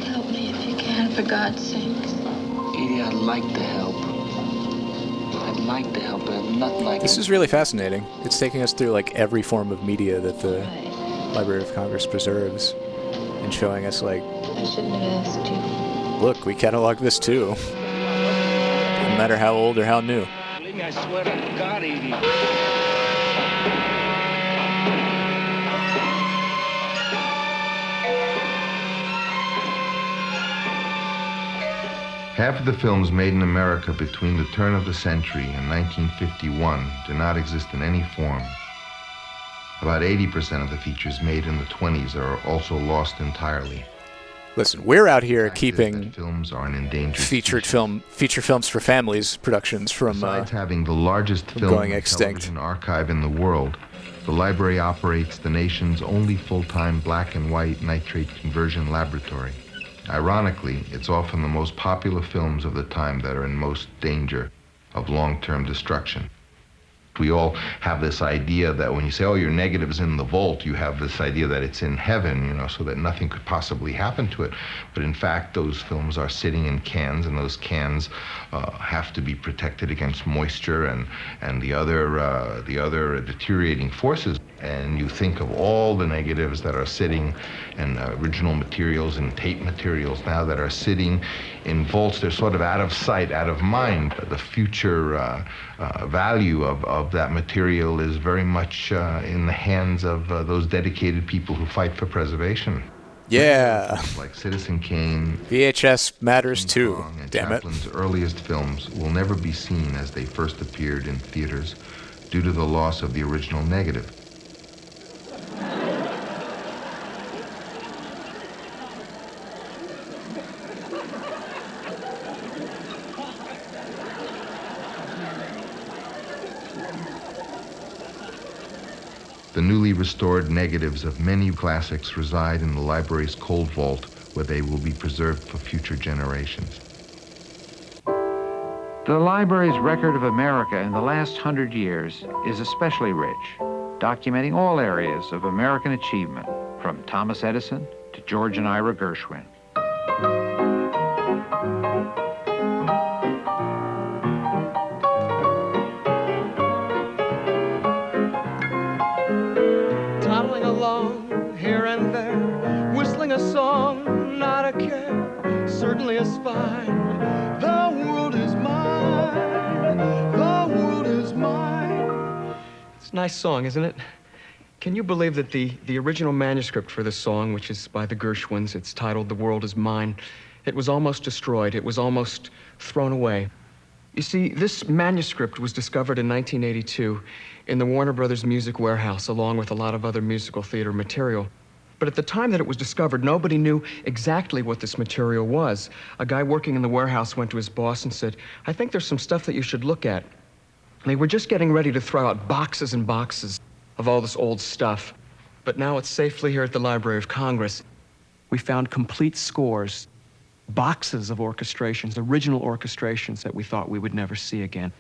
Help me if you can, for God's sakes. Edie, I'd like to help. I'd like to help, but I'm nothing like This is really fascinating. It's taking us through like every form of media that the Library of Congress preserves and showing us like, I shouldn't have asked you. look, we catalog this too. No matter how old or how new. Believe me, I swear to God, Edie. Half of the films made in America between the turn of the century and 1951 do not exist in any form. About 80% of the features made in the 20s are also lost entirely. Listen, we're out here keeping films are an endangered feature films for families productions from Besides having the largest film going and extinct. television archive in the world, the library operates the nation's only full-time black and white nitrate conversion laboratory. Ironically, it's often the most popular films of the time that are in most danger of long-term destruction. We all have this idea that when you say, oh, your negative's in the vault, you have this idea that it's in heaven, you know, so that nothing could possibly happen to it. But in fact, those films are sitting in cans, and those cans have to be protected against moisture and the other deteriorating forces. And you think of all the negatives that are sitting, and original materials and tape materials now that are sitting in vaults. They're sort of out of sight, out of mind. The future value of that material is very much in the hands of those dedicated people who fight for preservation. Yeah. Like Citizen Kane. VHS matters too, damn it. Chaplin's earliest films will never be seen as they first appeared in theaters due to the loss of the original negative. The newly restored negatives of many classics reside in the library's cold vault, where they will be preserved for future generations. The library's record of America in the last 100 years is especially rich, documenting all areas of American achievement, from Thomas Edison to George and Ira Gershwin. Toddling along here and there, whistling a song, not a care, certainly is fine. The world is mine, the world is mine. It's a nice song, isn't it? Can you believe that the original manuscript for this song, which is by the Gershwins, it's titled The World Is Mine, it was almost destroyed, it was almost thrown away. You see, this manuscript was discovered in 1982 in the Warner Brothers Music Warehouse, along with a lot of other musical theater material. But at the time that it was discovered, nobody knew exactly what this material was. A guy working in the warehouse went to his boss and said, "I think there's some stuff that you should look at." They were just getting ready to throw out boxes and boxes of all this old stuff. But now it's safely here at the Library of Congress. We found complete scores, boxes of orchestrations, original orchestrations that we thought we would never see again.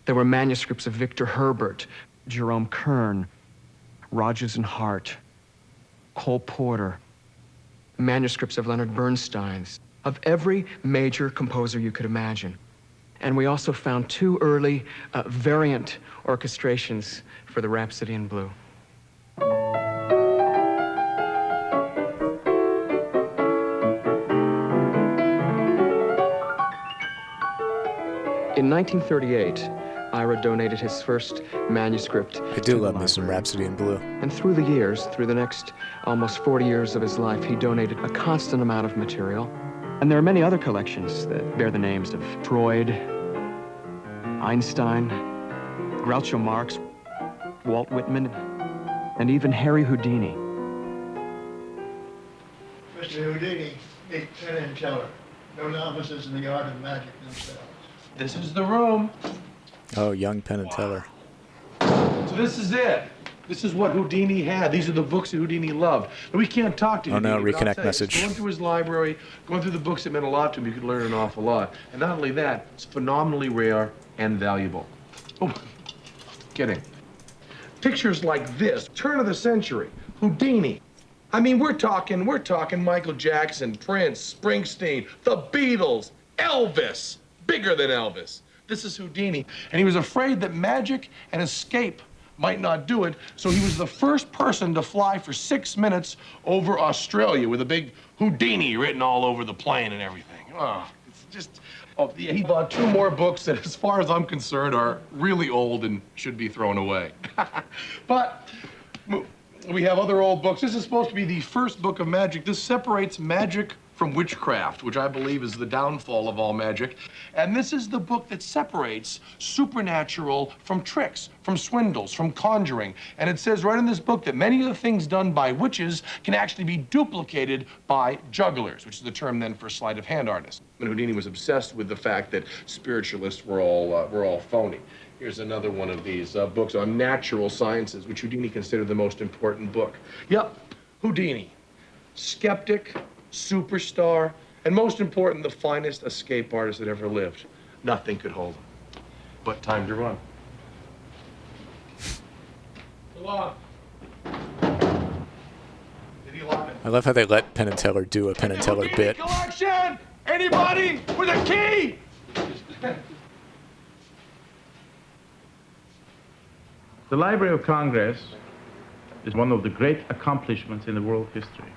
There were manuscripts of Victor Herbert, Jerome Kern, Rodgers and Hart, Cole Porter, manuscripts of Leonard Bernstein's, of every major composer you could imagine. And we also found two early variant orchestrations for the Rhapsody in Blue. In 1938, Ira donated his first manuscript. I do love me some Rhapsody in Blue. And through the years, through the next almost 40 years of his life, he donated a constant amount of material. And there are many other collections that bear the names of Freud, Einstein, Groucho Marx, Walt Whitman, and even Harry Houdini. Mr. Houdini, meet Penn and Teller, no novices in the art of magic themselves. This is the room. Oh, young Penn and Teller. So this is it. This is what Houdini had. These are the books that Houdini loved. But we can't talk to Houdini. Oh no, but I'll reconnect tell you, message. Going through his library, going through the books that meant a lot to him, you could learn an awful lot. And not only that, it's phenomenally rare and valuable. Oh, kidding. Pictures like this, turn of the century, Houdini. I mean, we're talking Michael Jackson, Prince, Springsteen, the Beatles, Elvis, bigger than Elvis. This is Houdini. And he was afraid that magic and escape might not do it, so he was the first person to fly for 6 minutes over Australia with a big Houdini written all over the plane and everything. Oh, it's just... Oh, yeah, he bought 2 more books that, as far as I'm concerned, are really old and should be thrown away. But we have other old books. This is supposed to be the first book of magic. This separates magic from witchcraft, which I believe is the downfall of all magic. And this is the book that separates supernatural from tricks, from swindles, from conjuring. And it says right in this book that many of the things done by witches can actually be duplicated by jugglers, which is the term then for sleight of hand artists. And Houdini was obsessed with the fact that spiritualists were all phony. Here's another one of these books on natural sciences, which Houdini considered the most important book. Yep, Houdini, skeptic, superstar, and most important, the finest escape artist that ever lived. Nothing could hold him. But time to run. I love how they let Penn and Teller do a Penn and Teller bit. Collection! Anybody with a key? The Library of Congress is one of the great accomplishments in the world history.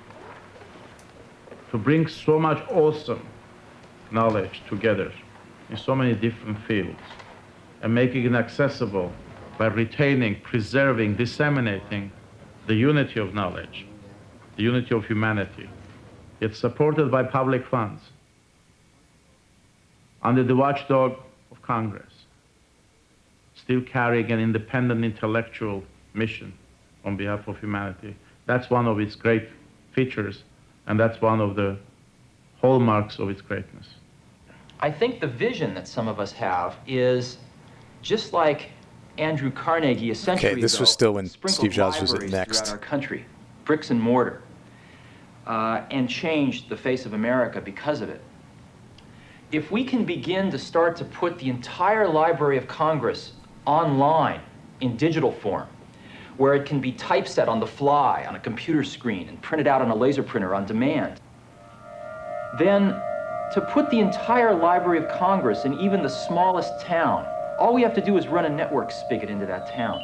To bring so much awesome knowledge together in so many different fields and making it accessible by retaining, preserving, disseminating the unity of knowledge, the unity of humanity. It's supported by public funds under the watchdog of Congress, still carrying an independent intellectual mission on behalf of humanity. That's one of its great features, and that's one of the hallmarks of its greatness. I think the vision that some of us have is just like Andrew Carnegie a century ago. This was still when Steve Jobs was at libraries Next. throughout our country, bricks and mortar, and changed the face of America because of it. If we can begin to start to put the entire Library of Congress online in digital form, where it can be typeset on the fly on a computer screen and printed out on a laser printer on demand, then to put the entire Library of Congress in even the smallest town, all we have to do is run a network spigot into that town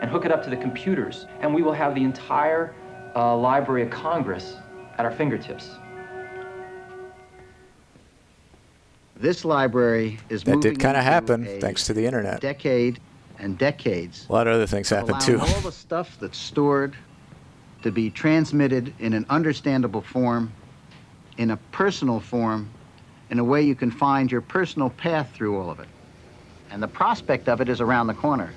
and hook it up to the computers, and we will have the entire Library of Congress at our fingertips. This library is That moving did kind of into happen, a thanks to the internet. decade and decades. A lot of other things happened too. All the stuff that's stored to be transmitted in an understandable form, in a personal form, in a way you can find your personal path through all of it. And the prospect of it is around the corner.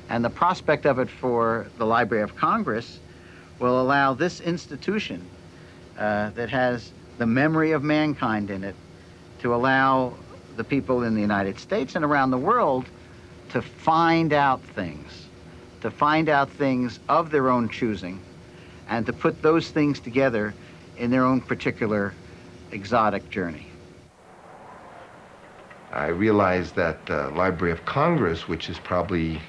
And the prospect of it for the Library of Congress will allow this institution that has the memory of mankind in it to allow the people in the United States and around the world to find out things of their own choosing, and to put those things together in their own particular exotic journey. I realized that Library of Congress, which is probably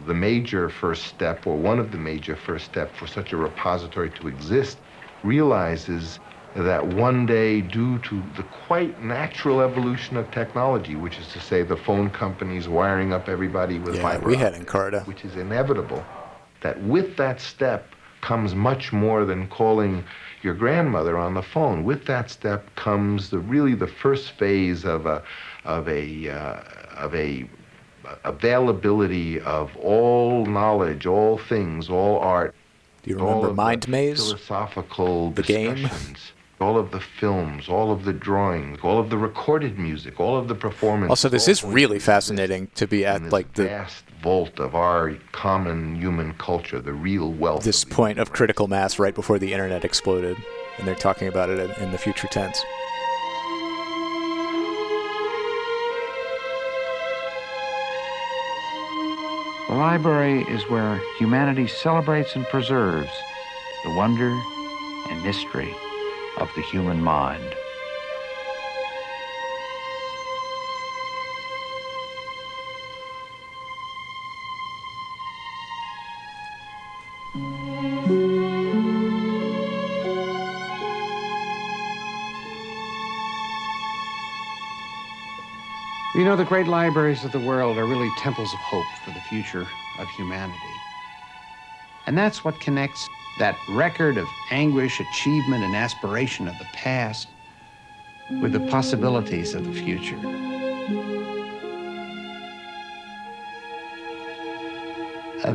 the major first step, or one of the major first steps for such a repository to exist, realizes that one day, due to the quite natural evolution of technology, which is to say the phone companies wiring up everybody with fiber we had optic, Encarta, which is inevitable, that with that step comes much more than calling your grandmother on the phone. With that step comes really the first phase of a availability of all knowledge, all things, all art. Do you remember Mind Maze? Philosophical the game? All of the films, all of the drawings, all of the recorded music, all of the performances. Also, this is really fascinating to be at like the vast vault of our common human culture, the real wealth. This point of critical mass right before the internet exploded, and they're talking about it in the future tense. The library is where humanity celebrates and preserves the wonder and mystery of the human mind. You know, the great libraries of the world are really temples of hope for the future of humanity. And that's what connects that record of anguish, achievement, and aspiration of the past with the possibilities of the future.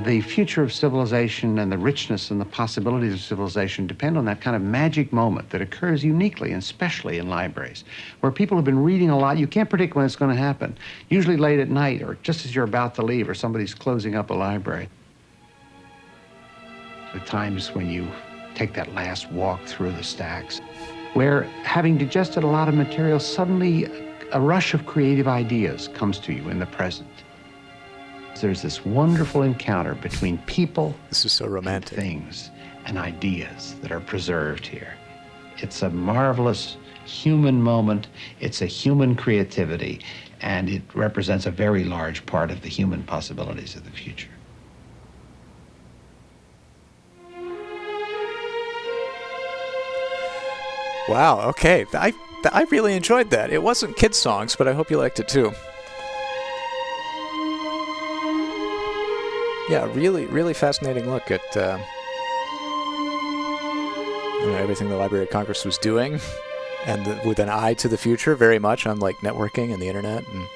The future of civilization and the richness and the possibilities of civilization depend on that kind of magic moment that occurs uniquely and specially in libraries, where people have been reading a lot. You can't predict when it's going to happen, usually late at night or just as you're about to leave or somebody's closing up a library. The times when you take that last walk through the stacks, where having digested a lot of material, suddenly a rush of creative ideas comes to you in the present. There's this wonderful encounter between people, this is so romantic, and things and ideas that are preserved here. It's a marvelous human moment. It's a human creativity, and it represents a very large part of the human possibilities of the future. Wow, okay. I really enjoyed that. It wasn't kids' songs, but I hope you liked it too. Yeah, really, really fascinating look at everything the Library of Congress was doing, and with an eye to the future, very much on like networking and the internet and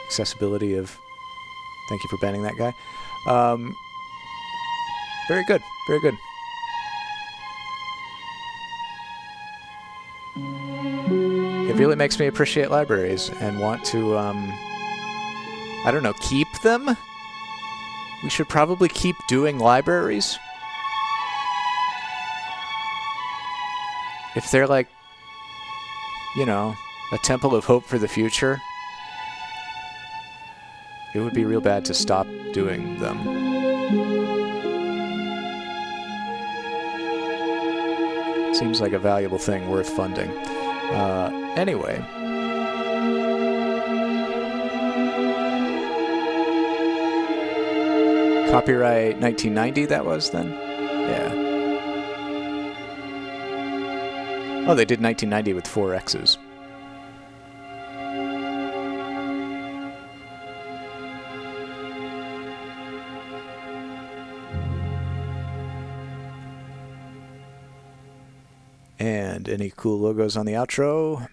accessibility of. Thank you for banning that guy. Very good, very good. It really makes me appreciate libraries and want to, I don't know, keep them? We should probably keep doing libraries. If they're like, you know, a temple of hope for the future, it would be real bad to stop doing them. Seems like a valuable thing worth funding. Anyway. Copyright 1990, that was then? Yeah. Oh, they did 1990 with 4 X's. And any cool logos on the outro?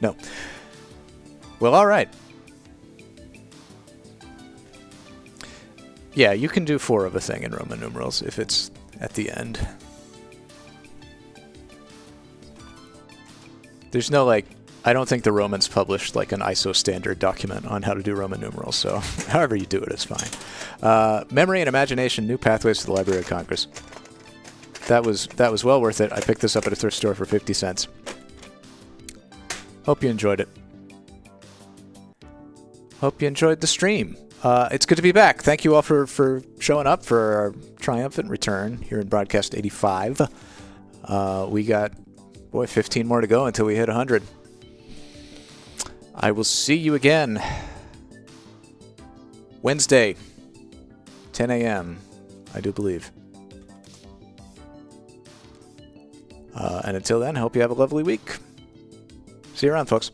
No. Well, all right. Yeah, you can do 4 of a thing in Roman numerals if it's at the end. There's no, like, I don't think the Romans published, like, an ISO standard document on how to do Roman numerals, so however you do it is fine. Memory and Imagination, New Pathways to the Library of Congress. That was well worth it. I picked this up at a thrift store for 50 cents. Hope you enjoyed it. Hope you enjoyed the stream. It's good to be back. Thank you all for showing up for our triumphant return here in Broadcast 85. We got, 15 more to go until we hit 100. I will see you again Wednesday, 10 a.m., I do believe. And until then, hope you have a lovely week. See you around, folks.